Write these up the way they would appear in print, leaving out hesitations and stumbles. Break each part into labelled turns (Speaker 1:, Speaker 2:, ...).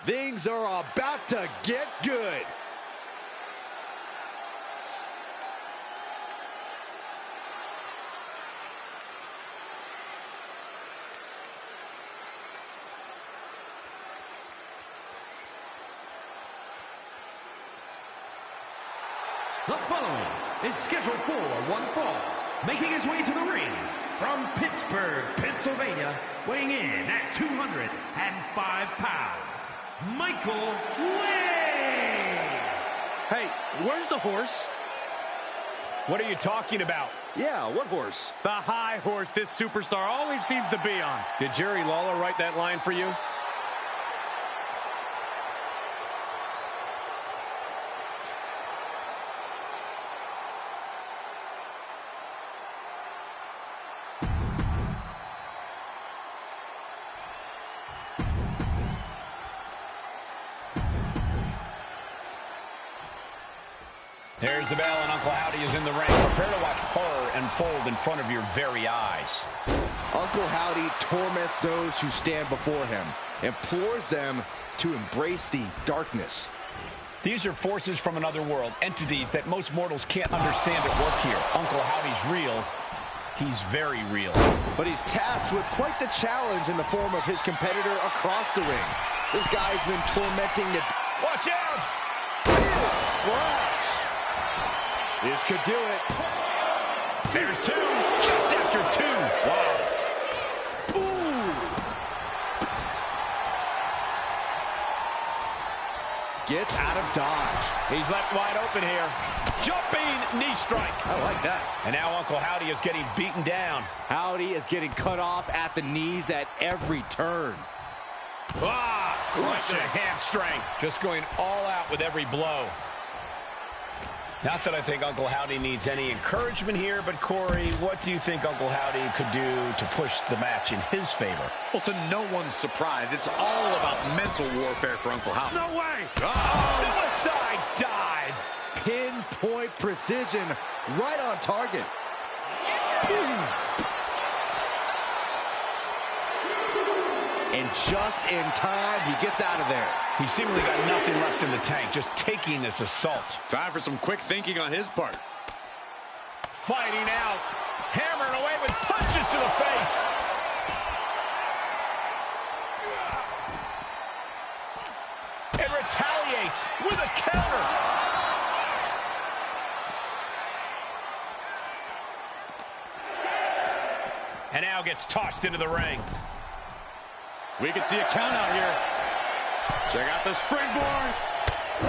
Speaker 1: Things are about to get good.
Speaker 2: The following is scheduled for one fall, making his way to the ring from Pittsburgh, Pennsylvania, weighing in at 205 pounds, Michael Wade.
Speaker 3: Hey, where's the horse?
Speaker 4: What are you talking about?
Speaker 1: Yeah, what horse?
Speaker 3: The high horse this superstar always seems to be on.
Speaker 4: Did Jerry Lawler write that line for you? There's the bell, and Uncle Howdy is in the ring. Prepare to watch horror unfold in front of your very eyes.
Speaker 1: Uncle Howdy torments those who stand before him, implores them to embrace the darkness.
Speaker 4: These are forces from another world, entities that most mortals can't understand at work here. Uncle Howdy's real. He's very real.
Speaker 1: But he's tasked with quite the challenge in the form of his competitor across the ring. This guy's been tormenting the...
Speaker 4: Watch out!
Speaker 1: Big splash! This could do it.
Speaker 4: There's two. Just after two. Wow.
Speaker 1: Ooh. Gets out of dodge.
Speaker 4: He's left wide open here. Jumping knee strike.
Speaker 1: I like that.
Speaker 4: And now Uncle Howdy is getting beaten down.
Speaker 1: Howdy is getting cut off at the knees at every turn.
Speaker 4: Crushing hamstring. Just going all out with every blow. Not that I think Uncle Howdy needs any encouragement here, but Corey, what do you think Uncle Howdy could do to push the match in his favor?
Speaker 3: Well, to no one's surprise, it's all about mental warfare for Uncle Howdy.
Speaker 4: No way! Suicide dive!
Speaker 1: Pinpoint precision, right on target. And just in time, he gets out of there.
Speaker 4: He seemingly got nothing left in the tank, just taking this assault.
Speaker 3: Time for some quick thinking on his part.
Speaker 4: Fighting out, hammering away with punches to the face. And retaliates with a counter. And now gets tossed into the ring.
Speaker 3: We can see a count out here. Check out the springboard.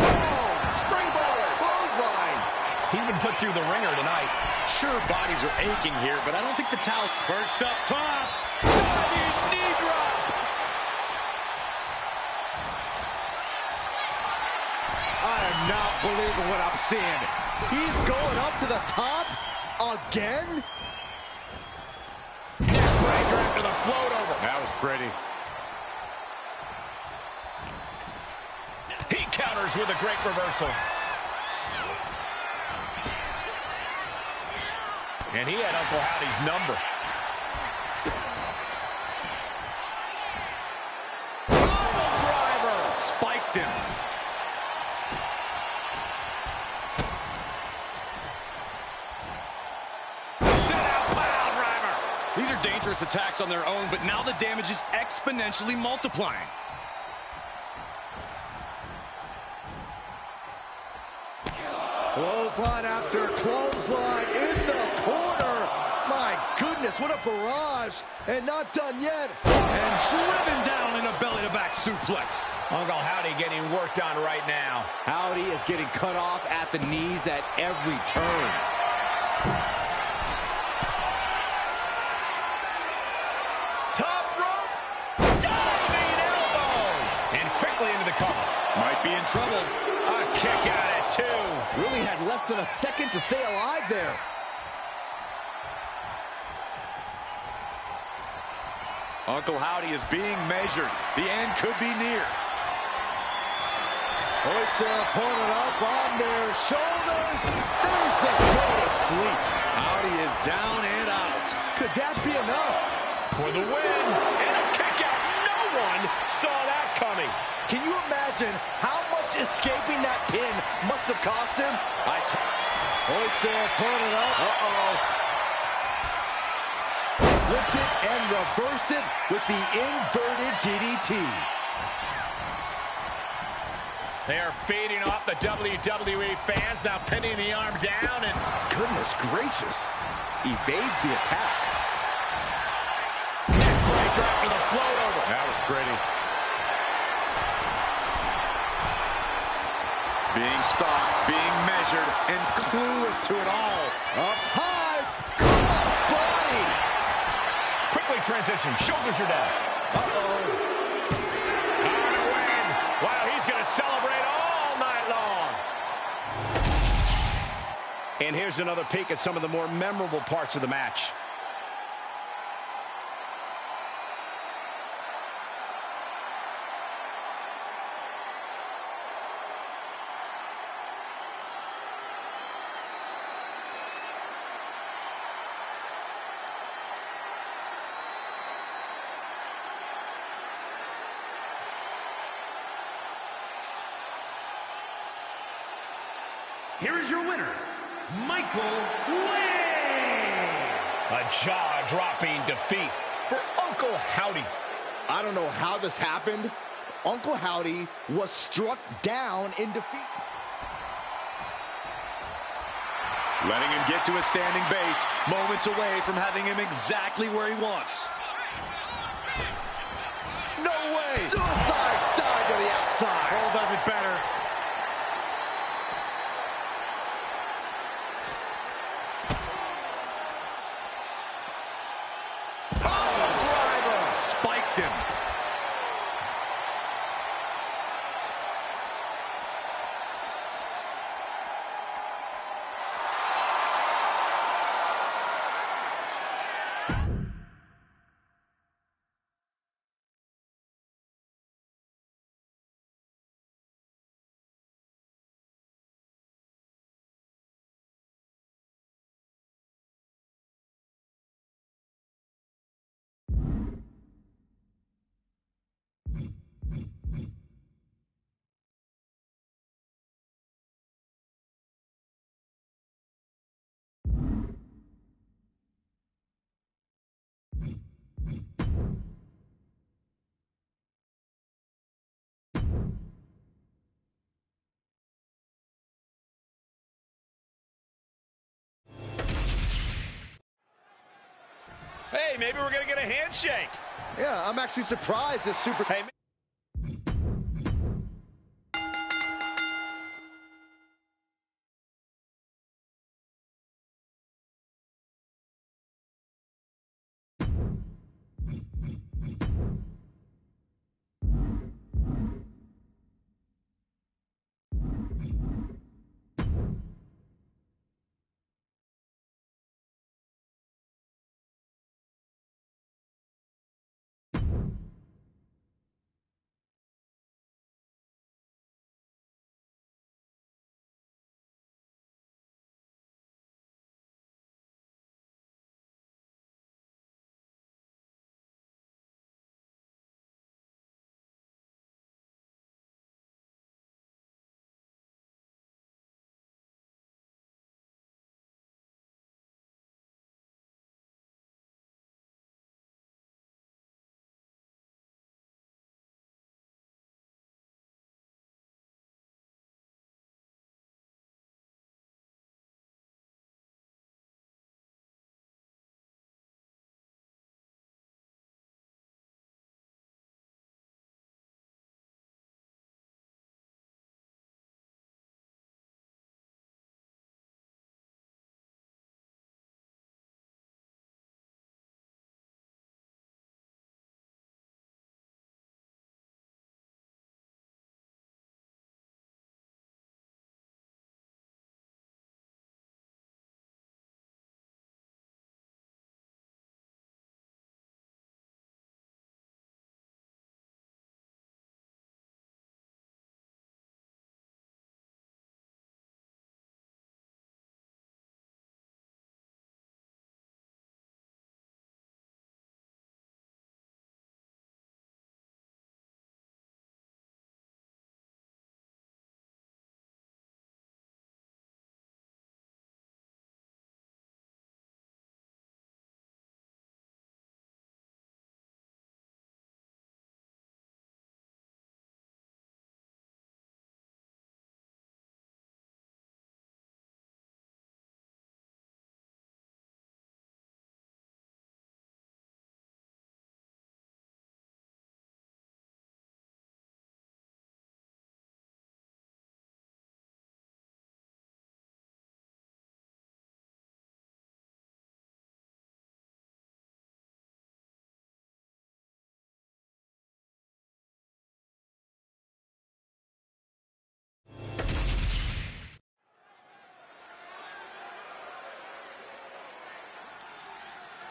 Speaker 1: Oh, springboard, clothesline.
Speaker 4: He's been put through the ringer tonight.
Speaker 3: Sure, bodies are aching here, but I don't think the towel... First up top. Diving knee drop.
Speaker 1: I am not believing what I'm seeing. He's going up to the top again?
Speaker 4: Neckbreaker after the float over.
Speaker 3: That was pretty.
Speaker 4: He counters with a great reversal. And he had Uncle Howdy's number.
Speaker 1: Pile driver.
Speaker 3: Spiked him. Sit out pile driver. These are dangerous attacks on their own, but now the damage is exponentially multiplying.
Speaker 1: Clothesline after clothesline in the corner. My goodness, what a barrage. And not done yet.
Speaker 3: And driven down in a belly-to-back suplex.
Speaker 4: Uncle Howdy getting worked on right now.
Speaker 1: Howdy is getting cut off at the knees at every turn.
Speaker 4: Top rope. Diving elbow. And quickly into the cover.
Speaker 3: Might be in trouble.
Speaker 4: A kick out at two.
Speaker 1: Really had less than a second to stay alive there.
Speaker 3: Uncle Howdy is being measured. The end could be near.
Speaker 1: Hoist their opponent up on their shoulders. There's the go to sleep.
Speaker 3: Howdy is down and out.
Speaker 1: Could that be enough?
Speaker 4: For the win. And a kick out. No one saw that coming.
Speaker 1: Can you escaping that pin must have cost him.
Speaker 5: Hoist their opponent up.
Speaker 1: Flipped it and reversed it with the inverted DDT.
Speaker 4: They are feeding off the WWE fans, now pinning the arm down, and
Speaker 1: Goodness gracious. Evades the attack.
Speaker 4: neckbreaker after the float over.
Speaker 3: That was pretty. Being stalked, being measured, and clueless to it all.
Speaker 1: Up high. Cross body.
Speaker 4: Quickly transition, shoulders are down. On a win. Wow, he's going to celebrate all night long. And here's another peek at some of the more memorable parts of the match.
Speaker 2: Here is your winner, Michael Way.
Speaker 4: A jaw-dropping defeat for Uncle Howdy.
Speaker 1: I don't know how this happened. Uncle Howdy was struck down in defeat.
Speaker 3: Letting him get to a standing base, moments away from having him exactly where he wants.
Speaker 1: No way! Suicide dive to the outside.
Speaker 3: Cole does it better. Spiked him.
Speaker 4: Hey, maybe we're going to get a handshake.
Speaker 1: Yeah, I'm actually surprised this super...
Speaker 4: Hey,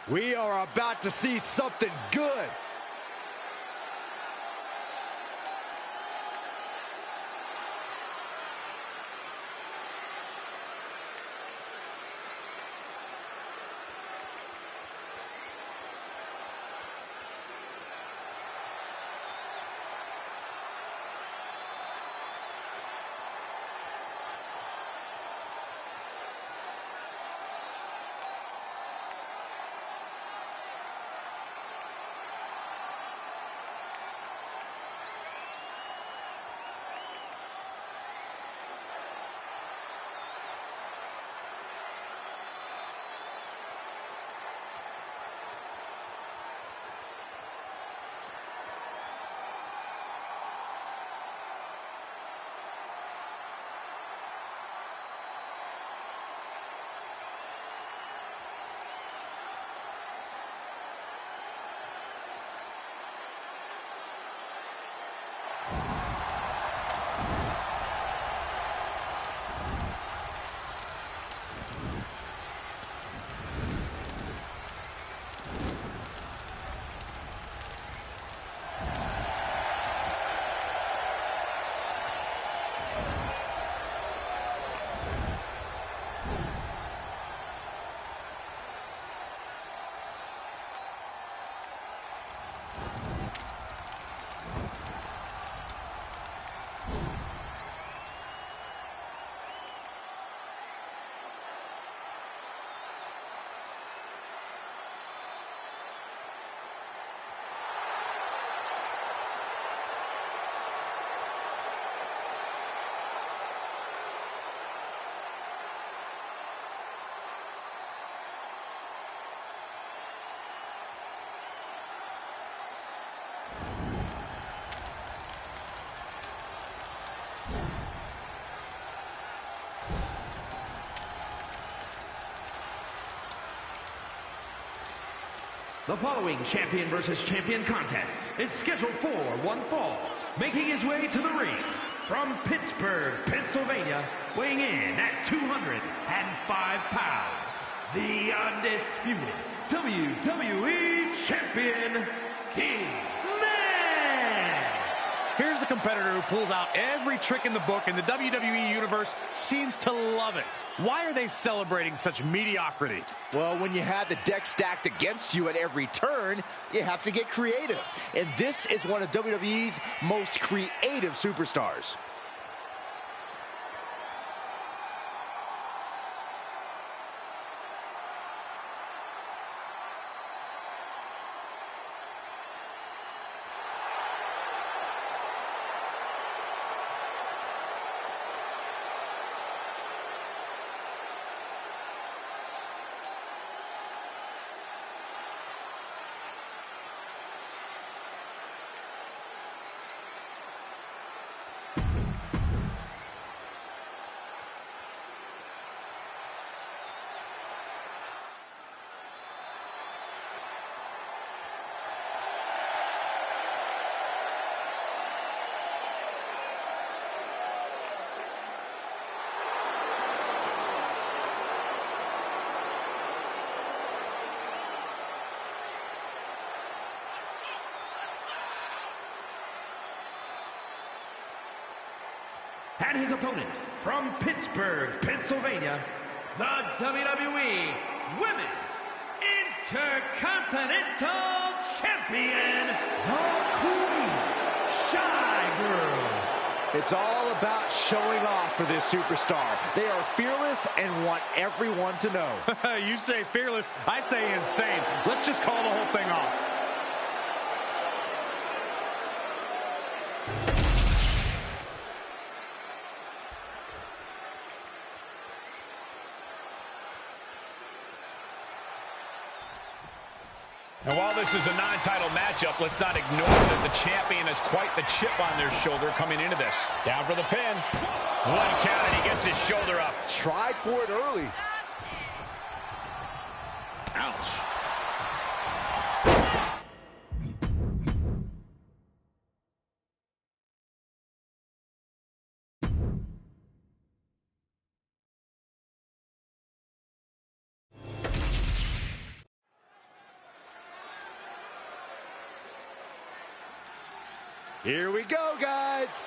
Speaker 1: We are about to see something good.
Speaker 2: The following champion versus champion contest is scheduled for one fall. Making his way to the ring from Pittsburgh, Pennsylvania, weighing in at 205 pounds, the undisputed WWE Champion, D-Man!
Speaker 6: Here's a competitor who pulls out every trick in the book, and the WWE Universe seems to love it. Why are they celebrating such mediocrity?
Speaker 1: Well, when you have the deck stacked against you at every turn, you have to get creative. And this is one of WWE's most creative superstars.
Speaker 2: And his opponent from Pittsburgh, Pennsylvania, the WWE Women's Intercontinental Champion, the Queen, Shy Girl.
Speaker 1: It's all about showing off for this superstar. They are fearless and want everyone to know.
Speaker 6: You say fearless, I say insane. Let's just call the whole thing off.
Speaker 4: And while this is a non-title matchup, let's not ignore that the champion has quite the chip on their shoulder coming into this. Down for the pin. One count, and he gets his shoulder up.
Speaker 1: Tried for it early.
Speaker 4: Ouch.
Speaker 5: Here we go, guys.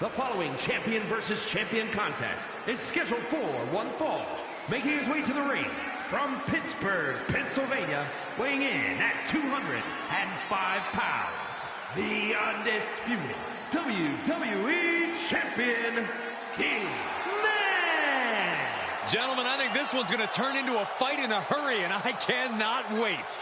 Speaker 2: The following champion versus champion contest is scheduled for one fall. Making his way to the ring from Pittsburgh, Pennsylvania, weighing in at 205 pounds, the undisputed WWE Champion, D-Man!
Speaker 3: Gentlemen, I think this one's going to turn into a fight in a hurry, and I cannot wait.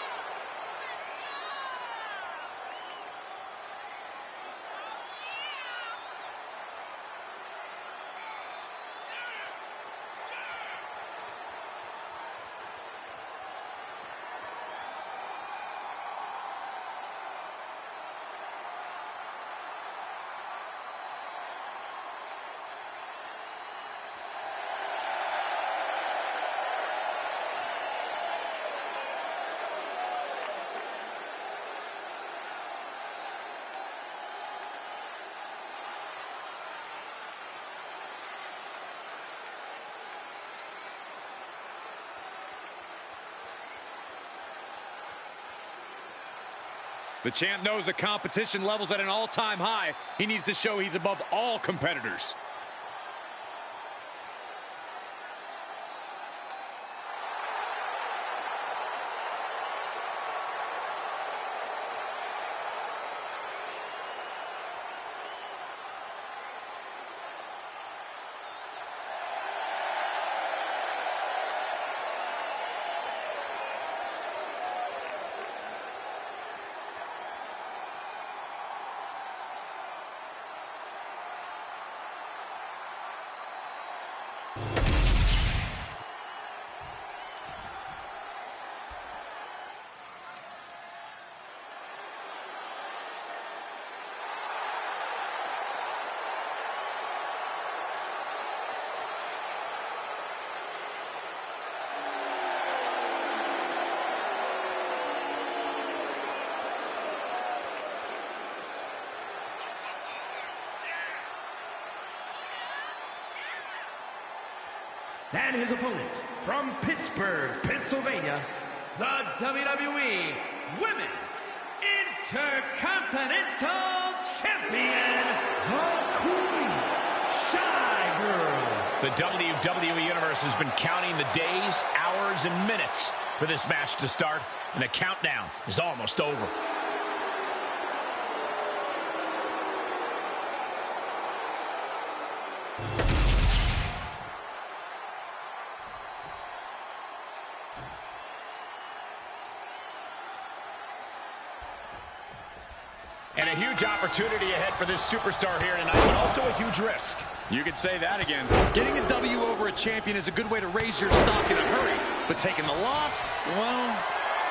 Speaker 3: The champ knows the competition level's at an all-time high. He needs to show he's above all competitors.
Speaker 2: And his opponent from Pittsburgh, Pennsylvania, the WWE Women's Intercontinental Champion, the Queen, Shy Girl.
Speaker 4: The WWE Universe has been counting the days, hours, and minutes for this match to start, and the countdown is almost over. And a huge opportunity ahead for this superstar here tonight, but also a huge risk.
Speaker 3: You could say that again. Getting a W over a champion is a good way to raise your stock in a hurry. But taking the loss, well...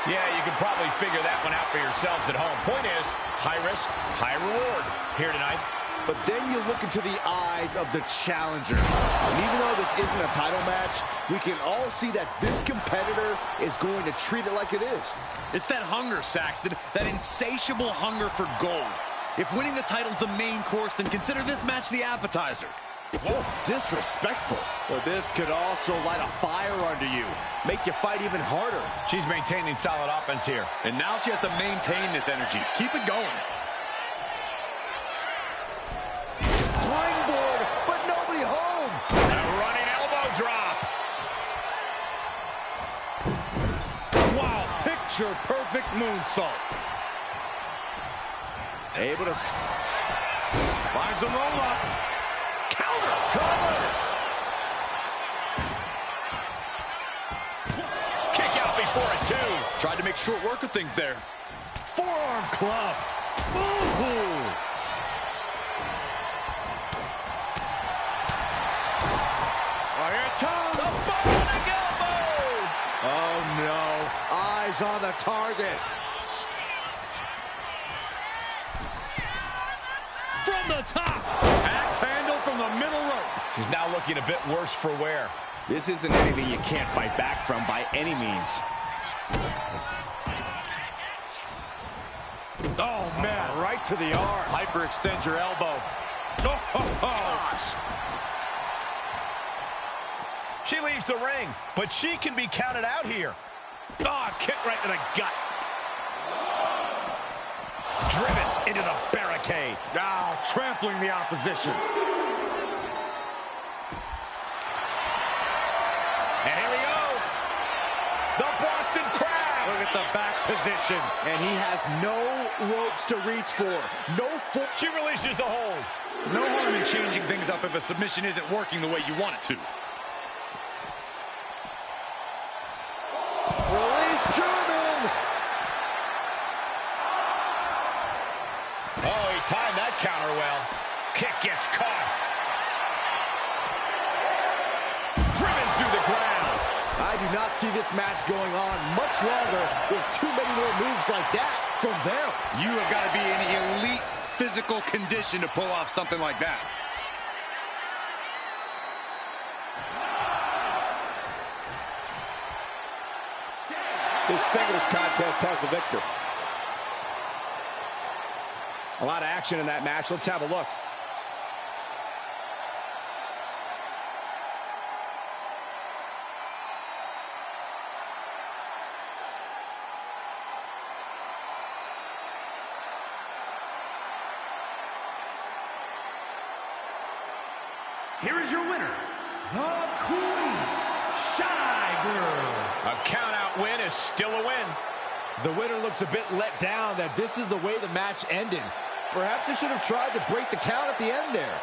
Speaker 4: Yeah, you can probably figure that one out for yourselves at home. Point is, high risk, high reward here tonight.
Speaker 1: But then you look into the eyes of the challenger. And even though this isn't a title match, we can all see that this competitor is going to treat it like it is.
Speaker 3: It's that hunger, Saxton, that insatiable hunger for gold. If winning the title's the main course, then consider this match the appetizer.
Speaker 1: Just disrespectful. But this could also light a fire under you. Make you fight even harder.
Speaker 4: She's maintaining solid offense here.
Speaker 3: And now she has to maintain this energy. Keep it going.
Speaker 1: Springboard, but nobody home.
Speaker 4: A running elbow drop.
Speaker 1: Wow, picture perfect moonsault. Able to...
Speaker 3: Finds the roll-up.
Speaker 1: Cover!
Speaker 4: Kick out before it, too.
Speaker 3: Tried to make short work of things there.
Speaker 1: Forearm club. Ooh! Oh, here it comes. The bionic elbow! Oh, no. Eyes on the target.
Speaker 3: From the top. Axe handle from the middle rope.
Speaker 4: She's now looking a bit worse for wear.
Speaker 1: This isn't anything you can't fight back from by any means. Oh, man, right to the arm.
Speaker 3: Hyperextend your elbow. Oh,
Speaker 1: Gosh.
Speaker 4: She leaves the ring, but she can be counted out here.
Speaker 6: Oh, kick right to the gut. Driven into the barricade. Now trampling the opposition. And here we go. The Boston Crab. Look at the back position.
Speaker 1: And he has no ropes to reach for. No full.
Speaker 4: She releases the hold.
Speaker 3: no harm in changing things up if a submission isn't working the way you want it to.
Speaker 1: Release German.
Speaker 4: Oh, he timed that counter well. Kick gets caught. Driven through the ground.
Speaker 1: I do not see this match going on much longer with too many more moves like that from them.
Speaker 3: You have got to be in elite physical condition to pull off something like that.
Speaker 1: This singles contest has the victor. A lot of action in that match. Let's have a look.
Speaker 2: Here is your winner, the Queen, Shy Girl.
Speaker 4: A count-out win is still a win.
Speaker 1: The winner looks a bit let down that this is the way the match ended. Perhaps they should have tried to break the count at the end there.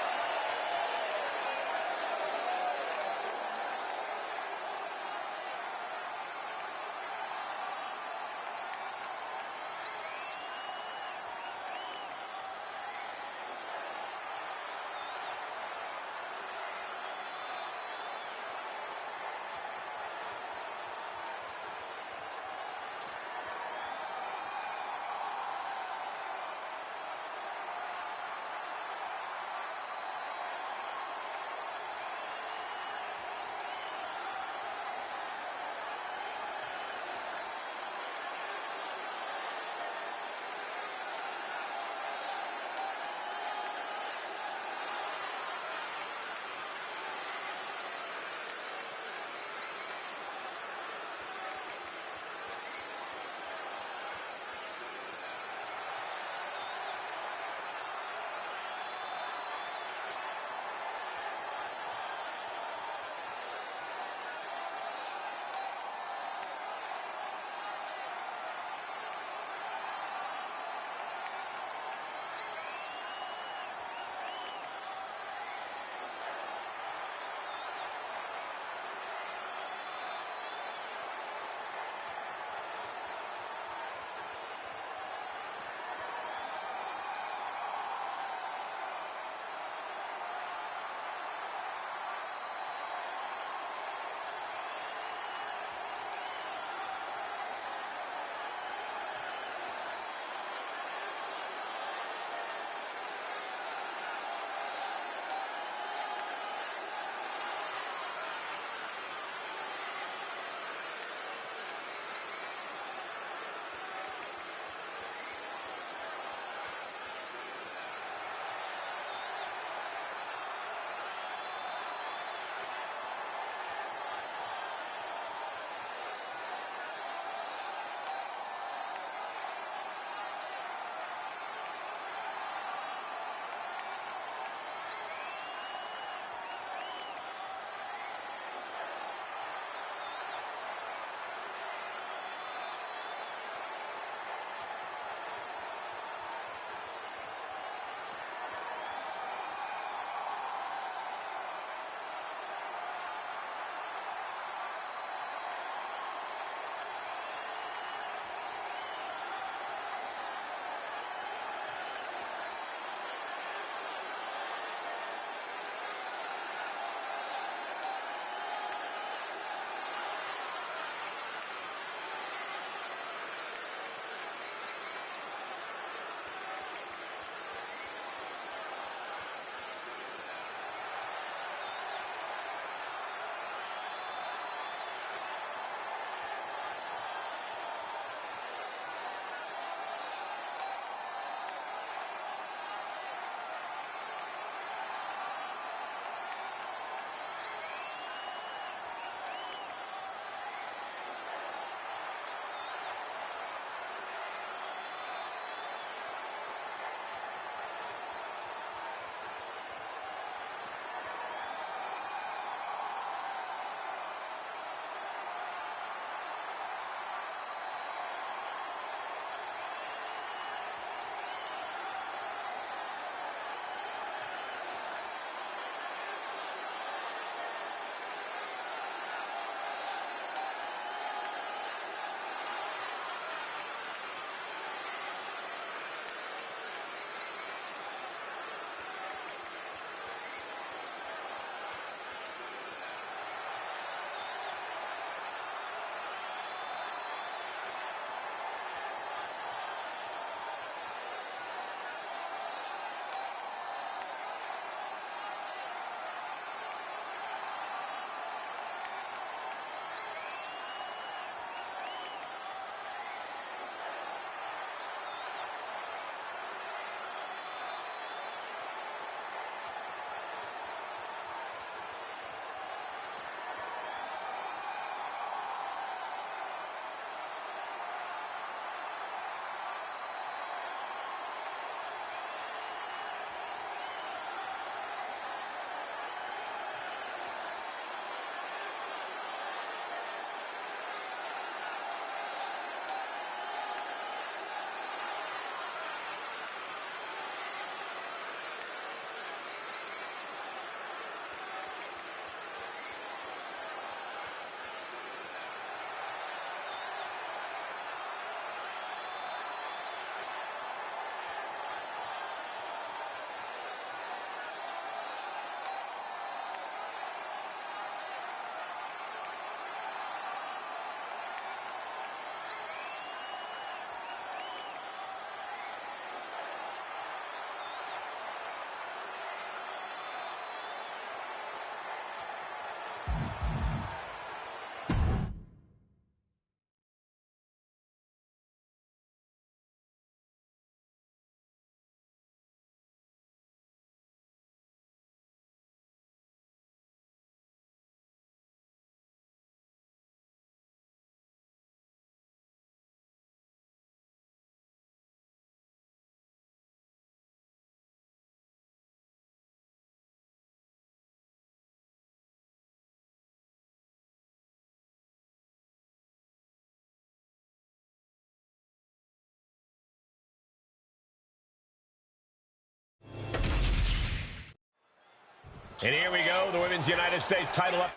Speaker 4: And here we go, the Women's United States title up.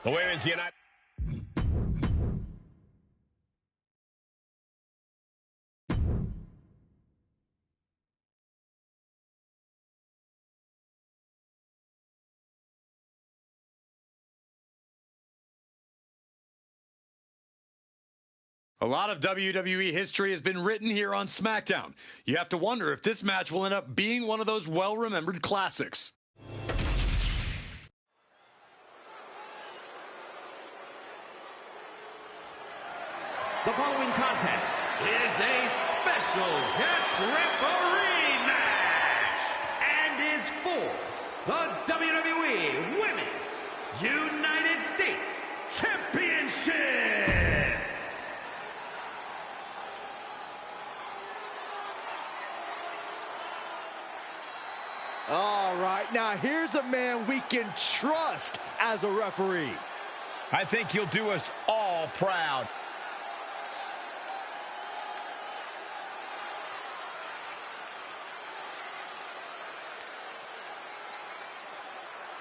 Speaker 4: The Women's United.
Speaker 6: A lot of WWE history has been written here on SmackDown. You have to wonder if this match will end up being one of those well-remembered classics.
Speaker 2: The following contest is a special guest referee match and is for the WWE Women's United States Championship.
Speaker 1: All right, now here's a man we can trust as a referee.
Speaker 4: I think he'll do us all proud.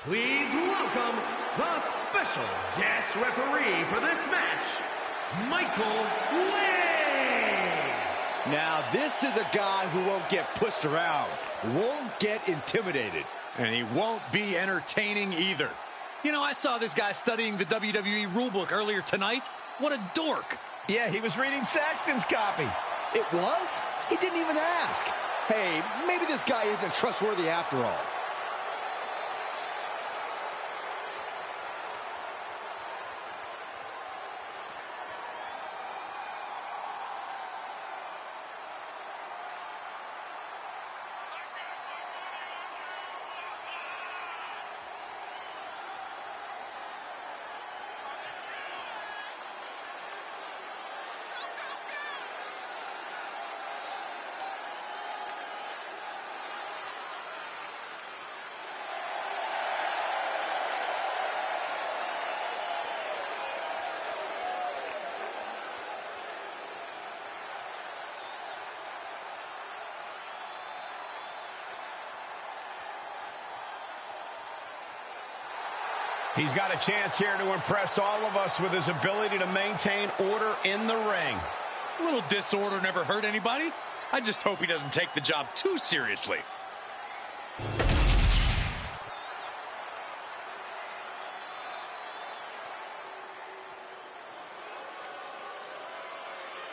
Speaker 2: Please welcome the special guest referee for this match, Michael Wade.
Speaker 1: Now, this is a guy who won't get pushed around, won't get intimidated.
Speaker 6: And he won't be entertaining either. You know, I saw this guy studying the WWE rulebook earlier tonight. What a dork.
Speaker 4: Yeah, he was reading Saxton's copy.
Speaker 1: It was? He didn't even ask. Hey, maybe this guy isn't trustworthy after all.
Speaker 4: He's got a chance here to impress all of us with his ability to maintain order in the ring.
Speaker 6: A little disorder never hurt anybody. I just hope he doesn't take the job too seriously.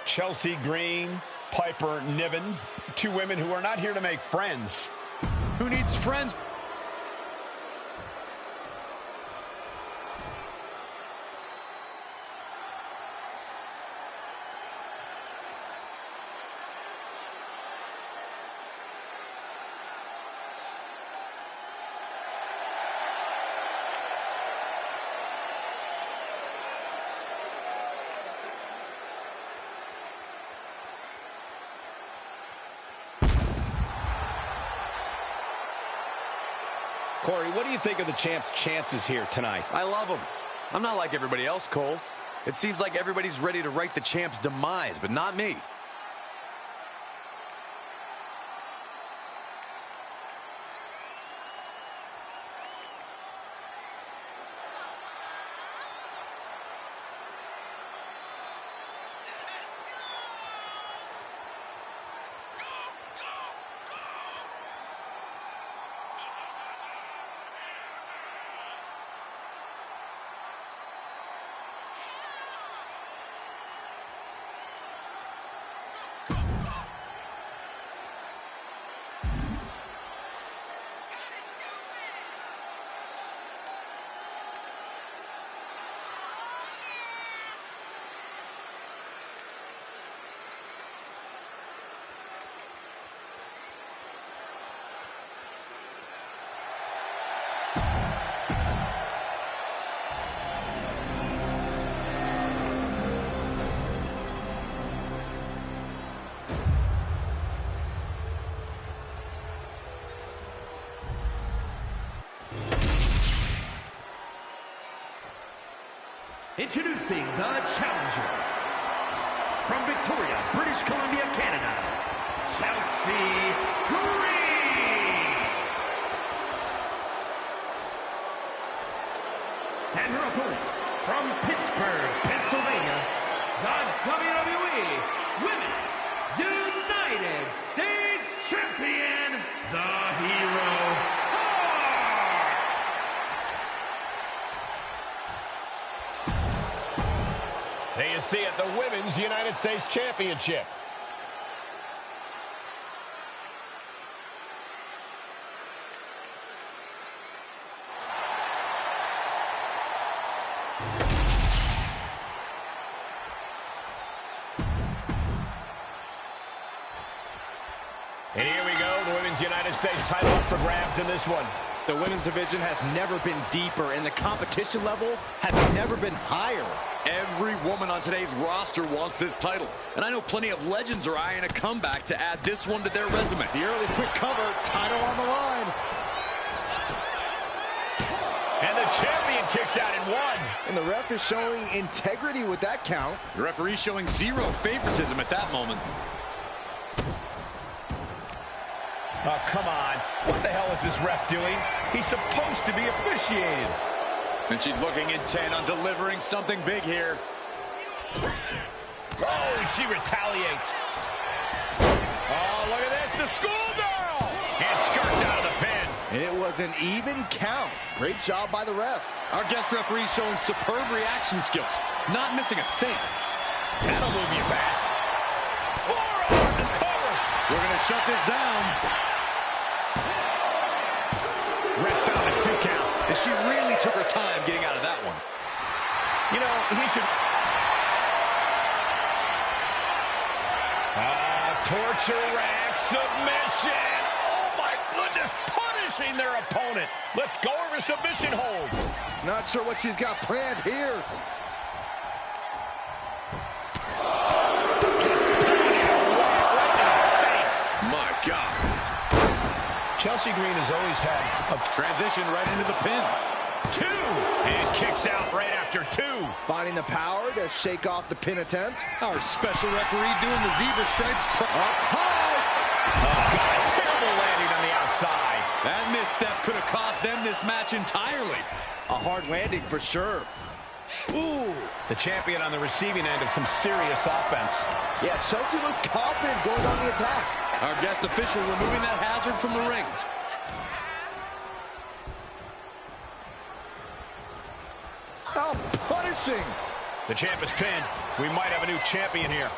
Speaker 4: Chelsea Green, Piper Niven, two women who are not here to make friends.
Speaker 6: Who needs friends?
Speaker 4: Corey, what do you think of the champ's chances here tonight?
Speaker 3: I love him. I'm not like everybody else, Cole. It seems like everybody's ready to write the champ's demise, but not me.
Speaker 2: Introducing the challenger from Victoria, British Columbia, Canada, Chelsea Green. And her opponent from Pittsburgh, Pennsylvania, the WWE Women's United States Champion, the Hero Heart.
Speaker 4: There you see it, the Women's United States Championship. And here we go, the Women's United States title up for grabs in this one.
Speaker 1: The women's division has never been deeper, and the competition level has never been higher.
Speaker 3: Every woman on today's roster wants this title, and I know plenty of legends are eyeing a comeback to add this one to their resume.
Speaker 1: The early quick cover, title on the line.
Speaker 4: And the champion kicks out in one.
Speaker 1: And the ref is showing integrity with that count.
Speaker 3: The referee showing zero favoritism at that moment.
Speaker 4: Oh, come on. What the hell is this ref doing? He's supposed to be officiating.
Speaker 3: And she's looking intent on delivering something big here.
Speaker 4: Oh, she retaliates. Oh, look at this, the schoolgirl! And skirts out of the pin.
Speaker 1: It was an even count. Great job by the ref.
Speaker 3: Our guest referee showing superb reaction skills, not missing a thing.
Speaker 4: That'll move you back. Forearm to cover.
Speaker 3: We're going to shut this down.
Speaker 4: Ref found a 2 count.
Speaker 3: And she really took her time getting out of that one.
Speaker 4: You know, he should... torture rack submission. Oh, my goodness. Punishing their opponent. Let's go over submission hold.
Speaker 1: Not sure what she's got planned here.
Speaker 3: My God.
Speaker 4: Chelsea Green has always had a
Speaker 3: transition right into the pin.
Speaker 4: 2. And kicks out right after 2.
Speaker 1: Finding the power to shake off the pin attempt.
Speaker 3: Our special referee doing the zebra stripes.
Speaker 1: Up high.
Speaker 4: Oh, God, terrible landing on the outside.
Speaker 3: That misstep could have cost them this match entirely.
Speaker 1: A hard landing for sure. Ooh.
Speaker 4: The champion on the receiving end of some serious offense.
Speaker 1: Yeah, Chelsea looked confident going on the attack.
Speaker 3: Our guest official removing that hazard from the ring.
Speaker 1: Oh, punishing.
Speaker 4: The champ is pinned. We might have a new champion here.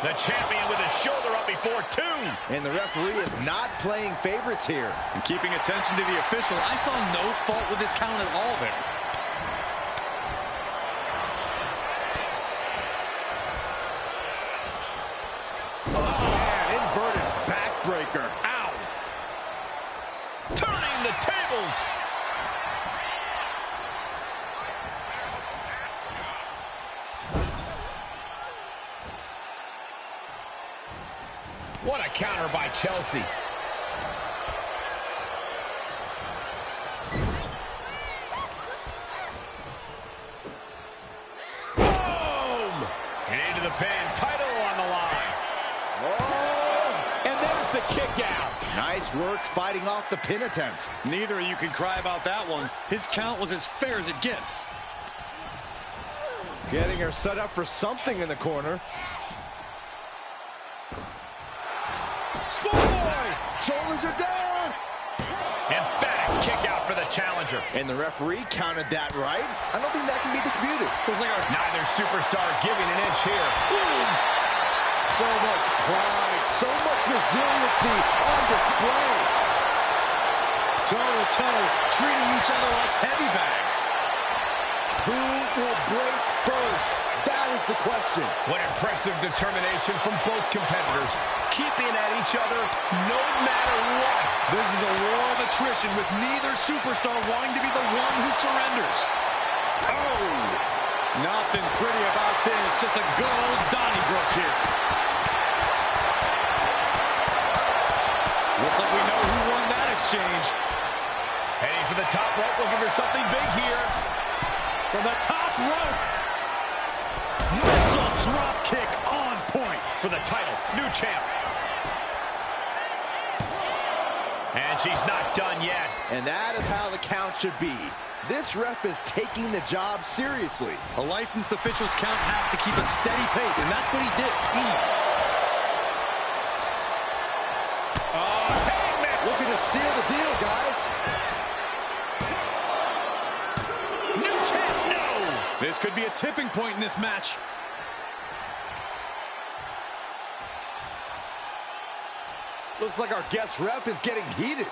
Speaker 4: The champion with his shoulder up before 2.
Speaker 1: And the referee is not playing favorites here.
Speaker 3: And keeping attention to the official, I saw no fault with his count at all there.
Speaker 1: Inverted backbreaker.
Speaker 4: Ow! Turning the tables! What a counter by Chelsea. Boom! And into the pin. Title on the line.
Speaker 1: Oh!
Speaker 4: And there's the kick out.
Speaker 1: Nice work fighting off the pin attempt.
Speaker 3: Neither of you can cry about that one. His count was as fair as it gets.
Speaker 1: Getting her set up for something in the corner. Schoolboy! Shoulders are down!
Speaker 4: Emphatic kick out for the challenger.
Speaker 1: And the referee counted that right. I don't think that can be disputed.
Speaker 3: Looks like our
Speaker 4: Neither superstar giving an inch here.
Speaker 1: Boom! So much pride, so much resiliency on display.
Speaker 3: toe-to-toe, treating each other like heavy bags.
Speaker 1: Who will break first? That is the question.
Speaker 4: What impressive determination from both competitors, keeping at each other no matter what.
Speaker 3: This is a war of attrition with neither superstar wanting to be the one who surrenders. Oh! Nothing pretty about this, just a good old Donnybrook here. Looks like we know who won that exchange.
Speaker 4: Heading for the top rope, looking for something big here.
Speaker 3: From the top
Speaker 6: rope. Missile drop kick on point.
Speaker 4: For the title, new champ. And she's not done yet.
Speaker 1: And that is how the count should be. This ref is taking the job seriously.
Speaker 6: A licensed official's count has to keep a steady pace, and that's what he did.
Speaker 1: Looking to seal the deal, guys.
Speaker 4: New champ, no!
Speaker 6: This could be a tipping point in this match.
Speaker 1: Looks like our guest ref is getting heated.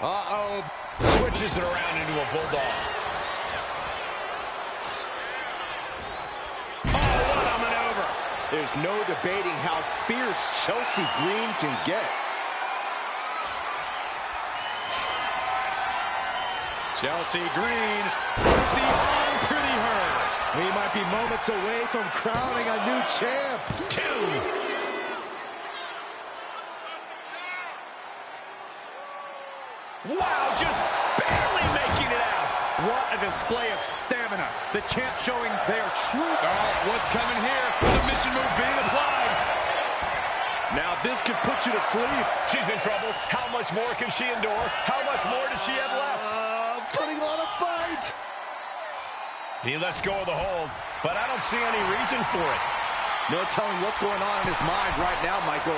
Speaker 4: Uh-oh. Switches it around into a bulldog. Oh, what a maneuver.
Speaker 1: There's no debating how fierce Chelsea Green can get.
Speaker 6: Chelsea Green with the arm pretty hurt.
Speaker 1: We might be moments away from crowning a new champ.
Speaker 4: 2. Wow, just barely making it out.
Speaker 6: What a display of stamina. The champ showing their true... Oh, what's coming here? Submission move being applied.
Speaker 1: Now this could put you to sleep.
Speaker 4: She's in trouble. How much more can she endure? How much more does she have left?
Speaker 1: Putting on a fight.
Speaker 4: He lets go of the hold, but I don't see any reason for it.
Speaker 1: No telling what's going on in his mind right now, Michael.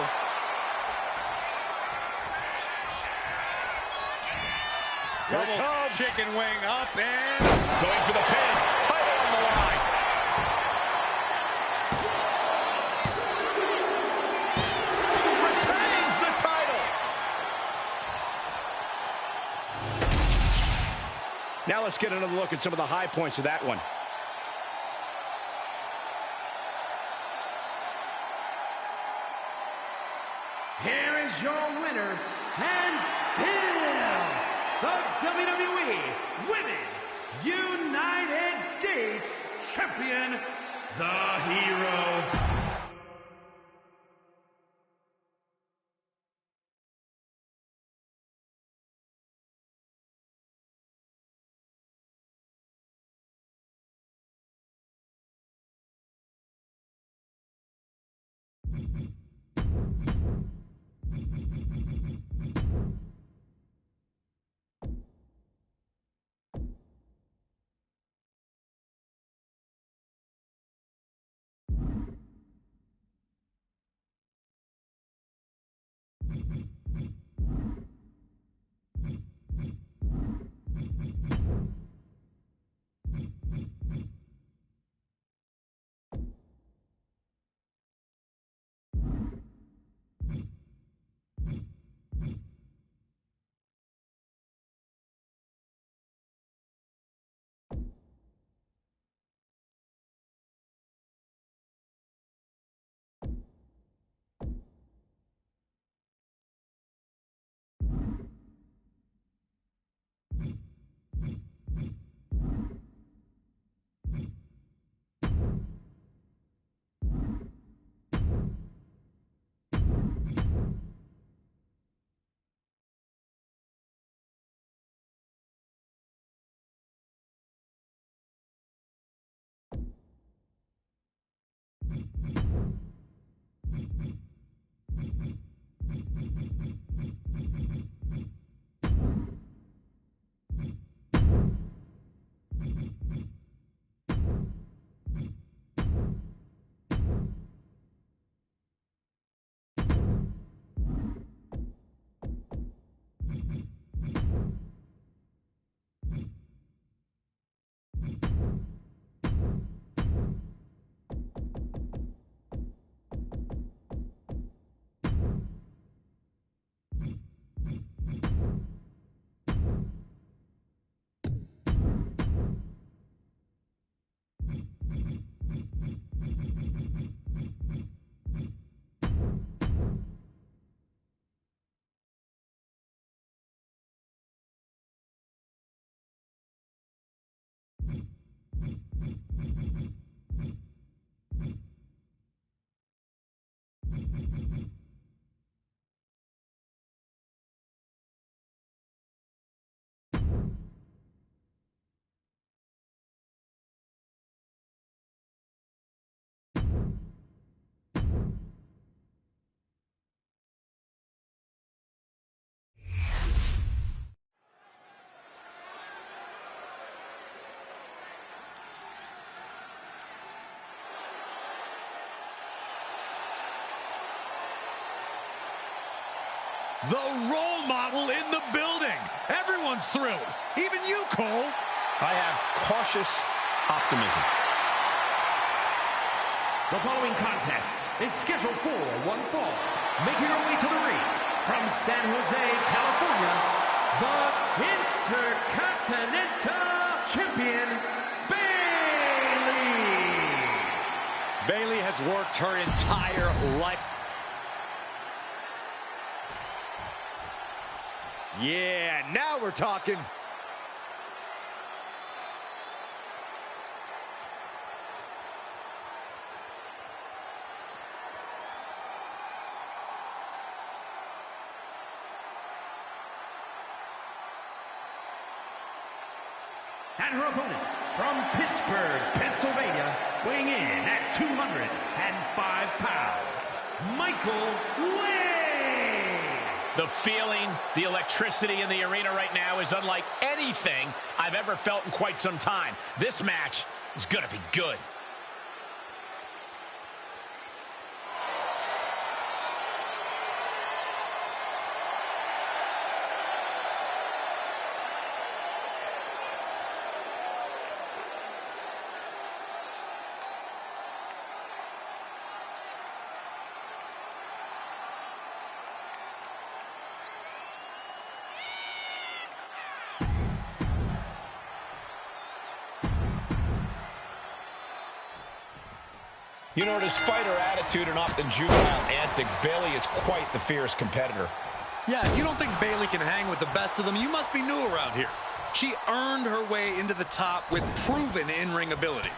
Speaker 6: Double chicken wing up and...
Speaker 4: Going for the pin. Title on the line.
Speaker 1: Retains the title.
Speaker 4: Now let's get another look at some of the high points of that one.
Speaker 2: Here is your winner, and still the WWE Women's United States Champion, the Hero.
Speaker 6: The role model in the building. Everyone's thrilled. Even you, Cole.
Speaker 4: I have cautious optimism.
Speaker 2: The following contest is scheduled for one fall. Making her way to the ring from San Jose, California, the Intercontinental Champion, Bayley.
Speaker 6: Bayley has worked her entire life.
Speaker 1: Yeah, now we're talking.
Speaker 2: And her opponent from Pittsburgh, Pennsylvania, weighing in at 205 pounds, Michael Way.
Speaker 4: The feeling, the electricity in the arena right now is unlike anything I've ever felt in quite some time. This match is going to be good. You know, despite her attitude and often juvenile antics, Bayley is quite the fierce competitor.
Speaker 6: Yeah, if you don't think Bayley can hang with the best of them, you must be new around here. She earned her way into the top with proven in-ring ability.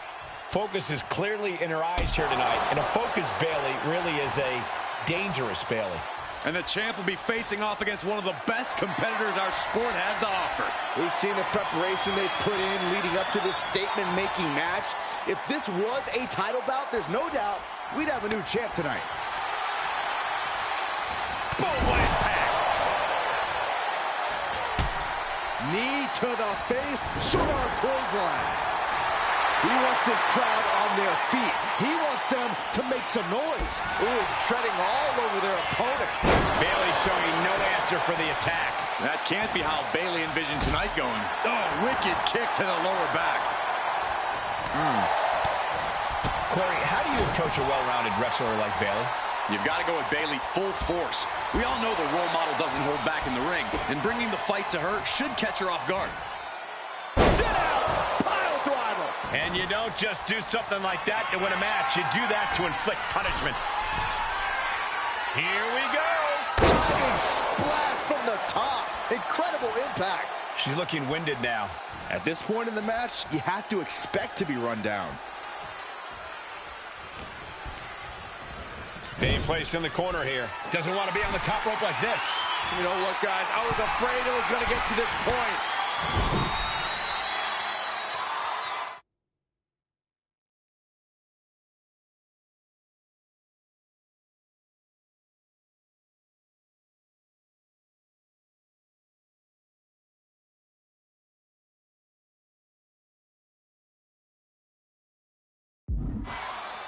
Speaker 4: Focus is clearly in her eyes here tonight, and a focused Bayley really is a dangerous Bayley.
Speaker 6: And the champ will be facing off against one of the best competitors our sport has to offer.
Speaker 1: We've seen the preparation they put in leading up to this statement-making match. If this was a title bout, there's no doubt we'd have a new champ tonight.
Speaker 4: Boom, what impact!
Speaker 1: Knee to the face, short arm clothesline. He wants his crowd on their feet. He wants them to make some noise. Ooh, treading all over their opponent.
Speaker 4: Bayley showing no answer for the attack.
Speaker 6: That can't be how Bayley envisioned tonight going. Oh, wicked kick to the lower back.
Speaker 4: Corey, how do you approach a well-rounded wrestler like Bayley?
Speaker 6: You've got to go with Bayley full force. We all know the role model doesn't hold back in the ring, and bringing the fight to her should catch her off guard.
Speaker 1: Sit out! Pile driver!
Speaker 4: And you don't just do something like that to win a match. You do that to inflict punishment. Here we go!
Speaker 1: Diving splash from the top. Incredible impact.
Speaker 4: She's looking winded now.
Speaker 1: At this point in the match, you have to expect to be run down.
Speaker 4: Being placed in the corner here. Doesn't want to be on the top rope like this.
Speaker 1: You know what, guys? I was afraid it was going to get to this point.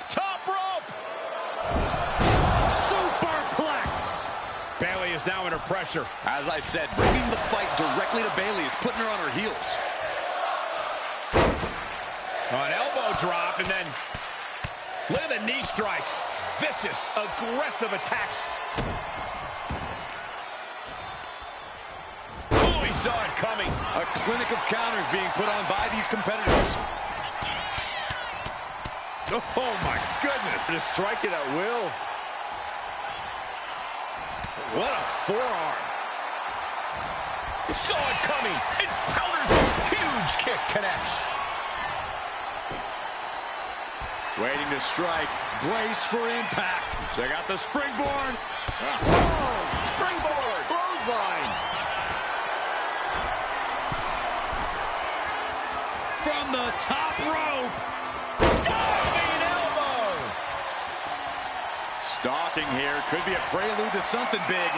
Speaker 1: Top rope!
Speaker 6: Superplex!
Speaker 4: Bayley is now under pressure.
Speaker 6: As I said, bringing the fight directly to Bayley is putting her on her heels.
Speaker 4: An elbow drop, and then look at the knee strikes. Vicious, aggressive attacks. Oh, he saw it coming.
Speaker 6: A clinic of counters being put on by these competitors. Oh, my goodness.
Speaker 1: Just strike it at will. What a forearm.
Speaker 4: Saw it coming. It counters it. Huge kick connects.
Speaker 6: Waiting to strike. Brace for impact. Check out the springboard.
Speaker 1: Oh, springboard. Clothesline.
Speaker 6: From the top rope.
Speaker 4: Diving elbow.
Speaker 6: Stalking here. Could be a prelude to something big.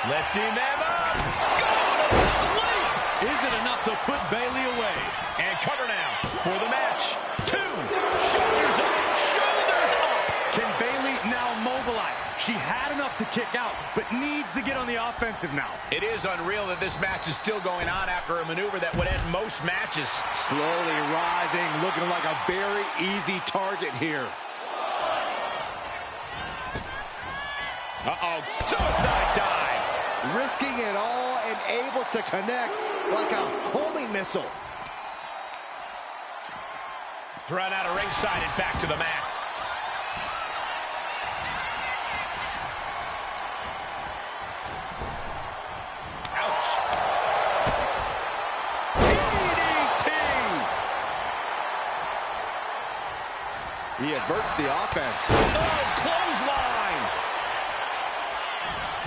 Speaker 4: Lifting them up. Go to sleep.
Speaker 6: Is it enough to put Bayley away?
Speaker 4: And cover now for the match. 2. Shoulders up. Shoulders up.
Speaker 6: Can Bayley now enough to kick out, but needs to get on the offensive now.
Speaker 4: It is unreal that this match is still going on after a maneuver that would end most matches.
Speaker 1: Slowly rising, looking like a very easy target here.
Speaker 4: Uh-oh, suicide dive.
Speaker 1: Risking it all and able to connect like a homing missile.
Speaker 4: Thrown out of ringside and back to the mat. Ouch. DDT!
Speaker 1: He averts the offense.
Speaker 4: Oh, clothesline!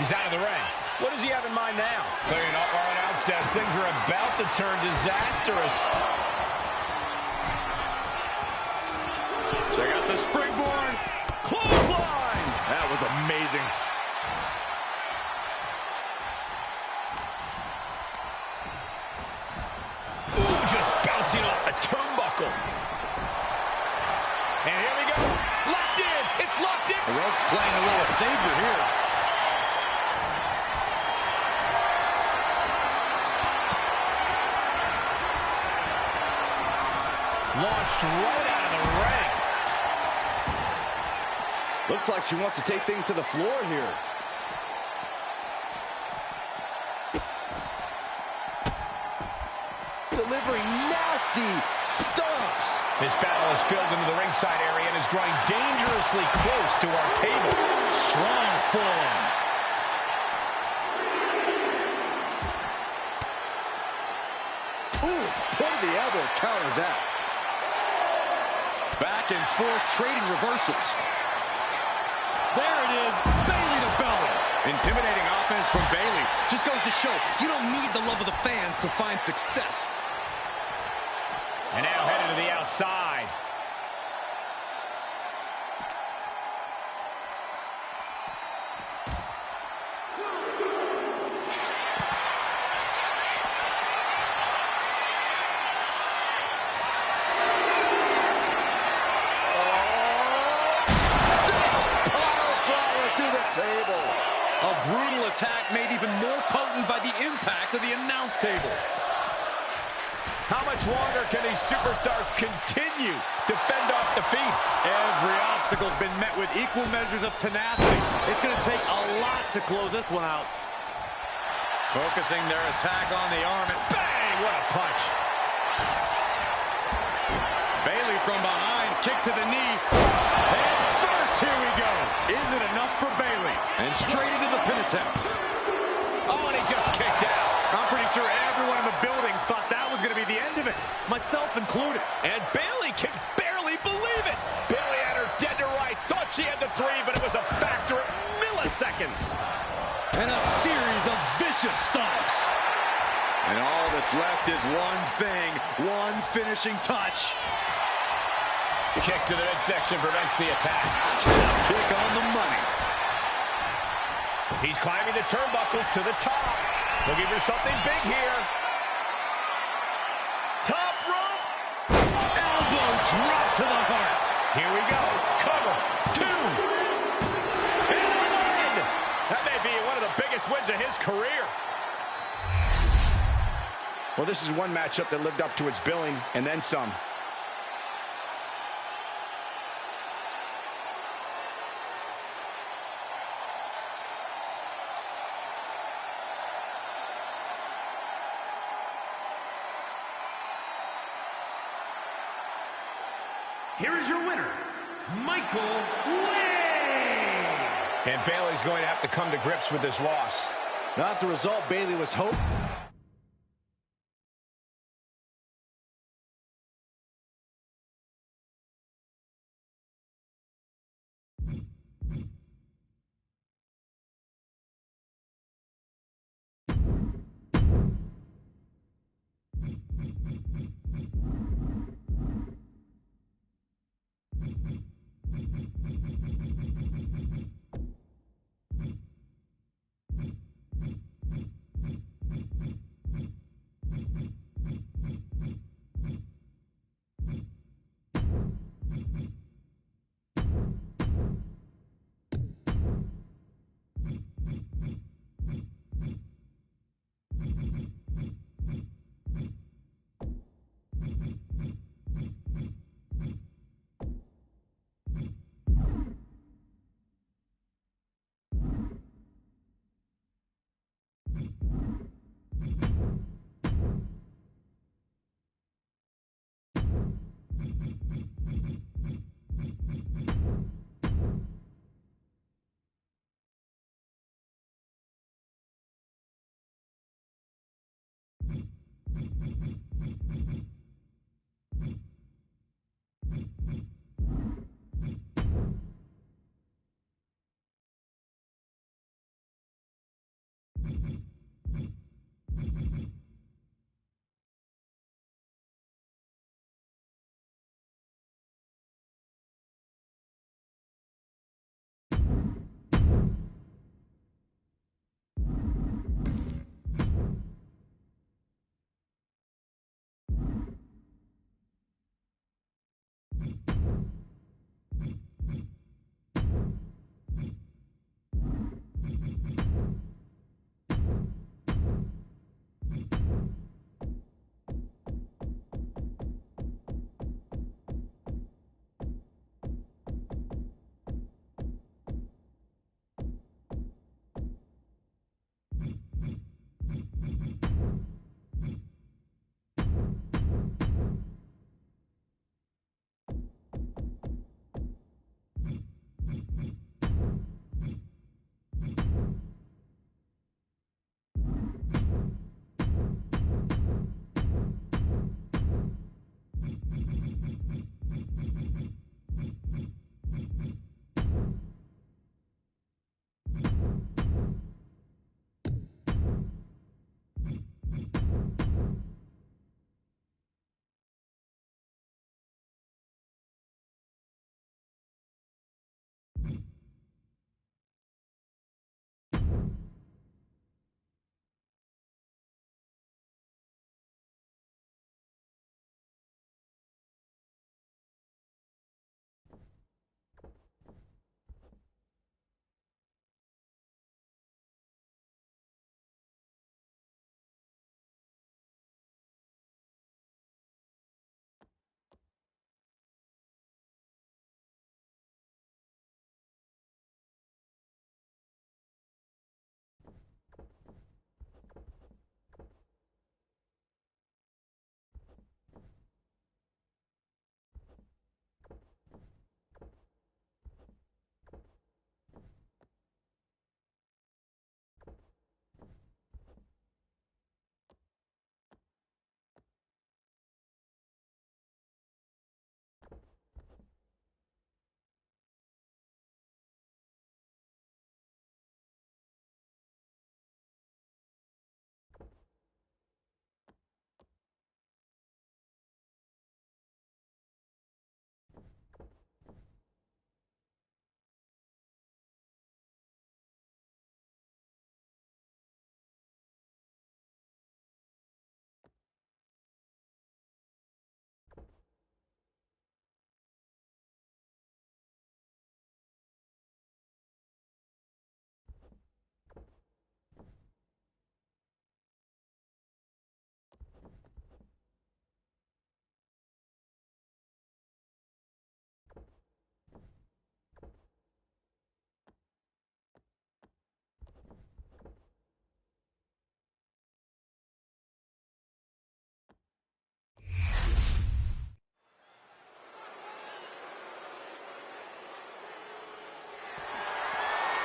Speaker 4: He's out of the ring. What does he have in mind now? Clearing up our announce desk. Things are about to turn disastrous.
Speaker 6: Check out the springboard. Clothesline! That was amazing.
Speaker 4: Ooh, just bouncing off the turnbuckle. And here we go. Locked in. It's locked in.
Speaker 6: The rope's playing a little savior here.
Speaker 4: Launched right out of the ring.
Speaker 1: Looks like she wants to take things to the floor here. Delivering nasty stomps.
Speaker 4: This battle is spilled into the ringside area and is drawing dangerously close to our table.
Speaker 6: Strong forearm.
Speaker 1: Ooh, point of the elbow counters that.
Speaker 6: Back and forth, trading reversals. There it is, Bayley to Belly. Intimidating offense from Bayley. Just goes to show, you don't need the love of the fans to find success.
Speaker 4: And now headed to the outside.
Speaker 6: A brutal attack made even more potent by the impact of the announce table.
Speaker 4: How much longer can these superstars continue to fend off defeat?
Speaker 6: Every obstacle's been met with equal measures of tenacity. It's going to take a lot to close this one out. Focusing their attack on the arm, and bang! What a punch. Bayley from behind, kick to the knee. And first, here we go. Is it enough for Bayley? And straight into the pin attempt.
Speaker 4: Oh, and he just kicked out.
Speaker 6: I'm pretty sure everyone in the building thought that was going to be the end of it, myself included.
Speaker 4: And Bayley can barely believe it. Bayley had her dead to rights, thought she had the three, but it was a factor of milliseconds.
Speaker 6: And a series of vicious stomps. And all that's left is one thing, one finishing touch.
Speaker 4: Kick to the midsection prevents the attack.
Speaker 6: Kick on the money.
Speaker 4: He's climbing the turnbuckles to the top. Looking for something big here. Top rope.
Speaker 6: Elbow drop to the heart.
Speaker 4: Here we go. Cover. 2. And a win. That may be one of the biggest wins of his career. Well, this is one matchup that lived up to its billing and then some.
Speaker 2: Here is your winner, Michael Way.
Speaker 4: And Bayley's going to have to come to grips with this loss.
Speaker 1: Not the result Bayley was hoping.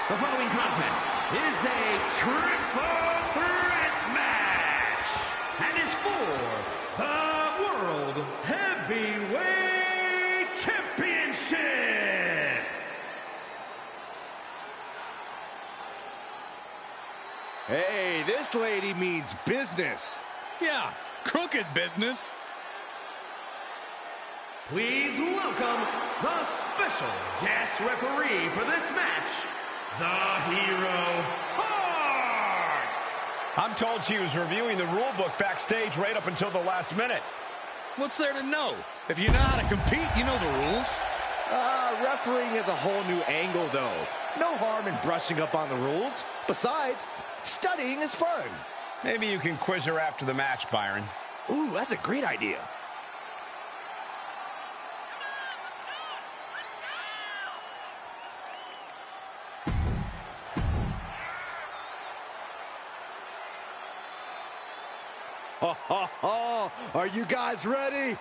Speaker 2: The following contest is a triple threat match and is for the World Heavyweight Championship.
Speaker 1: Hey, this lady means business.
Speaker 6: Yeah, crooked business.
Speaker 2: Please welcome the special guest referee for this match, the Hero Hart.
Speaker 4: I'm told she was reviewing the rule book backstage right up until the last minute.
Speaker 6: What's there to know? If you know how to compete, you know the rules.
Speaker 1: Refereeing is a whole new angle, though. No harm in brushing up on the rules. Besides, studying is fun.
Speaker 4: Maybe you can quiz her after the match, Byron.
Speaker 1: Ooh, that's a great idea. Are you guys ready?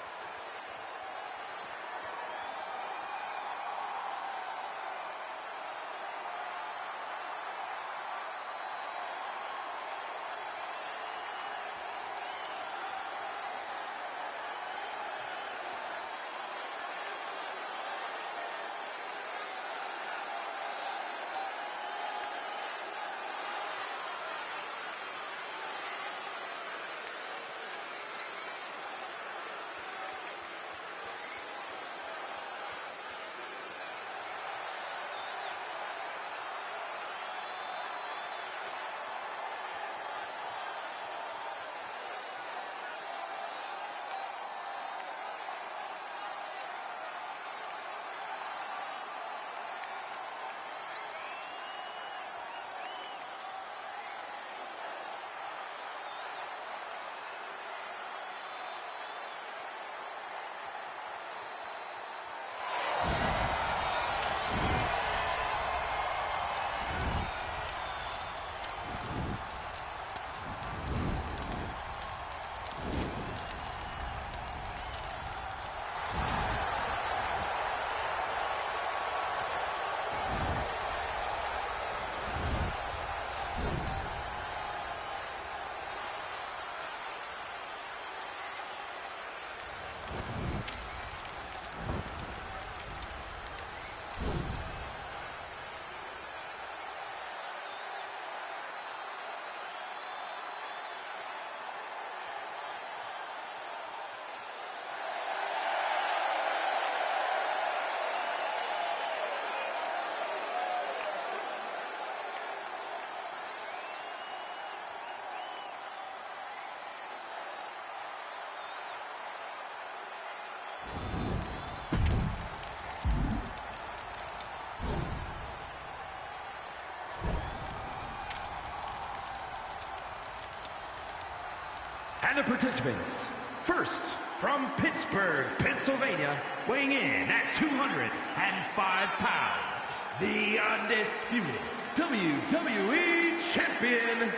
Speaker 2: And the participants, first from Pittsburgh, Pennsylvania, weighing in at 205 pounds, the undisputed WWE Champion,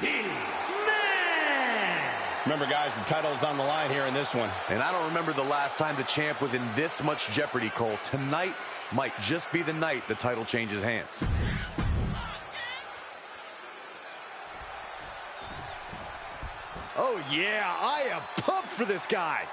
Speaker 2: D-Man.
Speaker 4: Remember, guys, the title is on the line here in this one.
Speaker 5: And I don't remember the last time the champ was in this much jeopardy, Cole. Tonight might just be the night the title changes hands.
Speaker 1: Oh, yeah, I am pumped for this guy.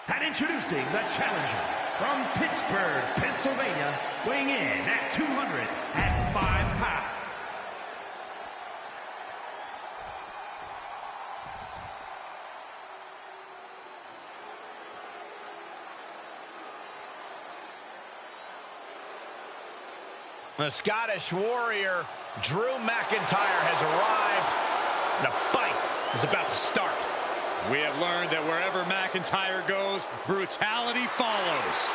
Speaker 2: And introducing the challenger from Pittsburgh, Pennsylvania, weighing in at 205 pounds.
Speaker 4: The Scottish Warrior, Drew McIntyre, has arrived. The fight is about to start.
Speaker 6: We have learned that wherever McIntyre goes, brutality follows.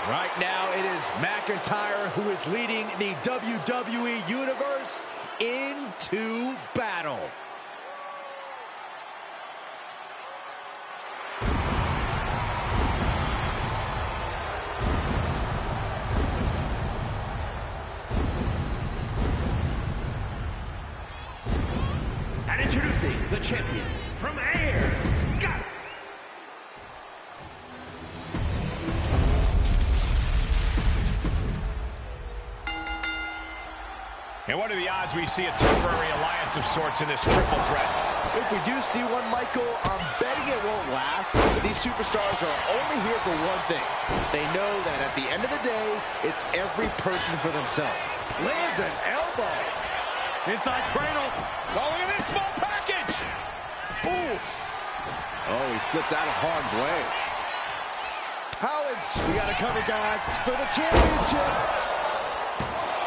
Speaker 1: Right now, it is McIntyre who is leading the WWE Universe into battle.
Speaker 2: champion, from Ayr, Scott.
Speaker 4: And what are the odds we see a temporary alliance of sorts in this triple threat?
Speaker 1: If we do see one, Michael, I'm betting it won't last. These superstars are only here for one thing. They know that at the end of the day, it's every person for themselves. Lands an elbow.
Speaker 3: Inside cradle.
Speaker 4: Oh, look at this small package.
Speaker 1: Oof. Oh, he slips out of harm's way. We got to cover, guys, for the championship.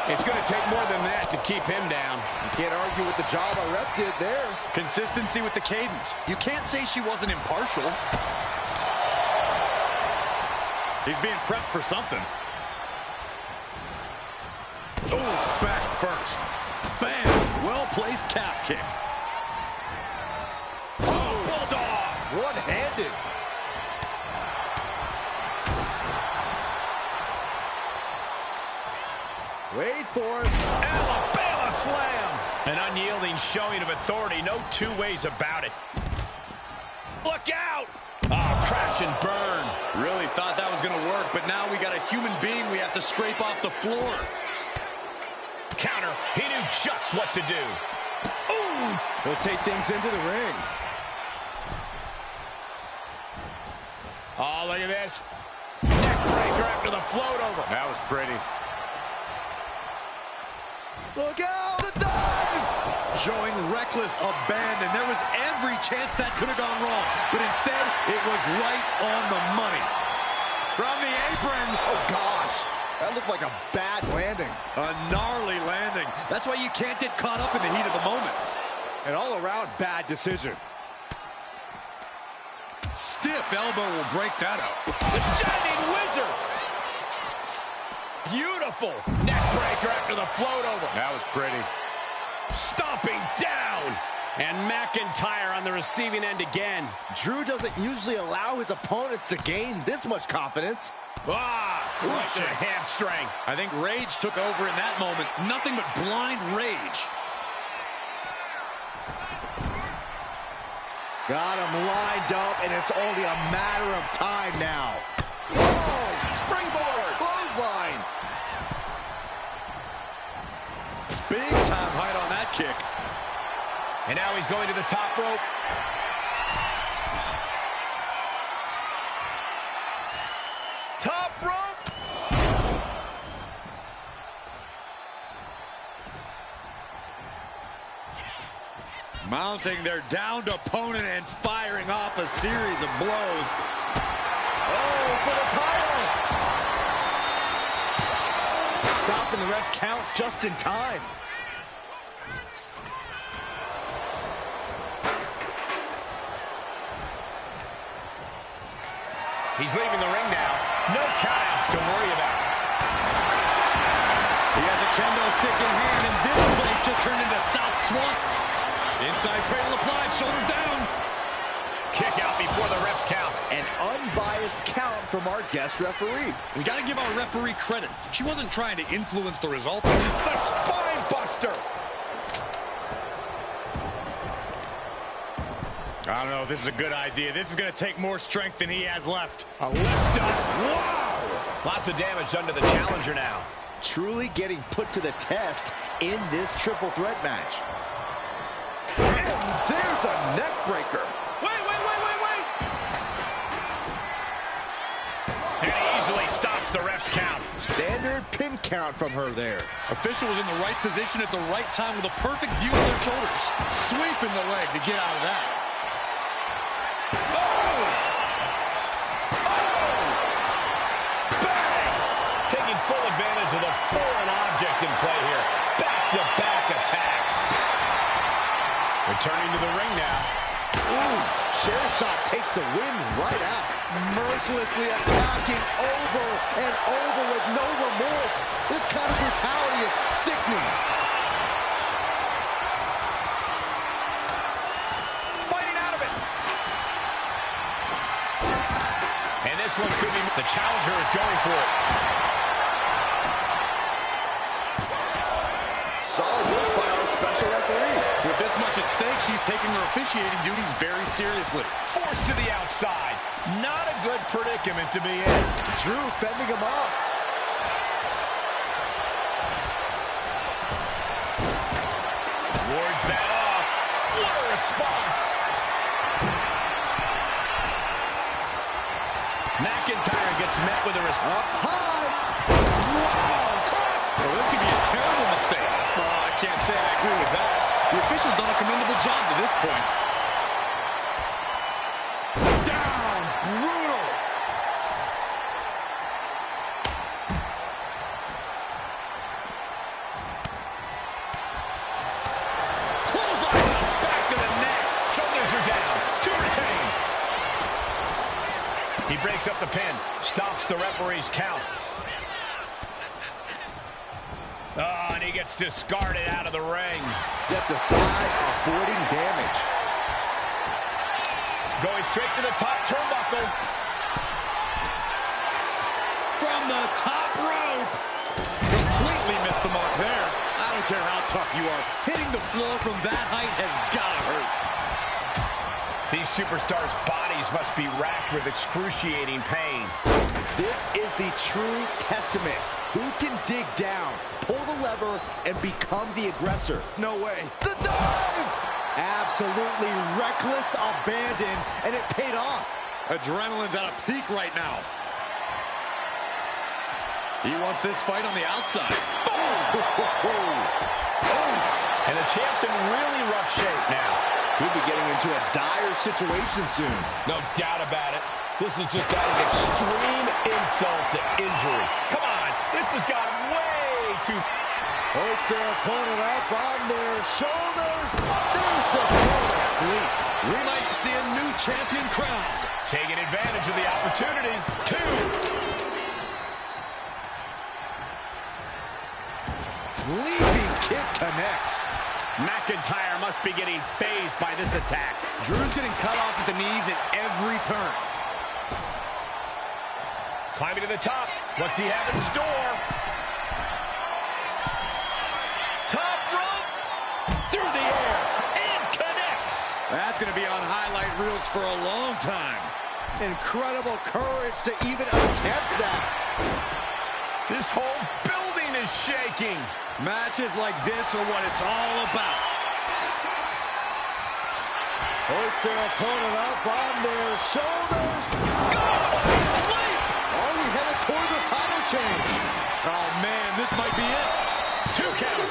Speaker 4: It's going to take more than that to keep him down.
Speaker 1: You can't argue with the job our ref did there.
Speaker 6: Consistency with the cadence. You can't say she wasn't impartial. He's being prepped for something. Oh, back first. Bam! Well-placed calf kick.
Speaker 4: Oh, bulldog!
Speaker 1: One-handed. Wait for it.
Speaker 4: Alabama slam. An unyielding showing of authority. No two ways about it. Look out! Oh, crash and burn.
Speaker 6: Really thought that was going to work, but now we got a human being we have to scrape off the floor.
Speaker 4: Counter. He knew just what to do. Ooh!
Speaker 1: He'll take things into the ring.
Speaker 4: Oh, look at this. Neck breaker after the float over.
Speaker 6: That was pretty.
Speaker 1: Look out! The dive!
Speaker 6: Showing reckless abandon. There was every chance that could have gone wrong, but instead, it was right on the money. From the apron.
Speaker 1: Oh, gosh. That looked like a bad landing.
Speaker 6: A gnarly landing. That's why you can't get caught up in the heat of the moment.
Speaker 1: An all-around bad decision.
Speaker 6: Stiff elbow will break that up.
Speaker 4: The Shining Wizard. Beautiful neck breaker after the float over.
Speaker 6: That was pretty.
Speaker 4: Stomping down. And McIntyre on the receiving end again.
Speaker 1: Drew doesn't usually allow his opponents to gain this much confidence.
Speaker 4: Ah, right to the hamstring.
Speaker 6: I think rage took over in that moment. Nothing but blind rage.
Speaker 1: Got him lined up, and it's only a matter of time now. Oh, springboard, clothesline.
Speaker 6: Big time height on that kick.
Speaker 4: And now he's going to the top rope.
Speaker 1: Top rope.
Speaker 6: Mounting their downed opponent and firing off a series of blows.
Speaker 1: Oh, for the title. Stopping the ref's count just in time.
Speaker 4: He's leaving the ring now. No countouts to worry about.
Speaker 6: He has a kendo stick in hand, and this place just turned into South Swamp. Inside cradle applied, shoulders down.
Speaker 4: Kick out before the ref's count.
Speaker 1: An unbiased count from our guest referee.
Speaker 6: We got to give our referee credit. She wasn't trying to influence the result.
Speaker 1: The spine buster.
Speaker 6: I don't know if this is a good idea. This is going to take more strength than he has left.
Speaker 1: A lift up.
Speaker 4: Wow! Lots of damage done to the challenger now.
Speaker 1: Truly getting put to the test in this triple threat match. And there's a neck breaker.
Speaker 4: Wait! And he easily stops the ref's count.
Speaker 1: Standard pin count from her there.
Speaker 6: Official was in the right position at the right time with a perfect view of their shoulders. Sweeping the leg to get out of that.
Speaker 4: Taking full advantage of the foreign object in play here. Back-to-back attacks. Returning to the ring now.
Speaker 1: Ooh, chair shot takes the wind right out. Mercilessly attacking over and over with no remorse. This kind of brutality is sickening.
Speaker 4: Fighting out of it. And this one could be... The challenger is going for it.
Speaker 1: Solid work by our special impartial referee.
Speaker 6: With this much at stake, she's taking her officiating duties very seriously.
Speaker 4: Forced to the outside. Not a good predicament to be in.
Speaker 1: Drew fending him off.
Speaker 4: Wards that off. What a response. McIntyre gets met with a response.
Speaker 1: Up high.
Speaker 6: Wow! Well, this could be a terrible mistake. Well, I can't say I agree with that. The official's done a commendable job to this point.
Speaker 1: Down. Brutal.
Speaker 4: Clothesline to the back of the neck. Shoulders are down. To retain. He breaks up the pin. Stops the referee's count. Oh, and he gets discarded out of the ring.
Speaker 1: Stepped aside, avoiding damage.
Speaker 4: Going straight to the top turnbuckle.
Speaker 6: From the top rope. Completely missed the mark there. I don't care how tough you are. Hitting the floor from that height has got to hurt.
Speaker 4: These superstars' bodies must be racked with excruciating pain.
Speaker 1: This is the true testament. Who can dig down, pull the lever, and become the aggressor? No way. The dive! Absolutely reckless abandon, and it paid off.
Speaker 6: Adrenaline's at a peak right now. He wants this fight on the outside.
Speaker 4: And the champ's in really rough shape now.
Speaker 1: Could be getting into a dire situation soon.
Speaker 4: No doubt about it. This is just an extreme insult to injury. Come on, this has got way too...
Speaker 1: Hoist their opponent up on their shoulders. There's the throw to sleep.
Speaker 6: We might see a new champion crowned.
Speaker 4: Taking advantage of the opportunity. 2.
Speaker 1: Leaping kick connects.
Speaker 4: McIntyre must be getting phased by this attack.
Speaker 6: Drew's getting cut off at the knees at every turn.
Speaker 4: Climbing to the top. What's he have in store? Top rope. Through the air. And connects.
Speaker 6: That's going to be on highlight reels for a long time.
Speaker 1: Incredible courage to even attempt that.
Speaker 4: This whole building is shaking.
Speaker 6: Matches like this are what it's all about.
Speaker 1: Hoist their opponent up on their shoulders. Already headed toward the title change.
Speaker 6: Oh, man, this might be it.
Speaker 4: 2 count.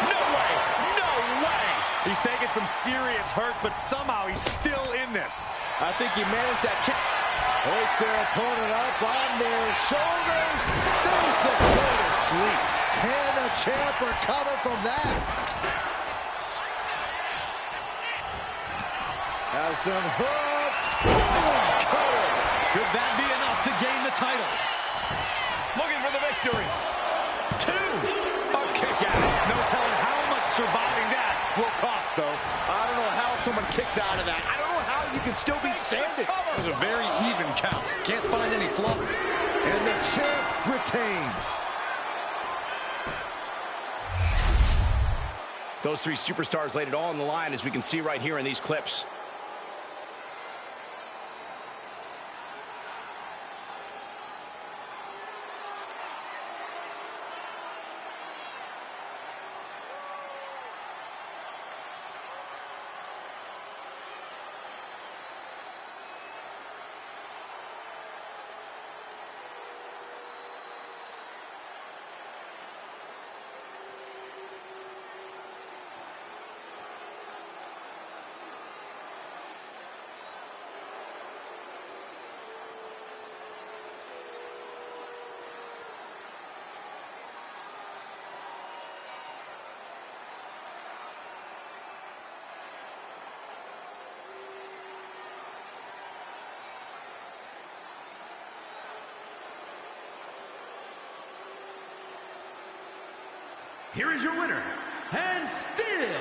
Speaker 4: No way. No way.
Speaker 6: He's taking some serious hurt, but somehow he's still in this.
Speaker 1: I think he managed that kick. Hoist their opponent up on their shoulders. There's the go to sleep. Can the champ recover from that? Has them hooked. Cutter.
Speaker 6: Could that be enough to gain the title?
Speaker 4: Looking for the victory. 2. A kick out.
Speaker 6: No telling how much surviving that will cost, though.
Speaker 1: I don't know how someone kicks out of that. I don't know how you can still be standing.
Speaker 6: It was a very even count. Can't find any flaw.
Speaker 1: And the champ retains.
Speaker 4: Those 3 superstars laid it all on the line, as we can see right here in these clips.
Speaker 2: Here is your winner, and still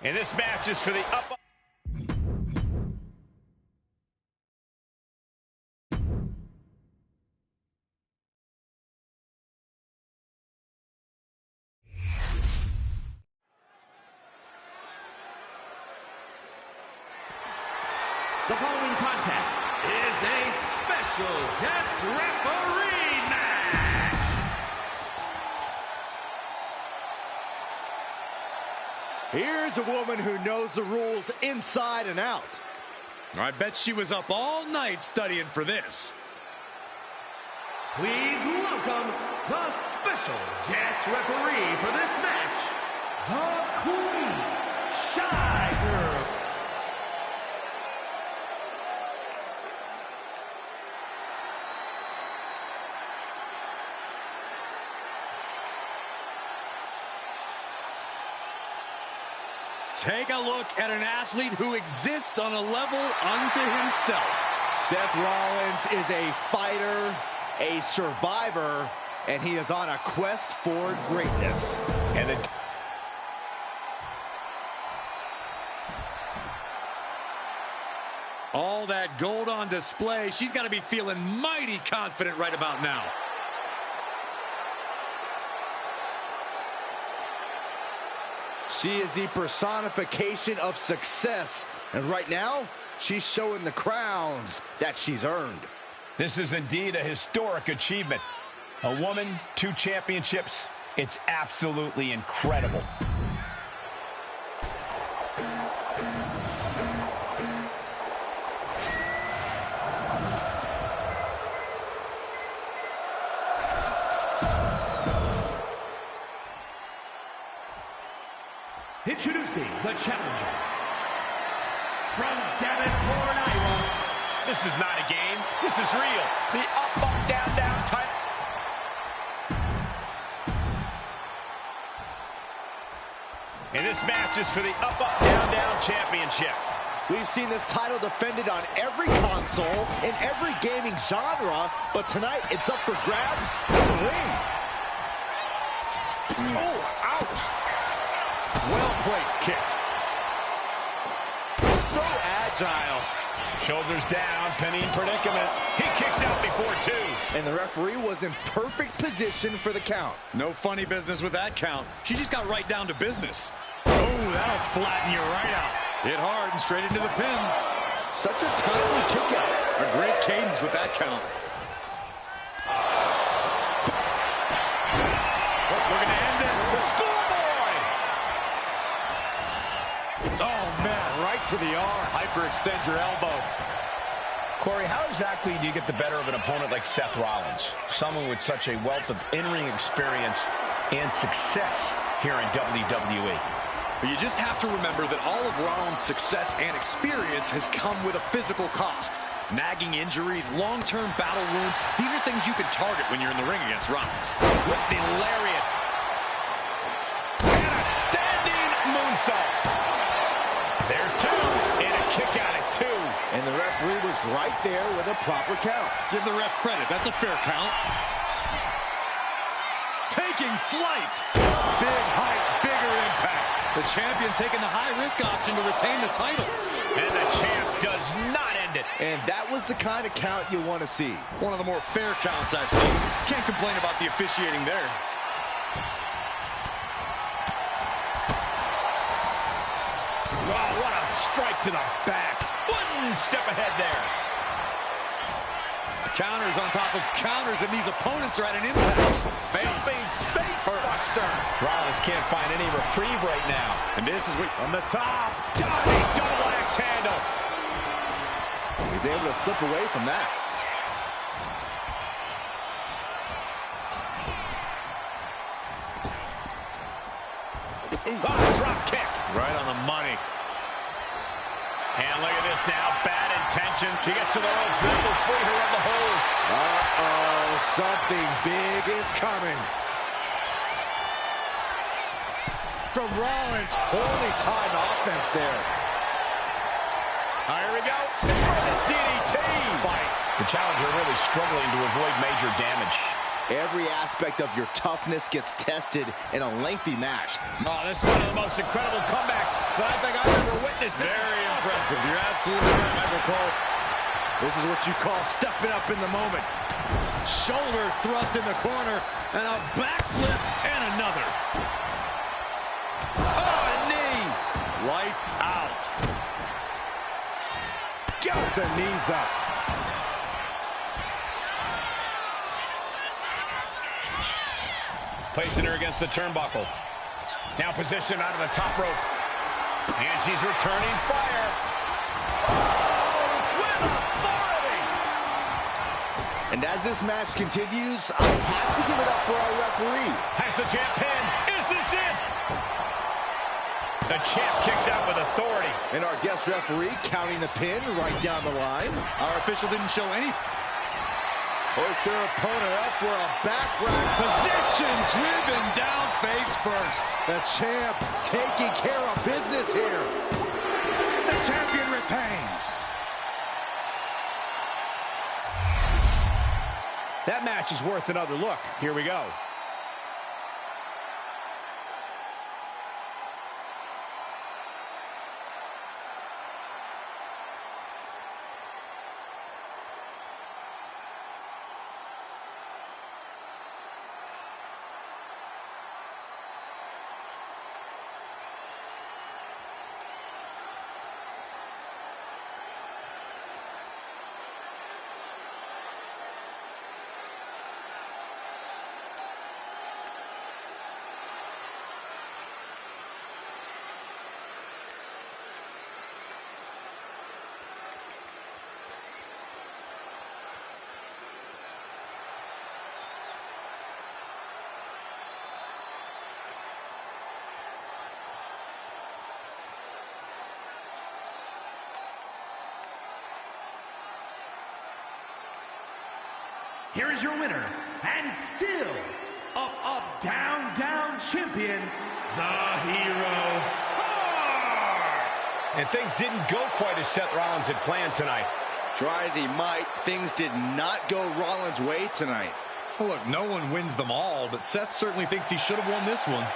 Speaker 4: And this match is for the up.
Speaker 2: The following contest is a special guest referee match.
Speaker 1: Here's a woman who knows the rules inside and out.
Speaker 6: I bet she was up all night studying for this.
Speaker 2: Please welcome the special guest referee for this match, the Queen, Shy Girl.
Speaker 6: Take a look at an athlete who exists on a level unto himself.
Speaker 1: Seth Rollins is a fighter, a survivor, and he is on a quest for greatness.
Speaker 4: And
Speaker 6: all that gold on display, she's got to be feeling mighty confident right about now.
Speaker 1: She is the personification of success, and right now, she's showing the crowns that she's earned.
Speaker 4: this is indeed a historic achievement. A woman, 2 championships. It's absolutely incredible.
Speaker 2: Introducing the challenger from Davenport, Iowa.
Speaker 4: This is not a game. This is real. The up, down, down title. And this match is for the up, down, down championship.
Speaker 1: We've seen this title defended on every console, in every gaming genre, but tonight it's up for grabs in the ring. Oh, ouch.
Speaker 4: Well-placed kick.
Speaker 1: So agile.
Speaker 4: Shoulders down, pinning predicament. He kicks out before 2.
Speaker 1: And the referee was in perfect position for the count.
Speaker 6: No funny business with that count. She just got right down to business. Oh, that'll flatten you right out. Hit hard and straight into the pin.
Speaker 1: Such a timely kick out.
Speaker 6: A great cadence with that count.
Speaker 4: We're going to end this. The schoolboy!
Speaker 6: Oh, man, right to the arm. Hyperextend your elbow.
Speaker 4: Corey, how exactly do you get the better of an opponent like Seth Rollins? Someone with such a wealth of in-ring experience and success here in WWE.
Speaker 6: But you just have to remember that all of Rollins' success and experience has come with a physical cost. Nagging injuries, long-term battle wounds, these are things you can target when you're in the ring against Rollins.
Speaker 4: With the lariat. And a standing moonsault. There's 2. And a kick out at 2.
Speaker 1: And the referee was right there with a proper count.
Speaker 6: Give the ref credit. That's a fair count. Taking flight. Big height, bigger impact. The champion taking the high-risk option to retain the title.
Speaker 4: And the champ does not end it.
Speaker 1: And that was the kind of count you want to see.
Speaker 6: One of the more fair counts I've seen. Can't complain about the officiating there.
Speaker 4: Wow, what a strike to the back. 1 step ahead there.
Speaker 6: Counters on top of counters, and these opponents are at an impasse.
Speaker 4: Jumping face buster. Rollins can't find any reprieve right now.
Speaker 6: And this is what, on the top.
Speaker 4: Diving double axe handle.
Speaker 1: He's able to slip away from that.
Speaker 4: Drop kick.
Speaker 6: Right on the money.
Speaker 4: And look at this now. Bad intention. She gets to the ropes. That will free her of the hold.
Speaker 1: Uh-oh, something big is coming. From Rollins, holy time offense there.
Speaker 4: Here we go. DDT.
Speaker 6: Fight.
Speaker 4: The challenger really struggling to avoid major damage.
Speaker 1: Every aspect of your toughness gets tested in a lengthy match.
Speaker 3: Oh, this is one of the most incredible comebacks that I think I've ever witnessed. Very impressive. You're absolutely right, Michael Cole. This is what you call stepping up in the moment. Shoulder thrust in the corner, and a backflip, and another. Oh, a knee. Lights out.
Speaker 1: Got the knees up.
Speaker 4: Placing her against the turnbuckle. Now positioned out of the top rope. And she's returning fire. Oh, with authority!
Speaker 1: And as this match continues, I have to give it up for our referee.
Speaker 4: Has the champ pinned. Is this it? The champ kicks out with authority.
Speaker 1: And our guest referee counting the pin right down the line.
Speaker 3: Our official didn't show any.
Speaker 1: Hoist their opponent up for a background
Speaker 3: Position driven down face first.
Speaker 1: The champ taking care of business here.
Speaker 3: The champion retains.
Speaker 4: That match is worth another look. Here we go.
Speaker 2: Here is your winner, and still up, down champion, the Hero Hart.
Speaker 4: And things didn't go quite as Seth Rollins had planned tonight.
Speaker 1: Try as he might, things did not go Rollins' way tonight.
Speaker 3: Well, look, no one wins them all, but Seth certainly thinks he should have won this one.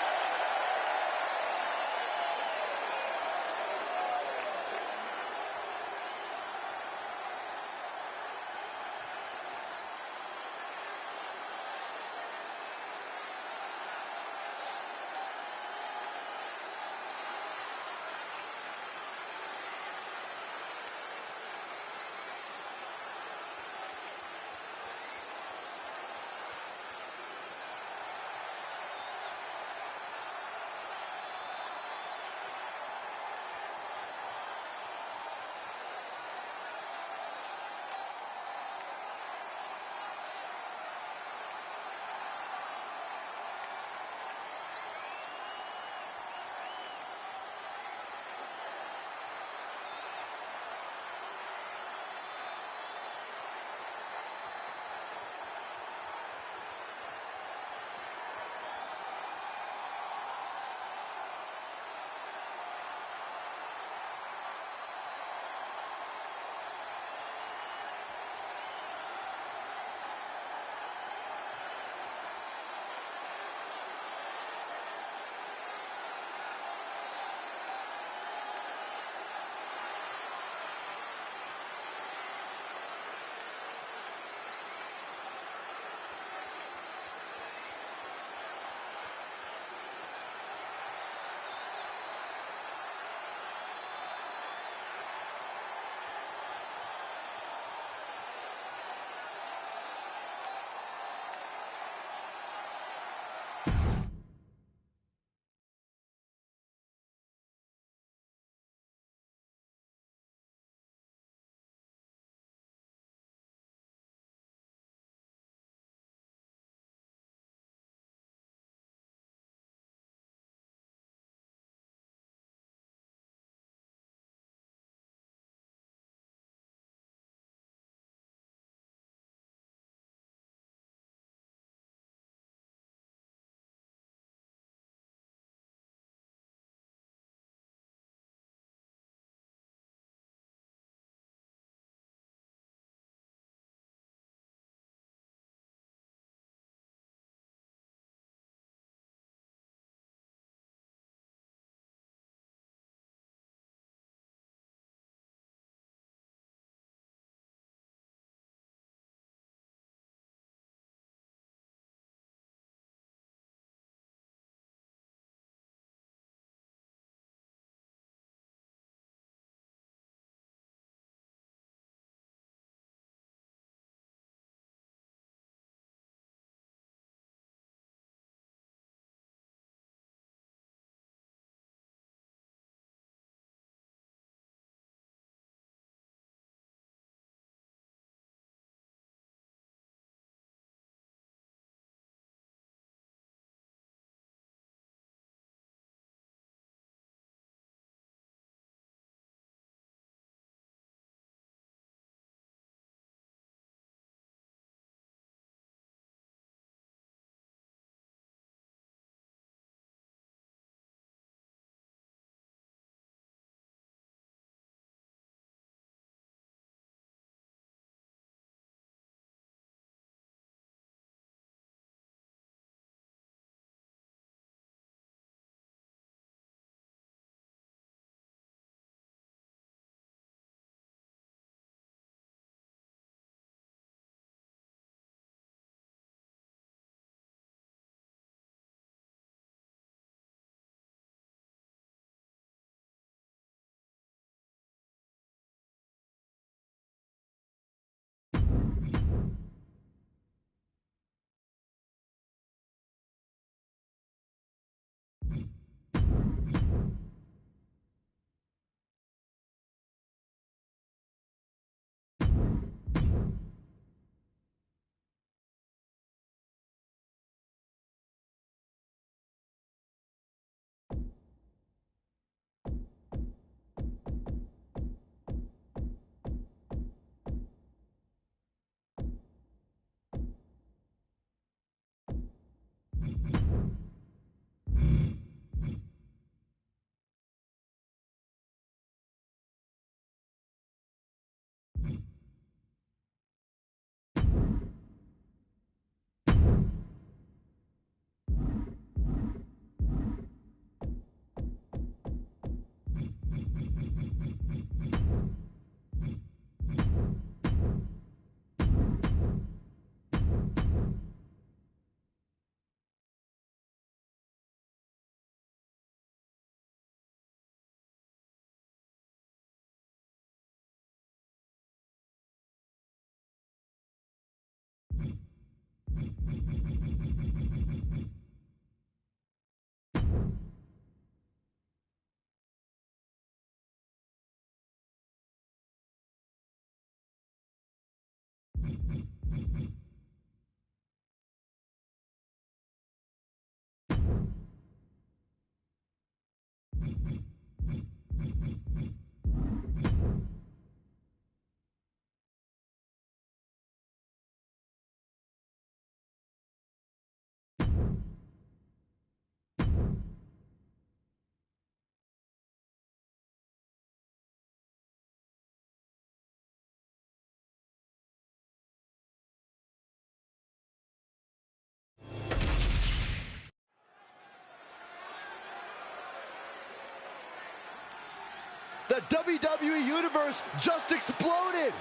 Speaker 1: WWE Universe just exploded.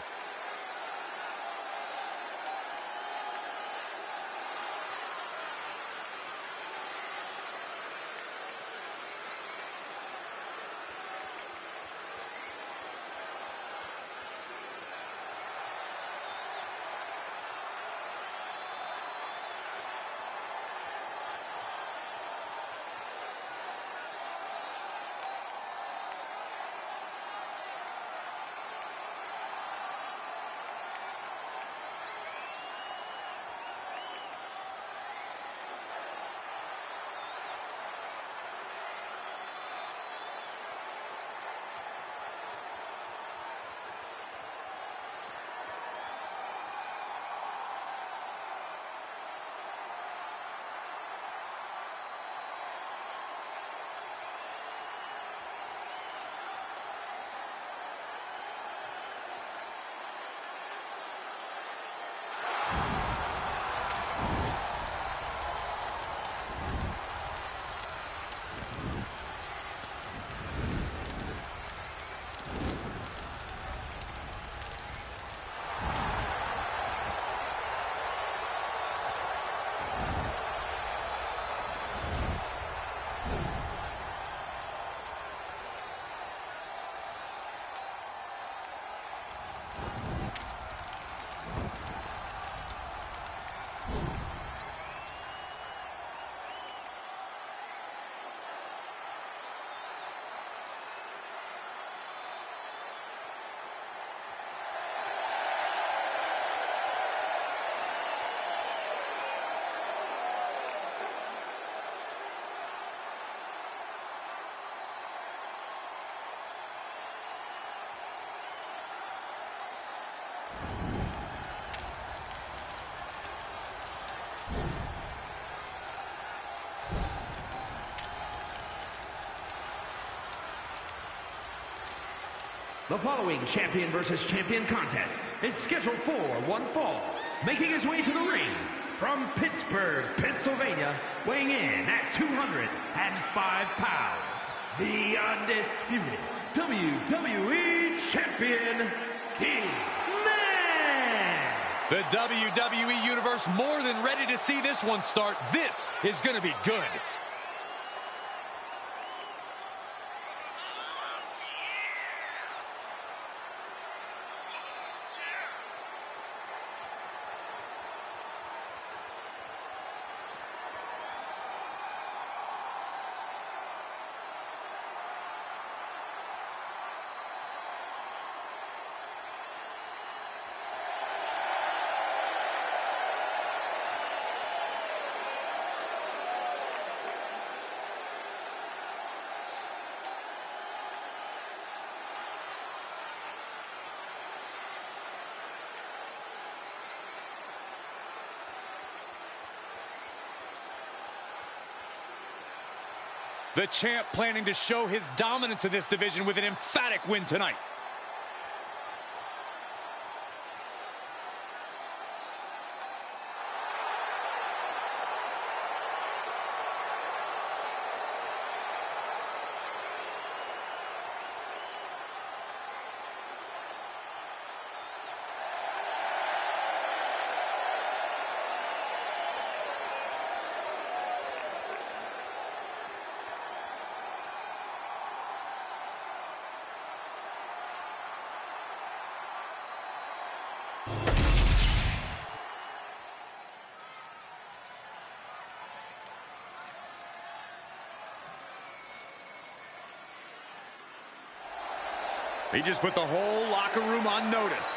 Speaker 2: The following champion versus champion contest is scheduled for one fall. Making his way to the ring from Pittsburgh, Pennsylvania, weighing in at 205 pounds, the undisputed WWE Champion, D-Man!
Speaker 6: The WWE Universe more than ready to see this one start. This is going to be good. The champ planning to show his dominance in this division with an emphatic win tonight. He just put the whole locker room on notice.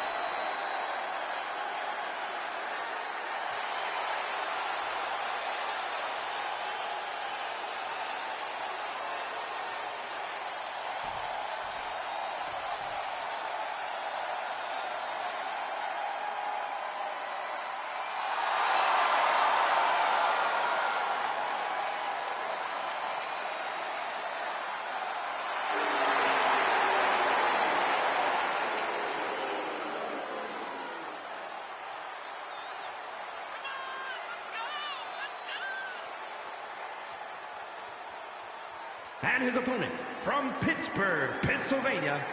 Speaker 2: And his opponent from Pittsburgh, Pennsylvania,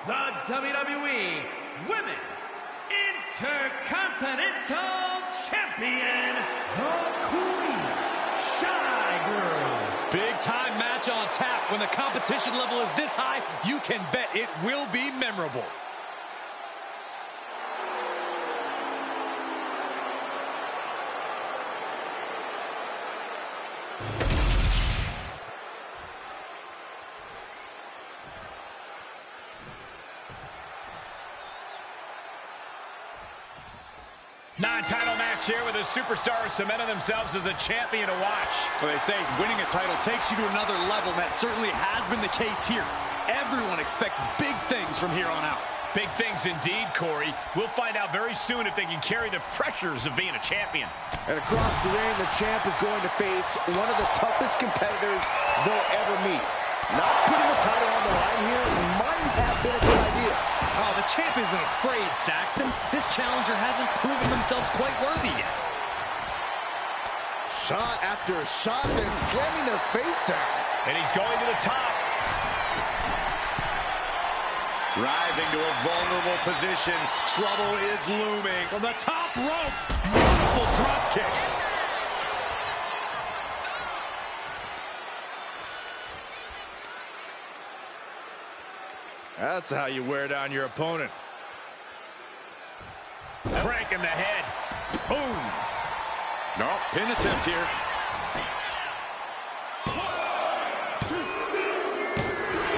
Speaker 2: the WWE Women's Intercontinental Champion, the Queen, Shy Girl.
Speaker 6: Big time match on tap. When the competition level is this high, you can bet it will be memorable.
Speaker 4: Non-title match here with the superstars cementing themselves as a champion to watch.
Speaker 6: Well, they say winning a title takes you to another level, and that certainly has been the case here. Everyone expects big things from here on out.
Speaker 4: Big things indeed, Corey. We'll find out very soon if they can carry the pressures of being a champion.
Speaker 1: And across the ring, the champ is going to face one of the toughest competitors they'll ever meet. Not putting the title on the line here might have been a good idea.
Speaker 6: Oh, the champ isn't afraid, Saxton. This challenger hasn't proven themselves quite worthy yet.
Speaker 1: Shot after shot, then slamming their face down.
Speaker 4: And he's going to the top.
Speaker 6: Rising to a vulnerable position. Trouble is looming. From the top rope. Beautiful drop kick.
Speaker 3: That's how you wear down your opponent.
Speaker 4: Crank in the head.
Speaker 6: Boom. No, pin attempt here.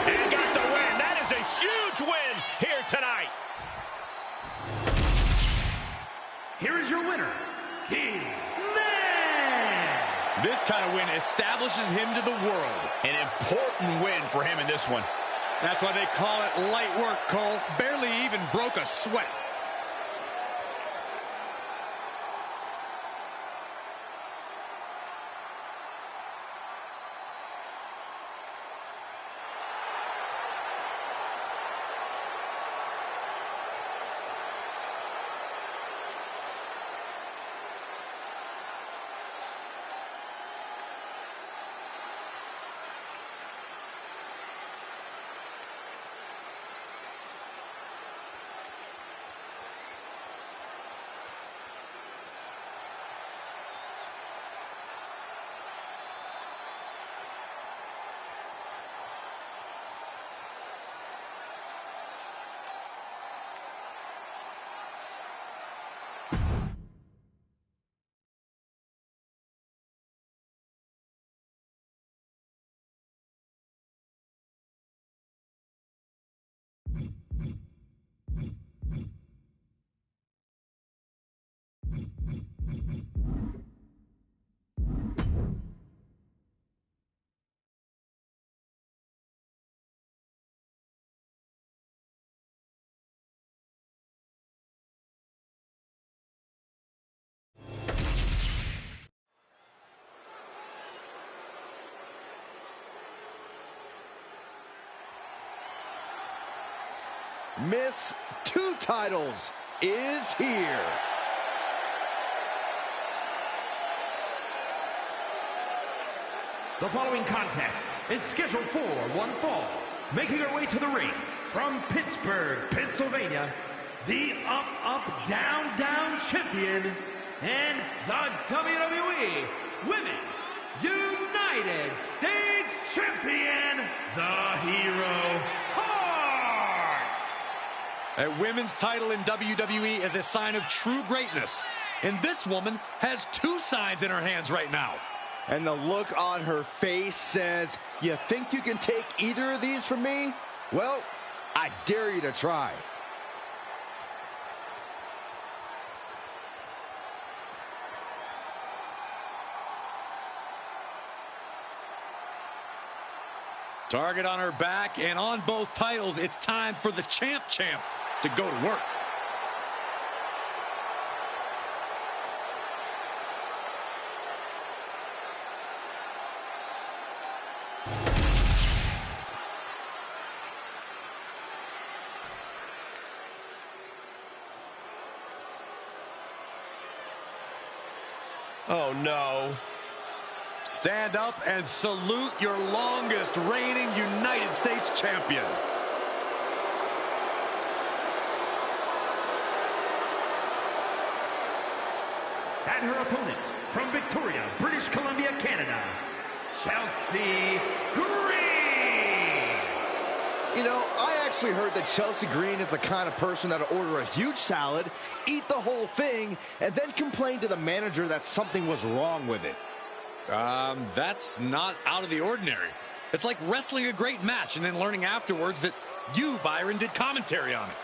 Speaker 4: And got the win. That is a huge win here tonight.
Speaker 2: Here is your winner, D-Man.
Speaker 6: This kind of win establishes him to the world.
Speaker 4: An important win for him in this one.
Speaker 6: That's why they call it light work, Cole. Barely even broke a sweat.
Speaker 1: Miss Two Titles is here.
Speaker 2: The following contest is scheduled for one fall. Making her way to the ring from Pittsburgh, Pennsylvania, the up, down, down champion and the WWE Women's United States Champion, the Hero Hart.
Speaker 6: A women's title in WWE is a sign of true greatness. And this woman has two signs in her hands right now.
Speaker 1: And the look on her face says, you think you can take either of these from me? Well, I dare you to try.
Speaker 6: Target on her back, and on both titles, it's time for the champ to go to work.
Speaker 4: Oh, no.
Speaker 6: Stand up and salute your longest reigning United States champion.
Speaker 2: And her opponent, from Victoria, British Columbia, Canada, Chelsea Green.
Speaker 1: You know, I actually heard that Chelsea Green is the kind of person that'll order a huge salad, eat the whole thing, and then complain to the manager that something was wrong with it.
Speaker 6: That's not out of the ordinary. It's like wrestling a great match and then learning afterwards that you, Byron, did commentary on it.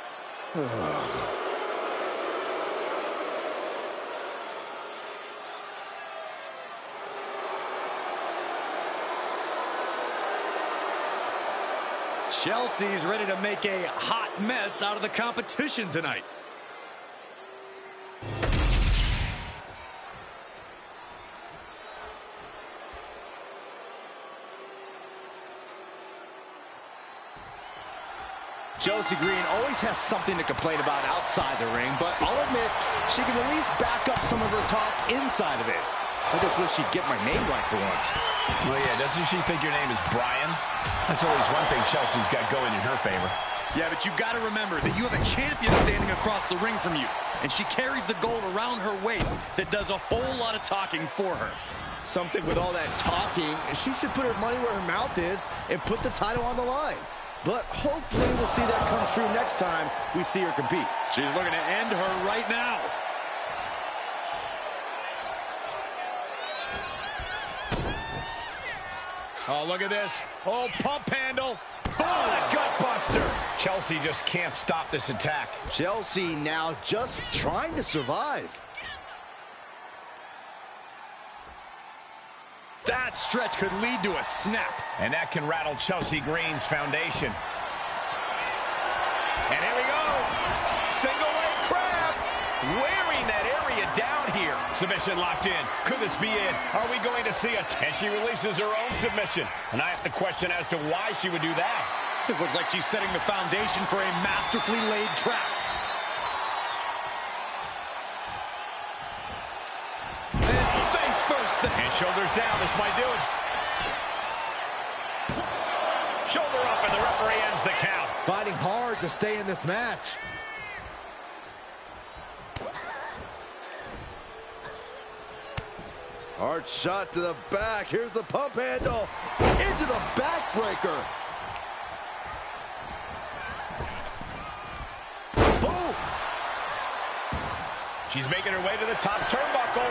Speaker 6: Chelsea's ready to make a hot mess out of the competition tonight.
Speaker 1: Chelsea Green always has something to complain about outside the ring, but I'll admit, she can at least back up some of her talk inside of it. I just wish she'd get my name right for once.
Speaker 4: Well, yeah, doesn't she think your name is Brian? That's always one thing Chelsea's got going in her favor.
Speaker 6: Yeah, but you've got to remember that you have a champion standing across the ring from you, and she carries the gold around her waist that does a whole lot of talking for her.
Speaker 1: Something with all that talking, she should put her money where her mouth is and put the title on the line. But hopefully we'll see that come true next time we see her compete.
Speaker 6: She's looking to end her right now.
Speaker 4: Oh, look at this. Oh, pump handle. Oh, the gut buster. Chelsea just can't stop this attack.
Speaker 1: Chelsea now just trying to survive.
Speaker 6: That stretch could lead to a snap.
Speaker 4: And that can rattle Chelsea Green's foundation. And here we go. Single leg crab. Wearing that area down here. Submission locked in. Could this be it? Are we going to see it? And she releases her own submission. And I have to question as to why she would do that.
Speaker 6: This looks like she's setting the foundation for a masterfully laid trap. And face first.
Speaker 4: And shoulders down. This might do it. Shoulder up, and the referee ends the count.
Speaker 1: Fighting hard to stay in this match. Hard shot to the back. Here's the pump handle. Into the backbreaker. Boom.
Speaker 4: She's making her way to the top turnbuckle.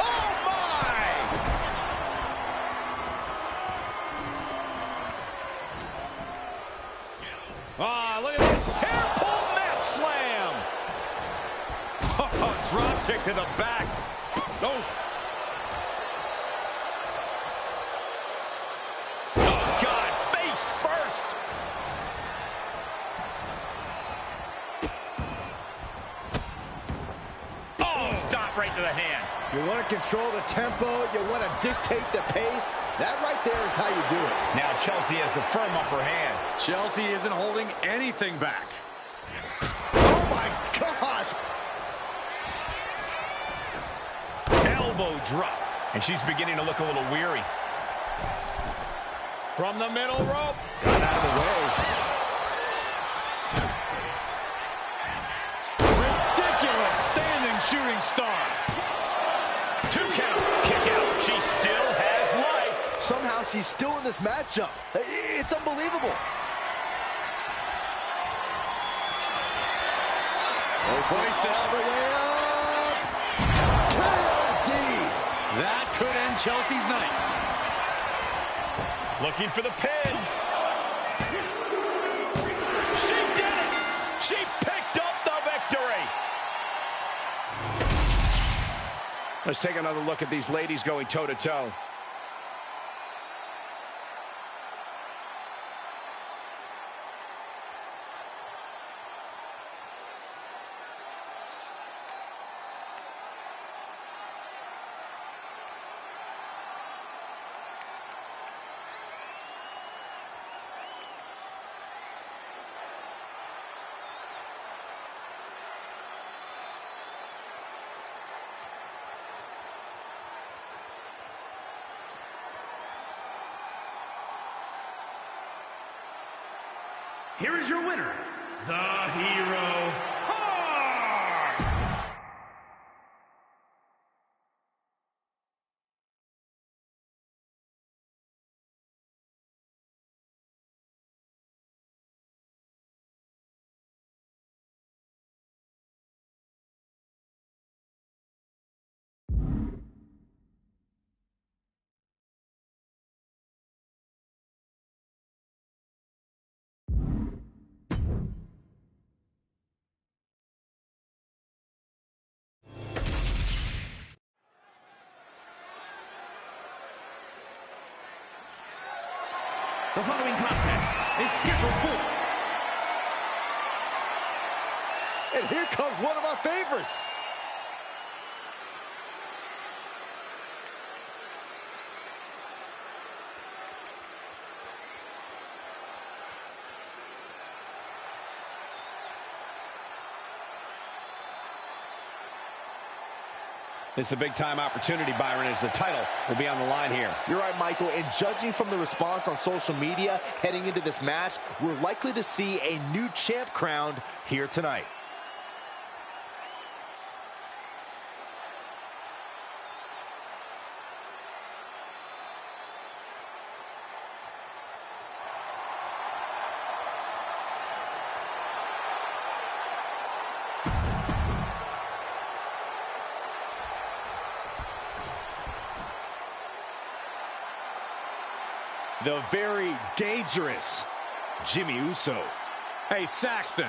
Speaker 4: Oh, my! Ah, look at this. Hair pull mat slam.
Speaker 6: Oh, drop kick to the back. No.
Speaker 4: Oh, God, face first. Oh, stop right to the hand.
Speaker 1: You want to control the tempo. You want to dictate the pace. That right there is how you do it.
Speaker 4: Now Chelsea has the firm upper hand.
Speaker 6: Chelsea isn't holding anything back.
Speaker 1: Oh, my gosh.
Speaker 4: Elbow drop. And she's beginning to look a little weary. From the middle rope.
Speaker 1: Got out of the way.
Speaker 6: Ridiculous standing shooting star.
Speaker 4: 2 count. Kick out. She still has life.
Speaker 1: Somehow she's still in this matchup. It's unbelievable.
Speaker 6: Hoisted
Speaker 1: all the way up. KOD.
Speaker 6: That could end Chelsea's night.
Speaker 4: Looking for the pin. She did it. She picked up the victory. Let's take another look at these ladies going toe-to-toe.
Speaker 2: here is your winner, the Hero Hart. The following contest is scheduled for...
Speaker 1: And here comes one of my favorites.
Speaker 4: It's a big-time opportunity, Byron, as the title will be on the line here.
Speaker 1: You're right, Michael, and judging from the response on social media heading into this match, we're likely to see a new champ crowned here tonight. The very dangerous Jimmy Uso.
Speaker 3: Hey, Saxton,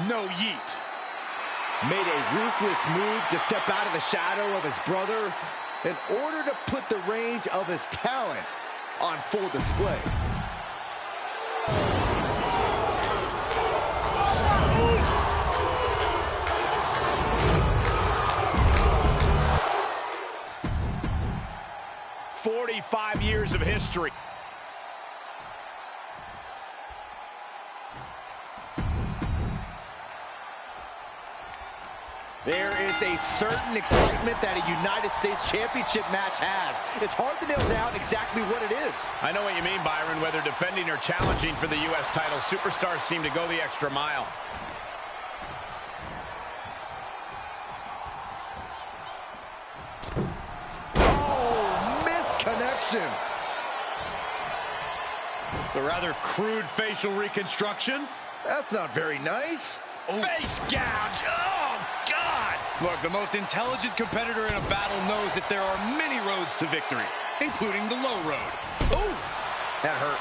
Speaker 3: no yeet.
Speaker 1: Made a ruthless move to step out of the shadow of his brother in order to put the range of his talent on full display.
Speaker 4: "45 years of history.
Speaker 1: There is a certain excitement that a United States Championship match has. It's hard to nail down exactly what it is.
Speaker 4: I know what you mean, Byron. Whether defending or challenging for the U.S. title, superstars seem to go the extra mile.
Speaker 1: Oh, missed connection.
Speaker 3: It's a rather crude facial reconstruction.
Speaker 1: That's not very nice.
Speaker 3: Face gouge. Oh, God. Look, the most intelligent competitor in a battle knows that there are many roads to victory, including the low road.
Speaker 1: Oh, that hurt.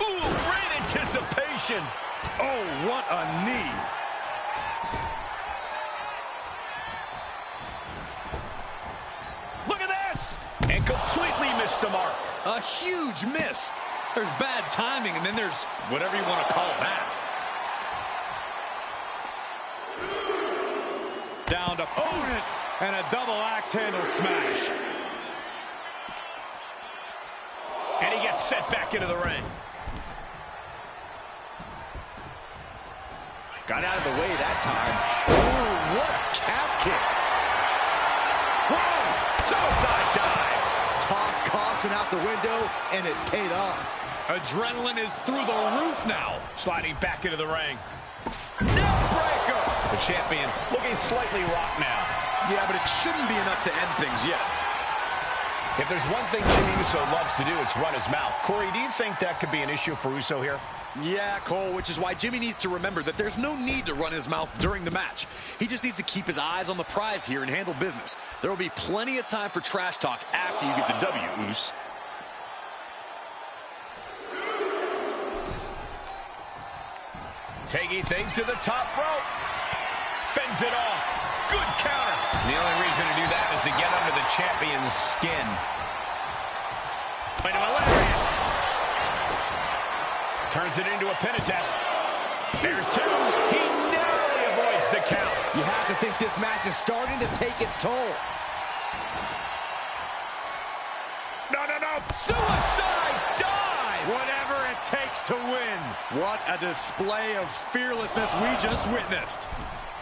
Speaker 4: Ooh, great anticipation.
Speaker 3: Oh, what a knee.
Speaker 4: Look at this. And completely missed the mark.
Speaker 3: A huge miss. There's bad timing, and then there's whatever you want to call that. Down to opponent, and a double axe handle smash.
Speaker 4: And he gets set back into the ring.
Speaker 1: Got out of the way that time. Oh, what a calf kick. Whoa, suicide dive. Tossed caution out the window, and it paid off.
Speaker 3: Adrenaline is through the roof now.
Speaker 4: Sliding back into the ring. Neck breaker. The champion looking slightly rough now.
Speaker 3: Yeah, but it shouldn't be enough to end things yet.
Speaker 4: If there's one thing Jimmy Uso loves to do, it's run his mouth. Corey, do you think that could be an issue for Uso here?
Speaker 6: Yeah, Cole, which is why Jimmy needs to remember that there's no need to run his mouth during the match. He just needs to keep his eyes on the prize here and handle business. There will be plenty of time for trash talk after you get the W, Uso.
Speaker 4: Taking things to the top rope. Fends it off. Good counter. The only reason to do that is to get under the champion's skin. Into a lariat. Turns it into a pin attempt. There's two. He narrowly avoids the count.
Speaker 1: You have to think this match is starting to take its toll.
Speaker 4: No. Suicide dive.
Speaker 3: Whatever it takes to win. What a display of fearlessness we just witnessed.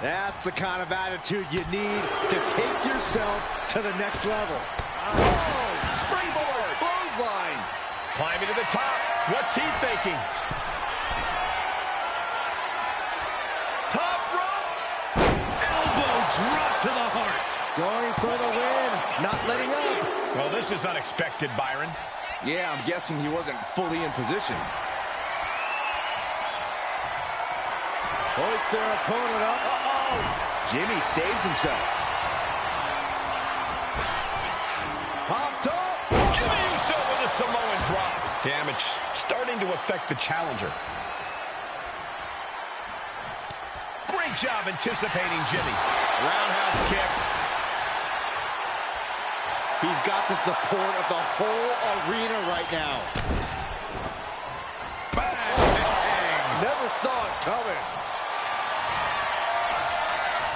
Speaker 1: That's the kind of attitude you need to take yourself to the next level. Oh, springboard, clothesline.
Speaker 4: Climbing to the top. What's he thinking? Top rope.
Speaker 6: Elbow drop to the heart.
Speaker 1: Going for the win, not letting up.
Speaker 4: Well, this is unexpected, Byron.
Speaker 3: Yeah, I'm guessing he wasn't fully in position.
Speaker 1: Hoists their opponent up.
Speaker 3: Jimmy saves himself.
Speaker 1: Popped up.
Speaker 4: Jimmy Uso with a Samoan drop. Damage starting to affect the challenger. Great job anticipating Jimmy. Roundhouse kick.
Speaker 1: He's got the support of the whole arena right now.
Speaker 3: Bang!
Speaker 1: Never saw it coming.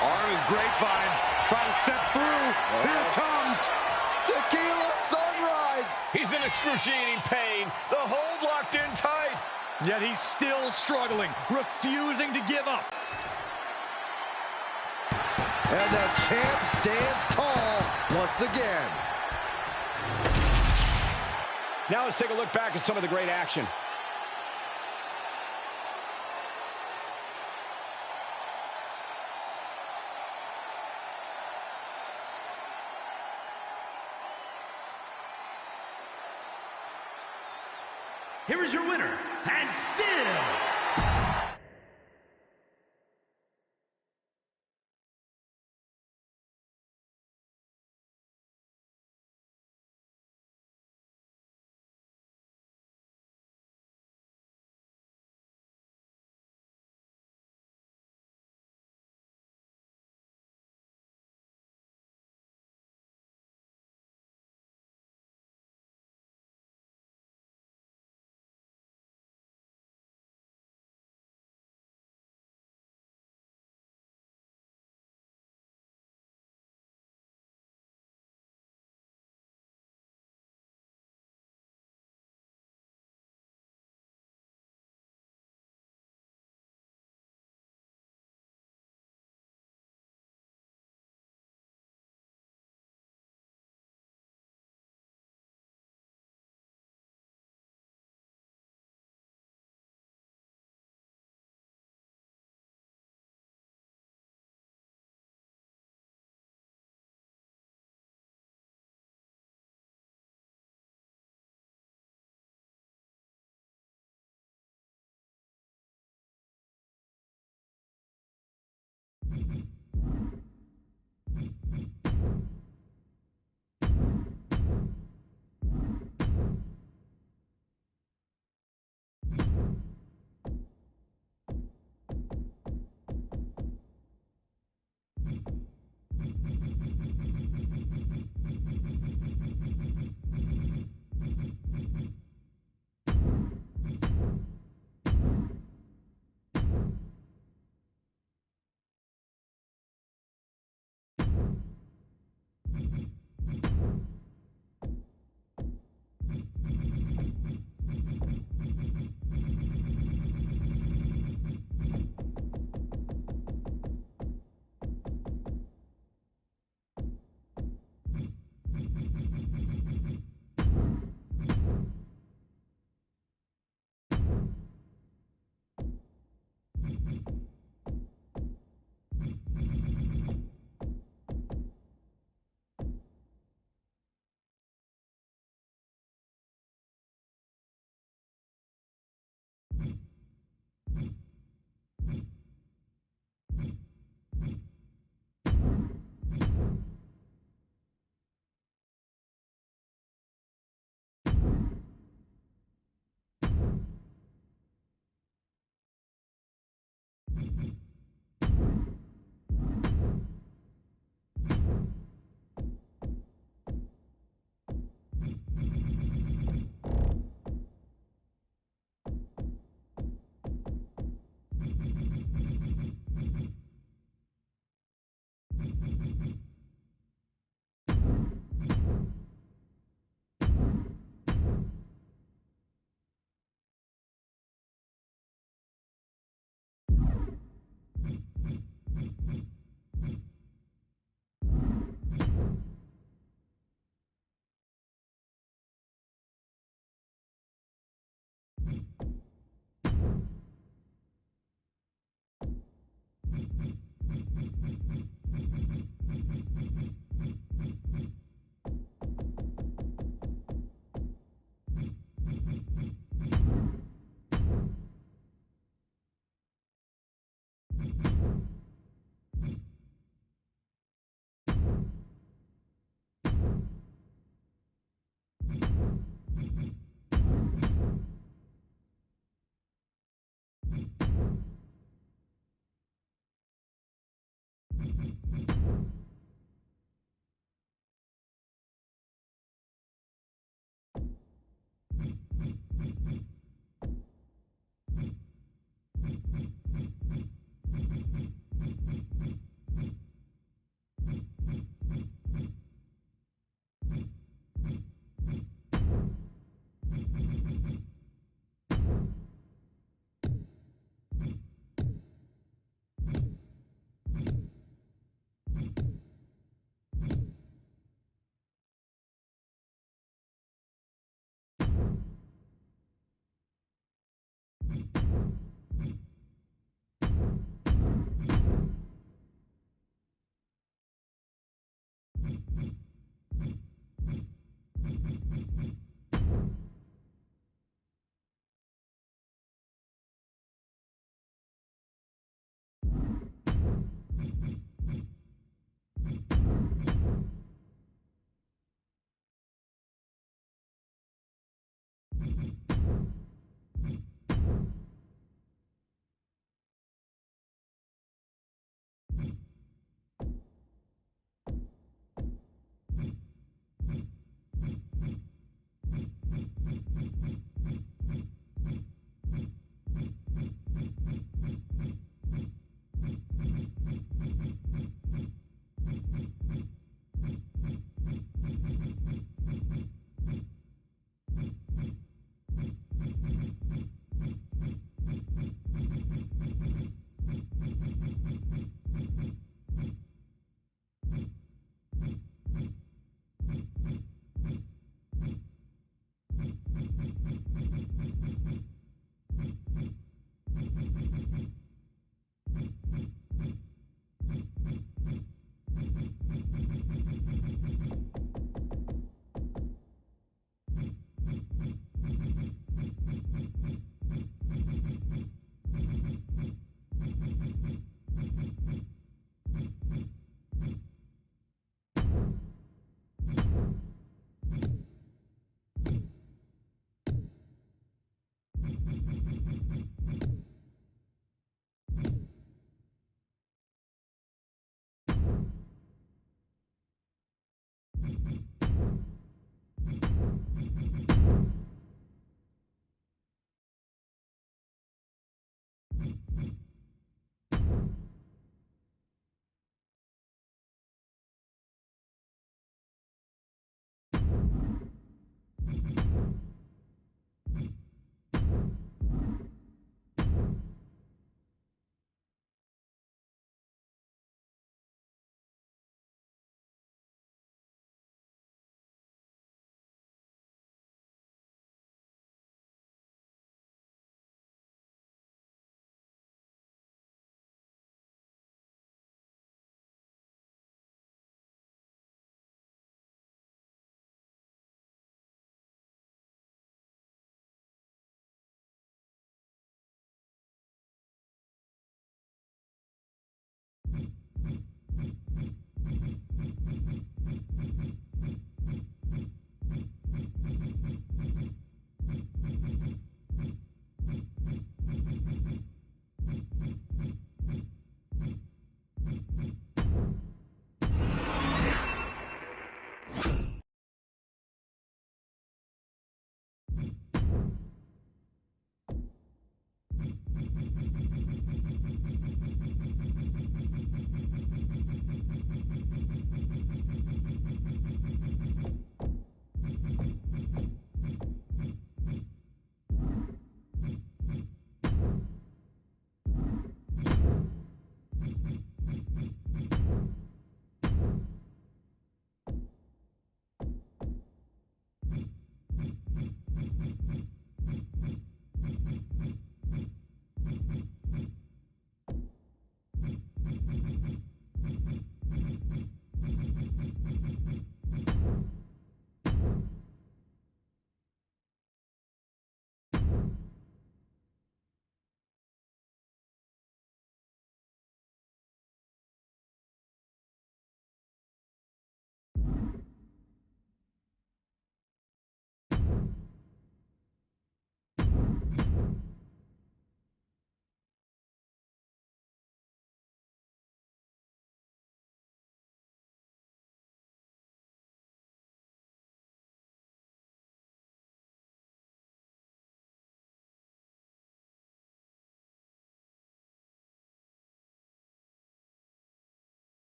Speaker 3: Arm is grapevine. Trying to step through. Here it comes.
Speaker 1: Tequila sunrise.
Speaker 4: He's in excruciating pain. The hold locked in tight.
Speaker 6: Yet he's still struggling, refusing to give up.
Speaker 1: And the champ stands tall once again.
Speaker 4: Now let's take a look back at some of the great action.
Speaker 2: Here is your winner, and still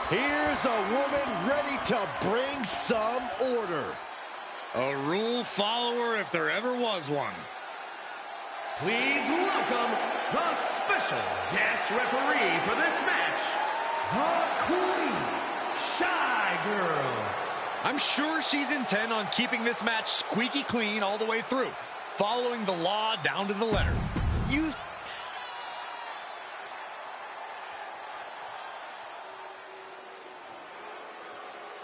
Speaker 1: Here's a woman ready to bring some order.
Speaker 3: A rule follower if there ever was one.
Speaker 2: Please welcome the special guest referee for this match, the Queen, Shy Girl.
Speaker 6: I'm sure she's intent on keeping this match squeaky clean all the way through, following the law down to the letter.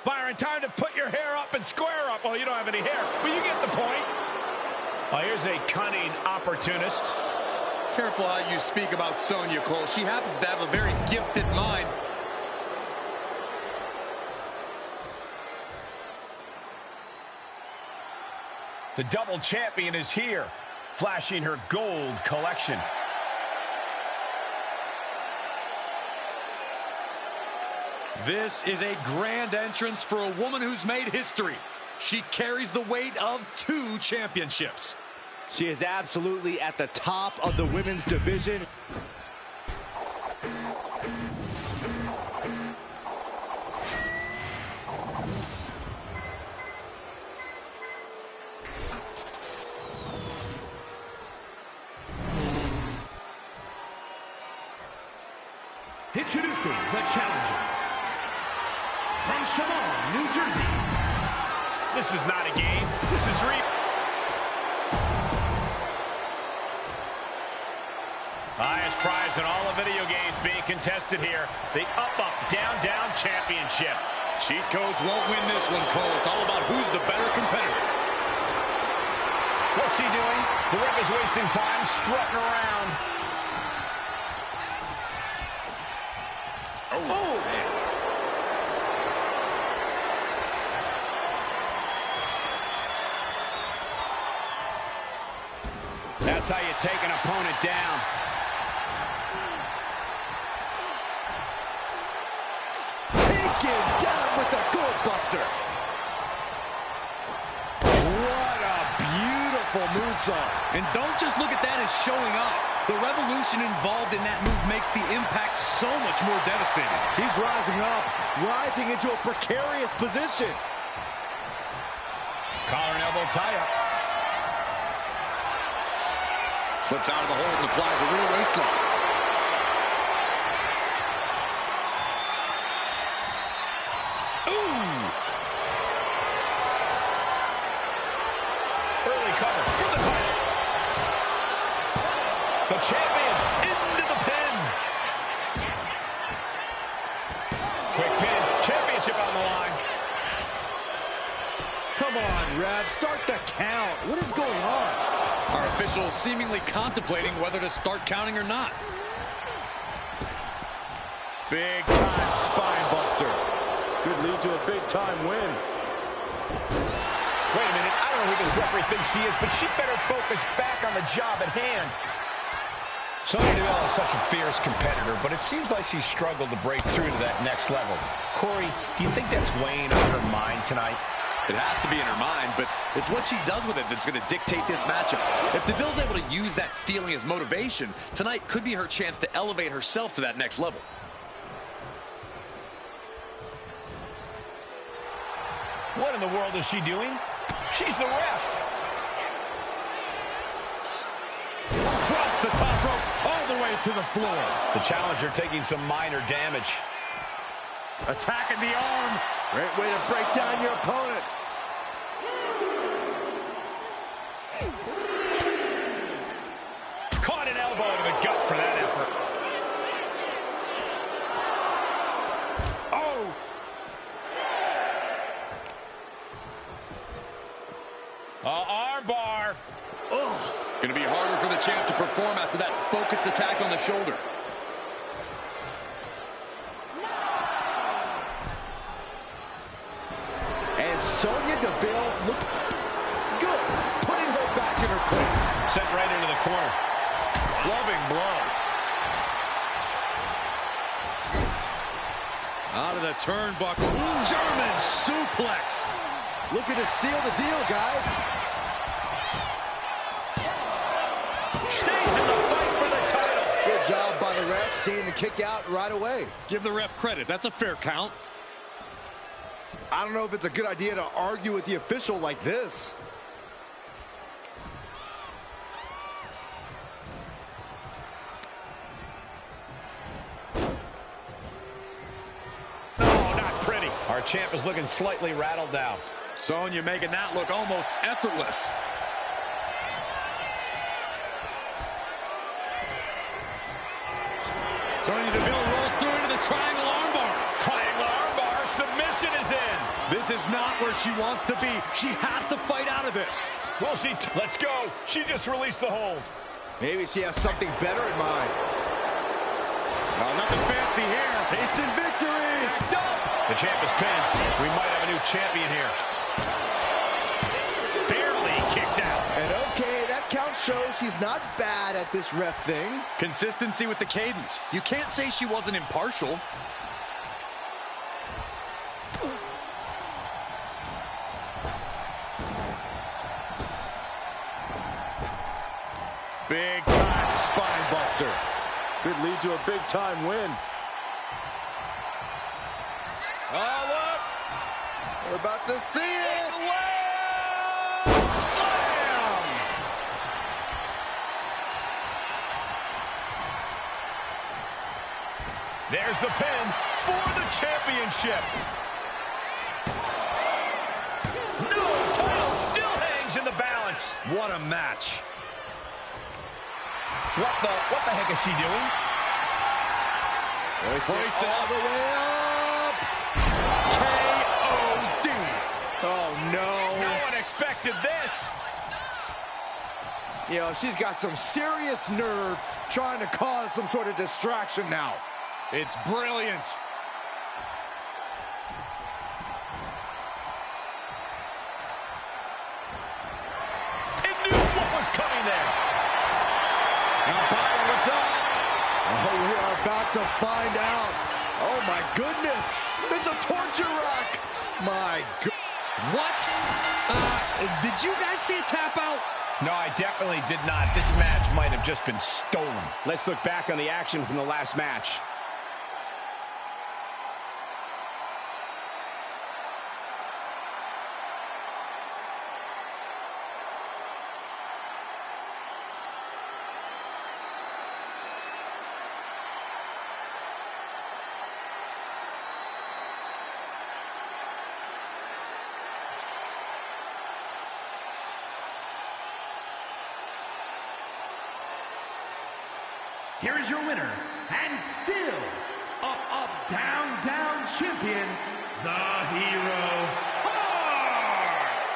Speaker 4: Byron, time to put your hair up and square up. Well, you don't have any hair, but you get the point. Oh, here's a cunning opportunist.
Speaker 6: Careful how you speak about Sonya, Cole. She happens to have a very gifted mind.
Speaker 4: The double champion is here, flashing her gold collection.
Speaker 6: This is a grand entrance for a woman who's made history. She carries the weight of 2 championships.
Speaker 1: She is absolutely at the top of the women's division.
Speaker 2: Introducing the challenger from Shamoan, New Jersey.
Speaker 4: This is not a game. This is real. Highest prize in all of video games being contested here. The up, down, down championship.
Speaker 6: Cheat codes won't win this one, Cole. It's all about who's the better competitor.
Speaker 4: What's he doing? The ref is wasting time strutting around.
Speaker 6: Oh, man.
Speaker 4: That's how you take an opponent down.
Speaker 1: Taken down with the gold buster. moonsault.
Speaker 6: And don't just look at that as showing off. The revolution involved in that move makes the impact so much more devastating.
Speaker 1: She's rising up, rising into a precarious position.
Speaker 4: Collar and elbow tie-up.
Speaker 6: Slips out of the hold and applies a rear waistlock.
Speaker 4: Ooh! Early cover for the title. The champion into the pin. Quick pin. Championship on the line.
Speaker 1: Come on, Rev, start the count. What is going on?
Speaker 6: Our official seemingly contemplating whether to start counting or not.
Speaker 1: Big time spine buster. Could lead to a big time win.
Speaker 4: Wait a minute, I don't know who this referee thinks she is, but she better focus back on the job at hand. Sonya Deville is such a fierce competitor, but it seems like she struggled to break through to that next level. Corey, do you think that's weighing on her mind tonight?
Speaker 6: It has to be in her mind, but it's what she does with it that's going to dictate this matchup. If Deville's able to use that feeling as motivation, tonight could be her chance to elevate herself to that next level.
Speaker 4: What in the world is she doing? She's the ref.
Speaker 1: Across the top rope, all the way to the floor.
Speaker 4: The challenger taking some minor damage.
Speaker 1: Attacking the arm. Great way to break down your opponent.
Speaker 4: Caught an elbow to the gut for that effort.
Speaker 1: Oh!
Speaker 4: Arm bar.
Speaker 6: Going to be harder for the champ to perform after that focused attack on the shoulder.
Speaker 1: And Sonya Deville looked good, putting her back in her place.
Speaker 4: Sent right into the corner.
Speaker 1: Clubbing blow.
Speaker 6: Out of the turnbuckle. Ooh, German suplex.
Speaker 1: Looking to seal the deal, guys.
Speaker 4: Stays in the fight for the title.
Speaker 1: Good job by the ref, seeing the kick out right away.
Speaker 6: Give the ref credit. That's a fair count.
Speaker 1: I don't know if it's a good idea to argue with the official like this.
Speaker 4: Oh, not pretty. Our champ is looking slightly rattled now.
Speaker 6: Sonya making that look almost effortless. Sonya Deville rolls through into the triangle armbar.
Speaker 4: Triangle armbar. Submission is in.
Speaker 6: This is not where she wants to be. She has to fight out of this.
Speaker 4: Will she? Let's go. She just released the hold.
Speaker 1: Maybe she has something better in mind.
Speaker 6: Nothing fancy here.
Speaker 1: Tasting victory.
Speaker 4: The champ is pinned. We might have a new champion here. Barely kicks out.
Speaker 1: And okay, that count shows she's not bad at this ref thing.
Speaker 6: Consistency with the cadence. You can't say she wasn't impartial.
Speaker 1: Big time spine buster. Could lead to a big time win. Oh, look! We're about to see it! Slam!
Speaker 4: There's the pin for the championship. No, title still hangs in the balance.
Speaker 6: What a match.
Speaker 4: What the heck is she doing?
Speaker 1: Hoisted all the way up. K.O.D. Oh, no.
Speaker 4: No one expected this.
Speaker 1: You know, she's got some serious nerve trying to cause some sort of distraction now.
Speaker 6: It's brilliant.
Speaker 4: It knew what was coming there.
Speaker 1: Now, Byron, what's up? Oh, we are about to find out. Oh, my goodness. It's a torture rack. My goodness.
Speaker 6: What? Did you guys see a tap out?
Speaker 4: No, I definitely did not. This match might have just been stolen.
Speaker 3: Let's look back on the action from the last match.
Speaker 2: Here is your winner, and still up, up, down, down champion, the Hero Hearts.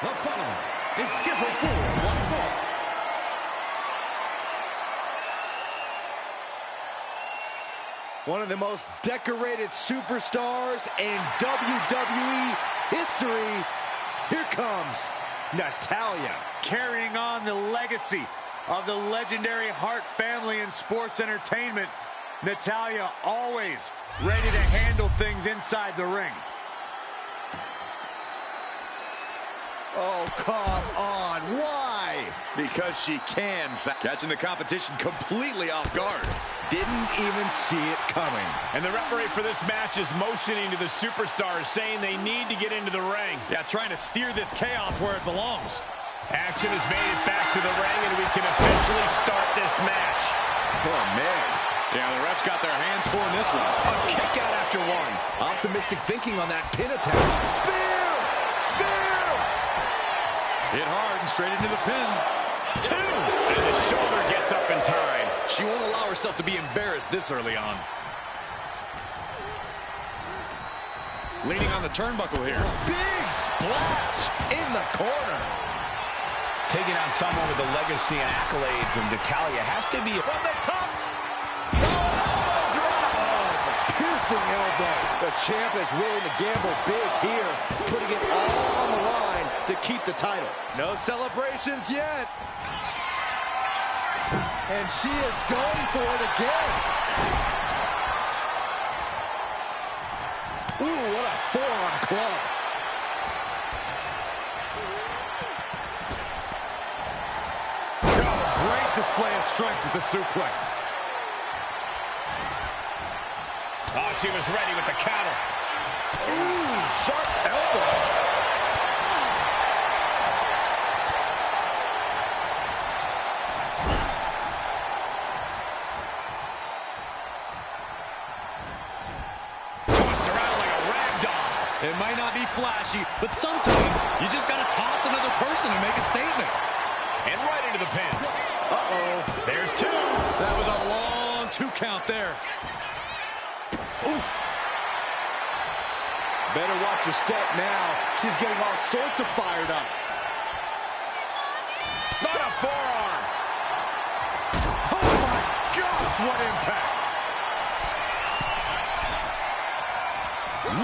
Speaker 2: The following is scheduled for one fall.
Speaker 1: One of the most decorated superstars in WWE history. Here comes Natalya.
Speaker 5: Carrying on the legacy of the legendary Hart family in sports entertainment, Natalya always ready to handle things inside the ring.
Speaker 1: Oh, come on. Why?
Speaker 6: Because she can. Catching the competition completely off guard.
Speaker 1: Didn't even see it coming.
Speaker 4: And the referee for this match is motioning to the superstars, saying they need to get into the ring.
Speaker 5: Yeah, trying to steer this chaos where it belongs.
Speaker 4: Action has made it back to the ring, and we can officially start this match.
Speaker 1: Oh, man.
Speaker 6: Yeah, the refs got their hands full in this one.
Speaker 1: A kick out after one. Optimistic thinking on that pin attempt. Spear! Spear!
Speaker 6: Hit hard and straight into the pin.
Speaker 4: 2! And the shoulder gets up in time.
Speaker 6: She won't allow herself to be embarrassed this early on. Leaning on the turnbuckle here.
Speaker 1: Big splash in the corner.
Speaker 4: Taking on someone with the legacy and accolades of Natalya has to be
Speaker 1: From the top. Oh, elbow drop. Oh, it's a piercing elbow. The champ is willing to gamble big here, putting it all on the line to keep the title. No celebrations yet. And she is going for it again. Ooh, what a forearm club. Great display of strength with the suplex.
Speaker 4: Oh, she was ready with the counter.
Speaker 1: Ooh, sharp elbow.
Speaker 4: Tossed around like a rag doll.
Speaker 6: It might not be flashy, but sometimes you just got to toss another person and make a statement.
Speaker 4: And right into the pin.
Speaker 1: Uh-oh.
Speaker 4: There's 2.
Speaker 6: That was a long 2 count there.
Speaker 1: Oof. Better watch her step now. She's getting all sorts of fired up.
Speaker 4: Not a forearm.
Speaker 1: Oh my gosh, what impact.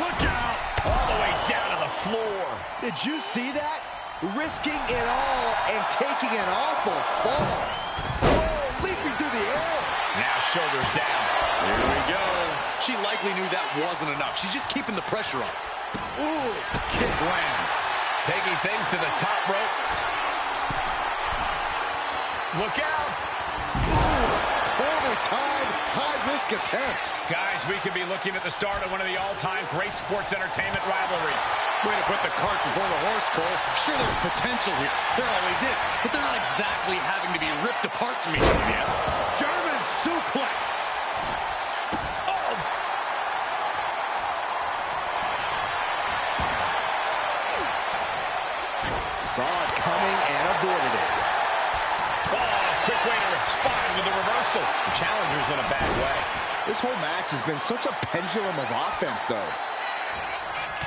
Speaker 4: Look out. All the way down to the floor.
Speaker 1: Did you see that? Risking it all and taking an awful fall. Whoa, leaping through the air.
Speaker 4: Now shoulders down.
Speaker 6: Here we go. She likely knew that wasn't enough. She's just keeping the pressure on.
Speaker 1: Ooh, kick lands.
Speaker 4: Taking things to the top rope. Look out.
Speaker 1: Ooh, poorly timed, high-risk attempt.
Speaker 4: Guys, we could be looking at the start of one of the all-time great sports entertainment rivalries.
Speaker 6: Way to put the cart before the horse, Cole. Sure, there's potential here. There always is. But they're not exactly having to be ripped apart from each other yet.
Speaker 1: German suplex. Oh. Saw it coming and avoided it.
Speaker 4: Oh, quick way to respond with the reversal. The challenger's in a bad way.
Speaker 1: This whole match has been such a pendulum of offense, though.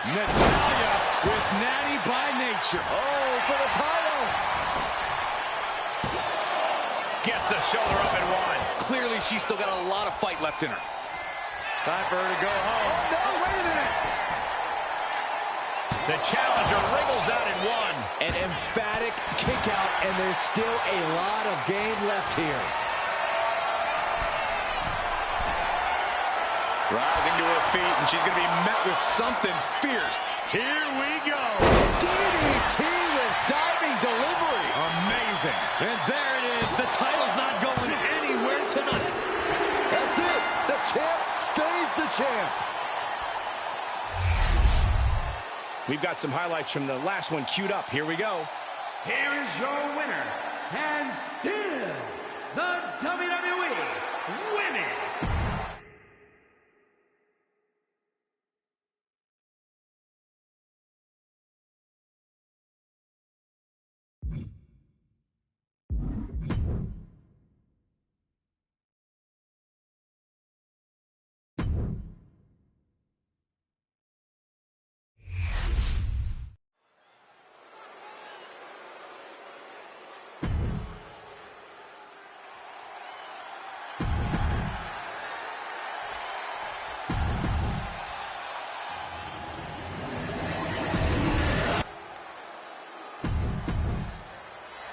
Speaker 5: Natalya with natty by nature.
Speaker 1: Oh, for the title.
Speaker 4: Gets the shoulder up and one.
Speaker 6: Clearly, she's still got a lot of fight left in her.
Speaker 5: Time for her to go home.
Speaker 1: Oh, no, wait a minute.
Speaker 4: The challenger wriggles out in one.
Speaker 1: An emphatic kick out, and there's still a lot of game left here.
Speaker 6: Rising to her feet, and she's going to be met with something fierce.
Speaker 5: Here we go.
Speaker 1: DDT with diving delivery.
Speaker 5: Amazing. And there it is. The title's not going anywhere tonight.
Speaker 1: That's it. The champ stays the champ.
Speaker 4: We've got some highlights from the last one queued up. Here we go.
Speaker 2: Here is your winner, and still the WWE Women's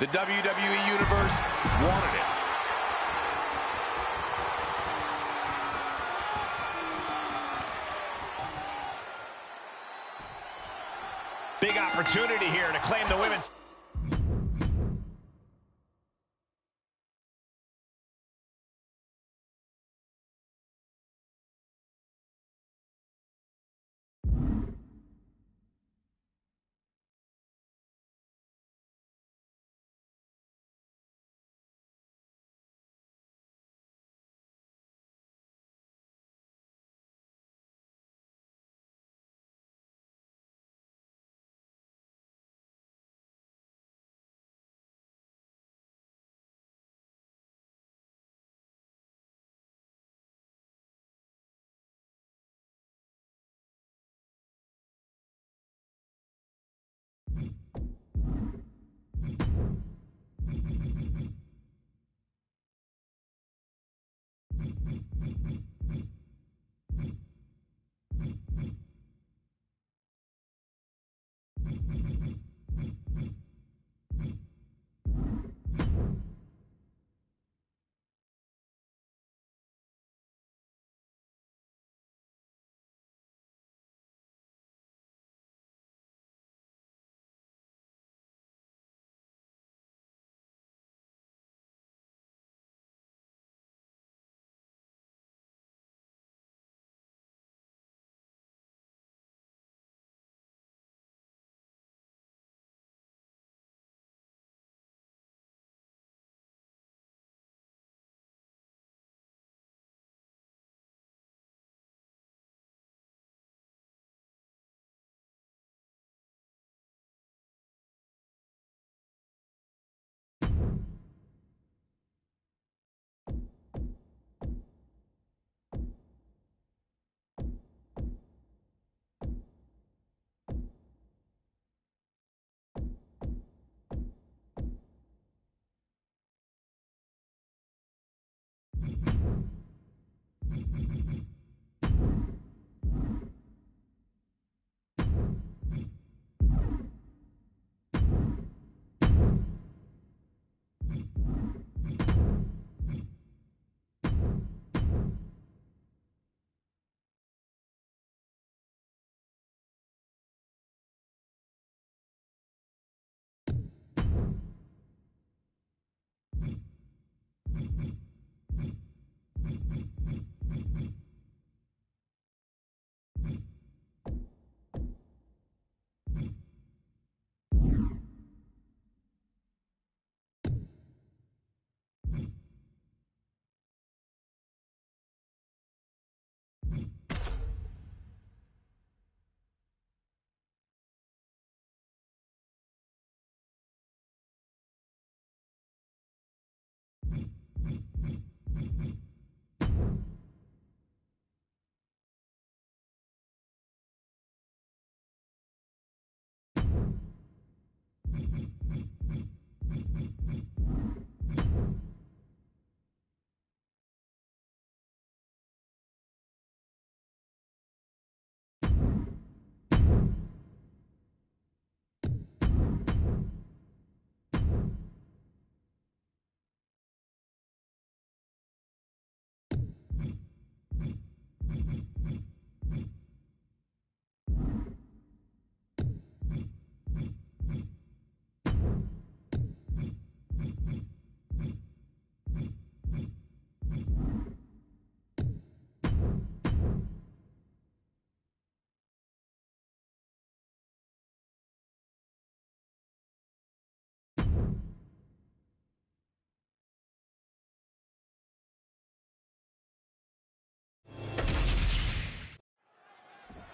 Speaker 6: The WWE Universe wanted it.
Speaker 4: Big opportunity here to claim the women's.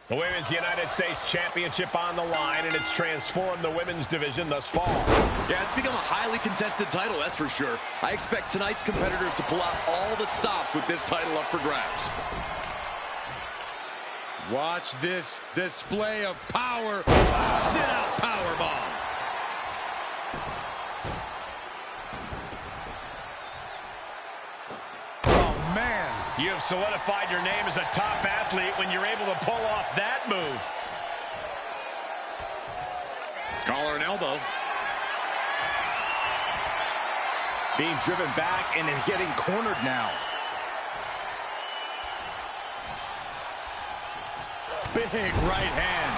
Speaker 4: The Women's United States Championship on the line, and it's transformed the women's division thus far.
Speaker 6: Yeah, it's become a highly contested title, that's for sure. I expect tonight's competitors to pull out all the stops with this title up for grabs.
Speaker 5: Watch this display of power. Sit-out powerbomb. Oh, man.
Speaker 4: You have solidified your name as a top athlete when you're able to pull off that move.
Speaker 6: Collar and elbow.
Speaker 3: Being driven back and getting cornered now.
Speaker 5: Big right hand.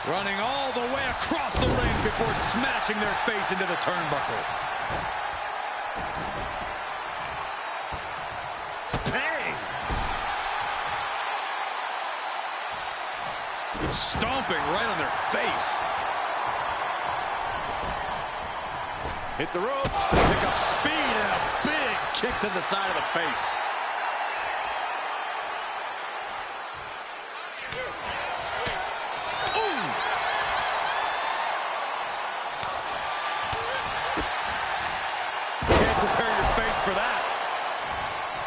Speaker 5: Running all the way across the ring before smashing their face into the turnbuckle.
Speaker 3: Bang!
Speaker 5: Stomping right on their face.
Speaker 3: Hit the ropes.
Speaker 5: To pick up speed and a big kick to the side of the face.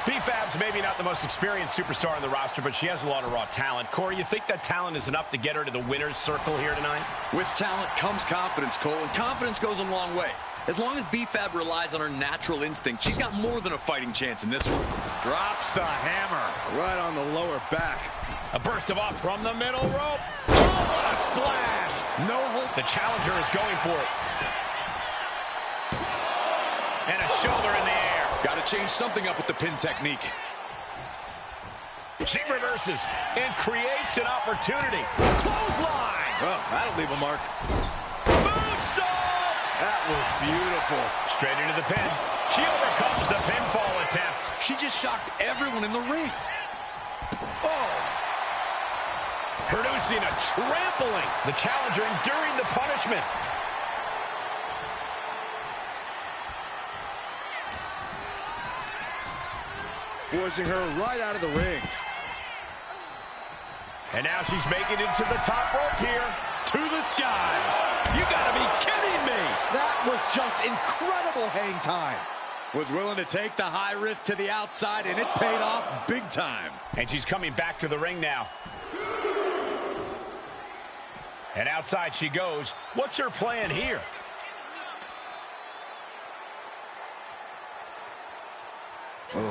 Speaker 4: BFAB's maybe not the most experienced superstar on the roster, but she has a lot of raw talent. Corey, you think that talent is enough to get her to the winner's circle here tonight?
Speaker 6: With talent comes confidence, Cole, and confidence goes a long way. As long as BFAB relies on her natural instinct, she's got more than a fighting chance in this one.
Speaker 5: Drops the hammer.
Speaker 3: Right on the lower back.
Speaker 4: A burst of off from the middle rope. Oh, what a splash.
Speaker 5: No hope.
Speaker 4: The challenger is going for it. And a shoulder in the air.
Speaker 6: Got to change something up with the pin technique.
Speaker 4: She reverses and creates an opportunity. Clothesline.
Speaker 3: Oh, that'll leave a mark.
Speaker 4: Moonsault.
Speaker 3: That was beautiful.
Speaker 4: Straight into the pin. She overcomes the pinfall attempt.
Speaker 6: She just shocked everyone in the ring.
Speaker 4: Oh. Producing a trampling. The challenger enduring the punishment.
Speaker 3: Forcing her right out of the ring.
Speaker 4: And now she's making it to the top rope here.
Speaker 5: To the sky. You gotta be kidding me.
Speaker 1: That was just incredible hang time.
Speaker 5: Was willing to take the high risk to the outside, and it paid off big time.
Speaker 4: And she's coming back to the ring now. And outside she goes. What's her plan here?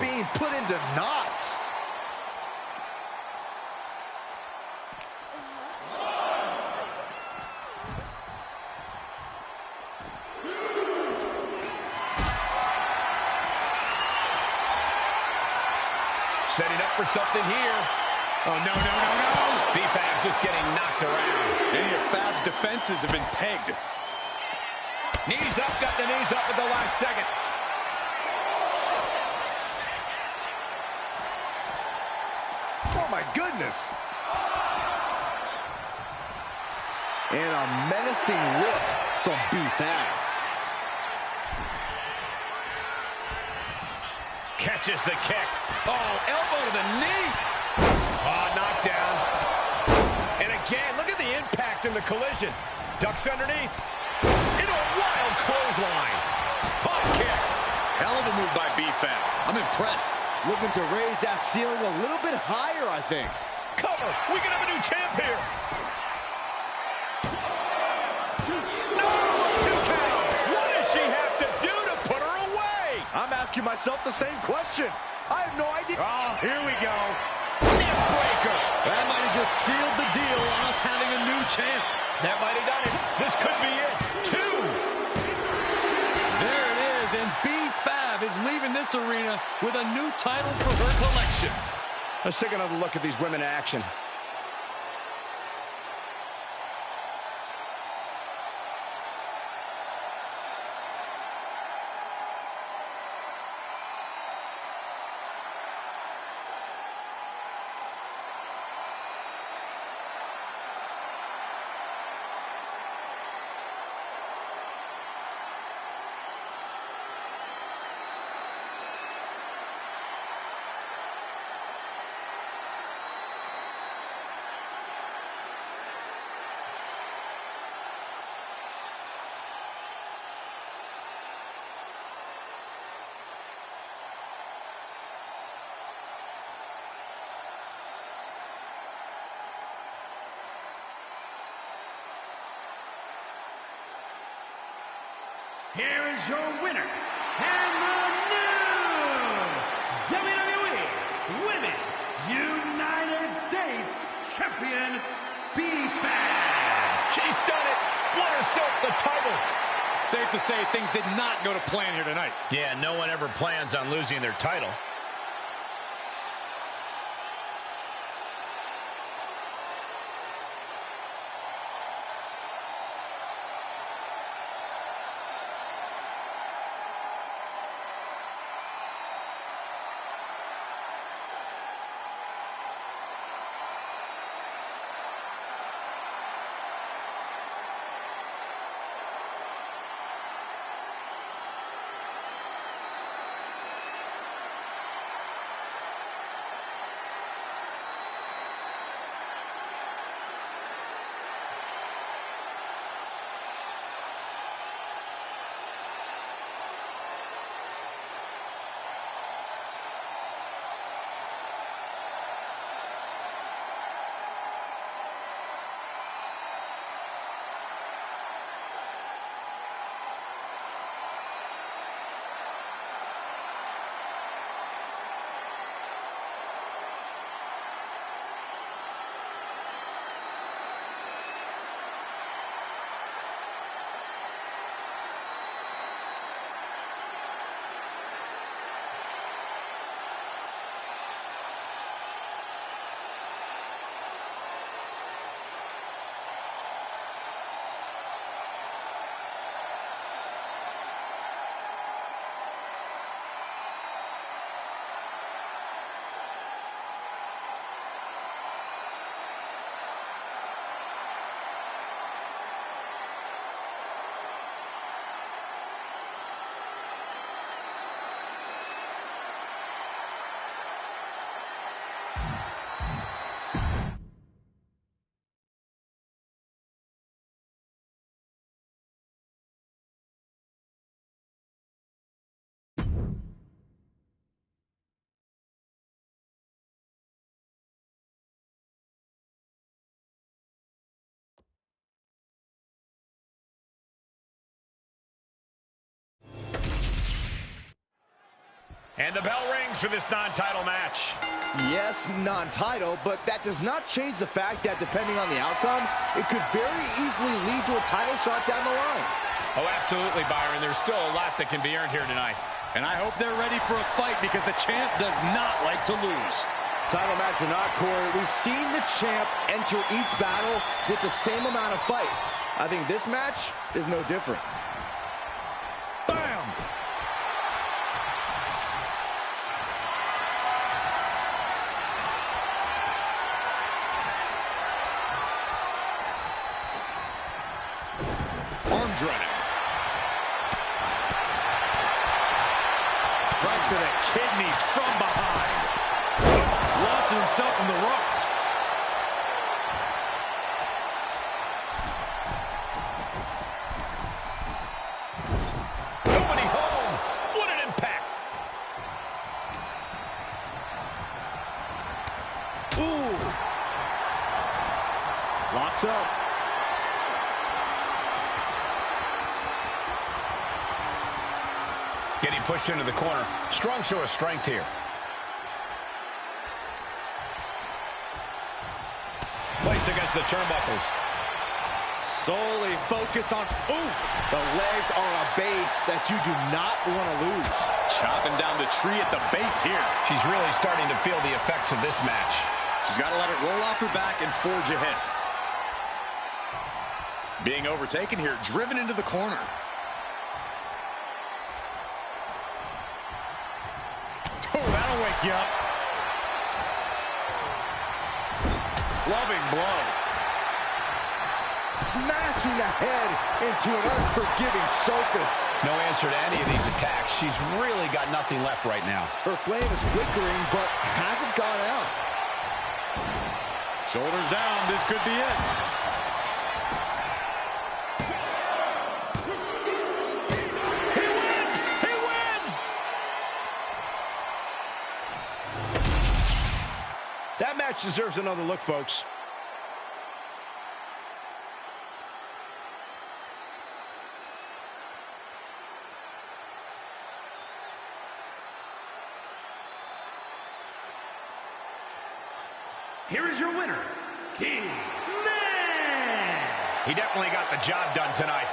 Speaker 1: Being put into knots.
Speaker 4: Setting up for something here.
Speaker 5: Oh, no, no, no, no.
Speaker 4: BFAB just getting knocked around.
Speaker 5: Any of Fab's defenses have been pegged.
Speaker 4: Knees up, got the knees up at the last second.
Speaker 1: Oh, my goodness. And a menacing whip from BFAB.
Speaker 4: Catches the kick. Oh, elbow to the knee. Oh, knockdown. And again, look at the impact in the collision. Ducks underneath. Into a wild clothesline. Pop kick.
Speaker 6: Hell of a move by BFAB. I'm impressed.
Speaker 1: Looking to raise that ceiling a little bit higher, I think.
Speaker 4: Cover. We can have a new champ here. No! 2 count. What does she have to do to put her away?
Speaker 1: I'm asking myself the same question. I have no idea.
Speaker 5: Oh, here we go.
Speaker 4: Neck breaker.
Speaker 5: That might have just sealed the deal on us having a new champ.
Speaker 4: That might have done it. This could be it. 2.
Speaker 5: There it is, and BFAB is leaving this arena with a new title for her collection.
Speaker 4: Let's take another look at these women in action.
Speaker 2: here is your winner, and the new WWE Women's United States Champion, B-Fab.
Speaker 4: She's done it. Won herself the title.
Speaker 6: Safe to say things did not go to plan here tonight.
Speaker 4: Yeah, no one ever plans on losing their title. And the bell rings for this non-title match.
Speaker 1: Yes, non-title, but that does not change the fact that depending on the outcome, it could very easily lead to a title shot down the line.
Speaker 4: Oh, absolutely, Byron. There's still a lot that can be earned here tonight.
Speaker 6: And I hope they're ready for a fight because the champ does not like to lose.
Speaker 1: Title match or not, Corey, we've seen the champ enter each battle with the same amount of fight. I think this match is no different.
Speaker 6: Bam! Arm drag.
Speaker 5: Right to the kidneys from behind. Launching himself from the ropes.
Speaker 4: Nobody home. What an impact.
Speaker 1: Ooh. Locks up.
Speaker 4: Getting pushed into the corner. Strong show of strength here. Placed against the turnbuckles.
Speaker 5: Solely focused on, ooh.
Speaker 1: The legs are a base that you do not want to lose.
Speaker 6: Chopping down the tree at the base here.
Speaker 4: She's really starting to feel the effects of this match.
Speaker 6: She's got to let it roll off her back and forge ahead. Being overtaken here, driven into the corner.
Speaker 5: Oh, that'll wake you up. Loving blow.
Speaker 1: Smashing the head into an unforgiving surface.
Speaker 4: No answer to any of these attacks. She's really got nothing left right now.
Speaker 1: Her flame is flickering, but hasn't gone out.
Speaker 5: Shoulders down, this could be it.
Speaker 1: He wins! He wins!
Speaker 3: That match deserves another look, folks.
Speaker 2: here is your winner, D-Man.
Speaker 4: He definitely got the job done tonight.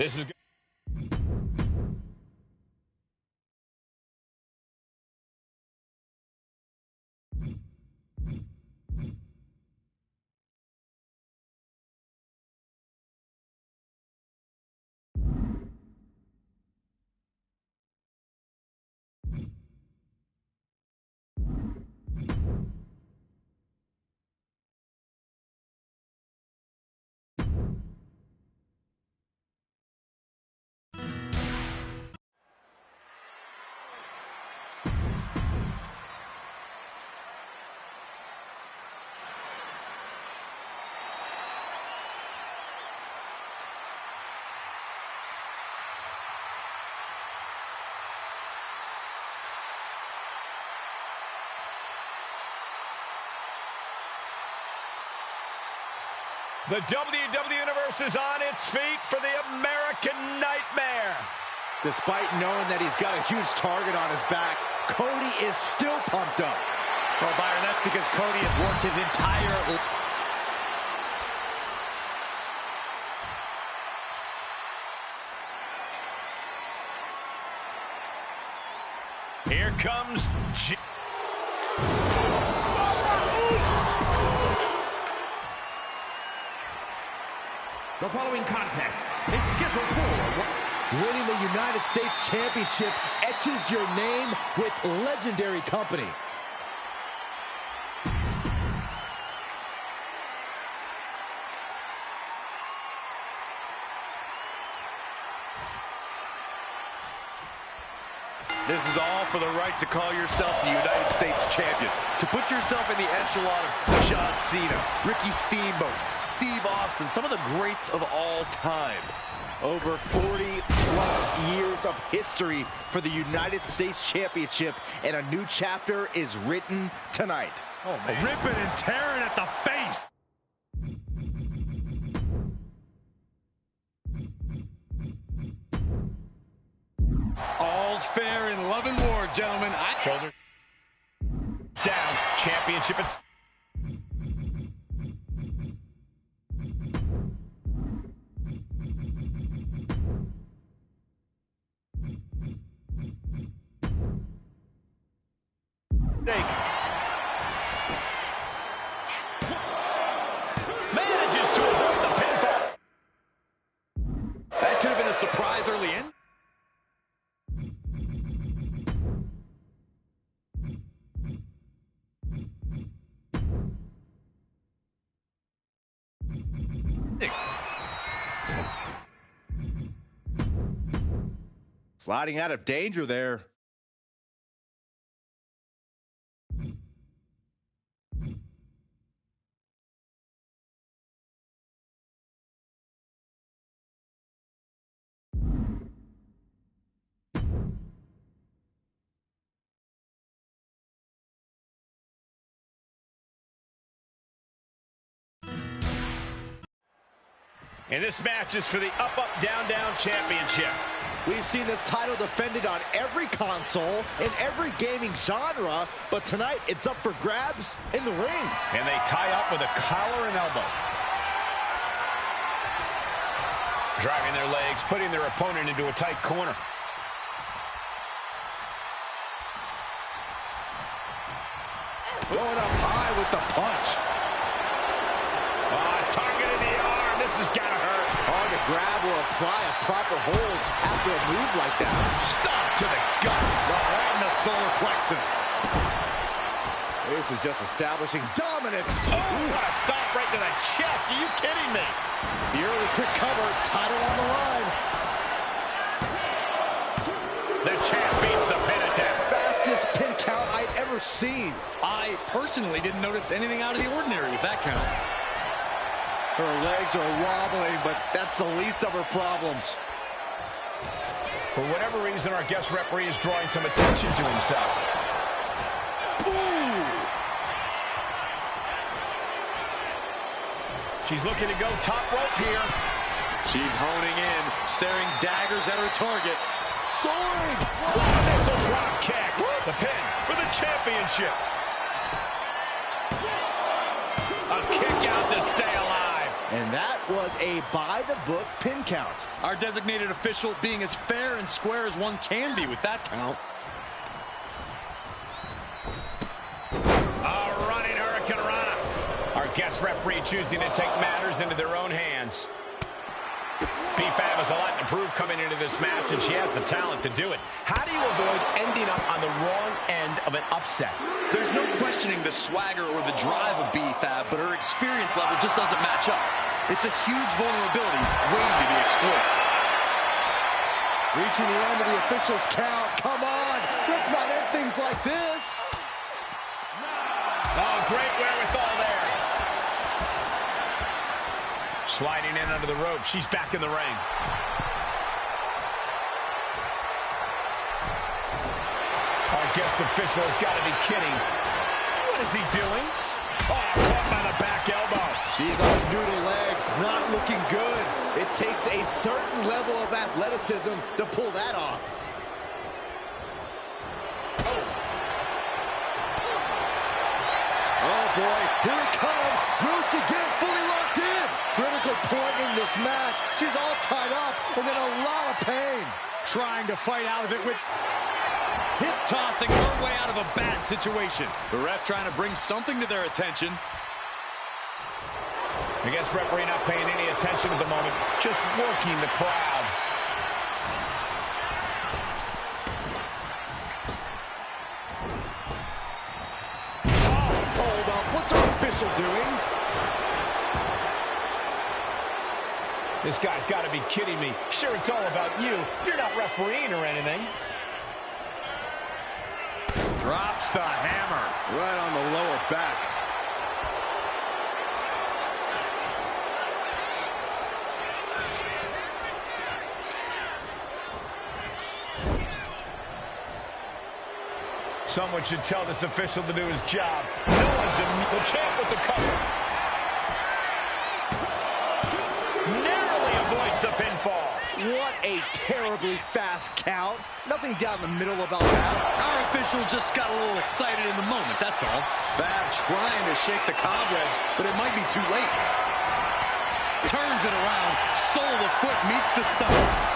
Speaker 4: This is The WWE Universe is on its feet for the American Nightmare.
Speaker 1: Despite knowing that he's got a huge target on his back, Cody is still pumped up.
Speaker 5: Well, Byron, that's because Cody has worked his entire life.
Speaker 4: Here comes
Speaker 2: The following contest is scheduled for
Speaker 1: winning the United States Championship etches your name with legendary company.
Speaker 7: This is all for the right to call yourself the United States Champion. To put yourself in the echelon of John Cena, Ricky Steamboat, Steve Austin, some of the greats of all time.
Speaker 1: Over 40-plus years of history for the United States Championship, and a new chapter is written tonight.
Speaker 7: Oh, man. Ripping and tearing at the face. All's fair in love and war, gentlemen.
Speaker 4: shoulder down. Championship. Manages to avoid the pinfall.
Speaker 7: That could have been a surprise early in.
Speaker 1: Sliding out of danger there.
Speaker 4: And this match is for the Up, Up, Down, Down Championship.
Speaker 1: We've seen this title defended on every console, in every gaming genre, but tonight it's up for grabs in the ring.
Speaker 4: And they tie up with a collar and elbow. Driving their legs, putting their opponent into a tight corner.
Speaker 1: Going up high with the punch.
Speaker 4: Targeting the arm. This has got to hurt.
Speaker 1: Hard to grab or apply a proper hold after a move like that.
Speaker 4: Stop to the gut.
Speaker 1: Right in the solar plexus. This is just establishing dominance.
Speaker 4: Oh, what a stop right to the chest. Are you kidding me?
Speaker 1: The early quick cover, title on the line.
Speaker 4: The champ beats the pin attempt.
Speaker 1: Fastest pin count I've ever seen.
Speaker 7: I personally didn't notice anything out of the ordinary with that count.
Speaker 1: Her legs are wobbling, but that's the least of her problems.
Speaker 4: For whatever reason, our guest referee is drawing some attention to himself.
Speaker 1: Ooh!
Speaker 4: She's looking to go top rope here.
Speaker 7: She's honing in, staring daggers at her target.
Speaker 1: Soaring!
Speaker 4: Missile drop kick. The pin for the championship. A kick out to stay alive.
Speaker 1: And that was a by-the-book pin count.
Speaker 7: Our designated official being as fair and square as one can be with that count.
Speaker 4: A running hurricanrana. Our guest referee choosing to take matters into their own hands. B-Fab has a lot to prove coming into this match, and she has the talent to do it. How do you avoid ending up on the wrong end of an upset?
Speaker 7: There's no questioning the swagger or the drive of B-Fab, but her experience level just doesn't match up. It's a huge vulnerability waiting to be exploited.
Speaker 1: Reaching the end of the official's count. Come on. Let's not end things like this.
Speaker 4: Oh, great wherewithal there. Sliding in under the rope. She's back in the ring. Our guest official has got to be kidding. What is he doing? Oh, caught by the back elbow.
Speaker 1: She's on noodle legs, not looking good. It takes a certain level of athleticism to pull that off. Oh boy, here it comes. Will she get it fully locked in? Critical point in this match. She's all tied up and in a lot of pain.
Speaker 5: Trying to fight out of it with hip tossing her way out of a bad situation.
Speaker 6: The ref trying to bring something to their attention.
Speaker 4: I guess referee not paying any attention at the moment, just working the crowd.
Speaker 1: Toss pulled up. What's our official doing?
Speaker 4: This guy's got to be kidding me. Sure, it's all about you. You're not refereeing or anything.
Speaker 5: Drops the hammer.
Speaker 1: Right on the lower back.
Speaker 4: Someone should tell this official to do his job. No one's the champ with the cover. Narrowly avoids the pinfall.
Speaker 1: What a terribly fast count. Nothing down the middle about that.
Speaker 6: Our official just got a little excited in the moment, that's all.
Speaker 7: Fab trying to shake the cobwebs, but it might be too late.
Speaker 6: Turns it around, sole of the foot meets the stomach.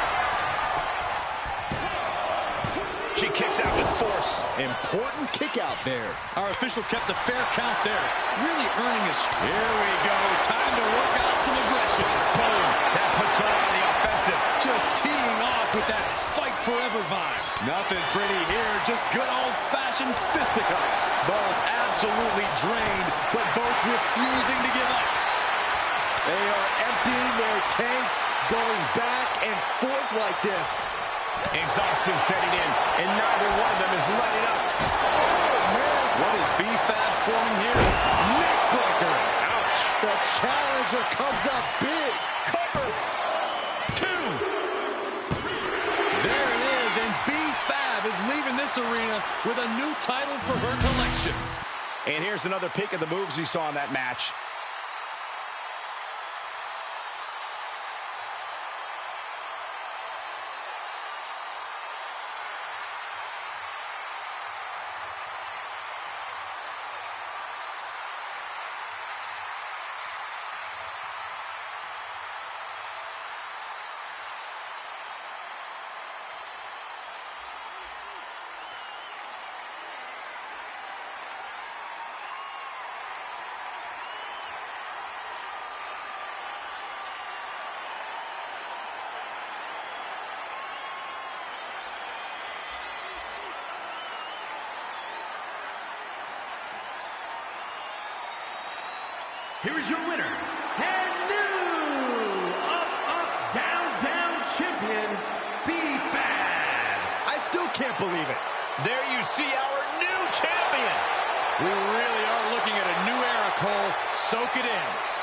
Speaker 4: She kicks out with force.
Speaker 1: Important kick out there.
Speaker 6: Our official kept a fair count there, really earning his... Here we go, time to work out some aggression.
Speaker 4: Boom, that puts her on the offensive.
Speaker 6: Just teeing off with that fight forever vibe. Nothing pretty here, just good old-fashioned fisticuffs. Both absolutely drained, but both refusing to give up.
Speaker 1: They are emptying their tanks, going back and forth like this.
Speaker 4: Exhaustion setting in, and neither one of them is letting up.
Speaker 1: Oh, man.
Speaker 6: What is B-Fab forming here?
Speaker 1: Neckbreaker.
Speaker 4: Ouch.
Speaker 1: The challenger comes up big.
Speaker 4: Cover. 2.
Speaker 6: There it is, and B-Fab is leaving this arena with a new title for her collection.
Speaker 4: And here's another peek at the moves we saw in that match.
Speaker 2: Here's your winner, and new down champion, B-Fab.
Speaker 1: I still can't believe it.
Speaker 4: There you see our new champion.
Speaker 6: We really are looking at a new era, Cole. Soak it in.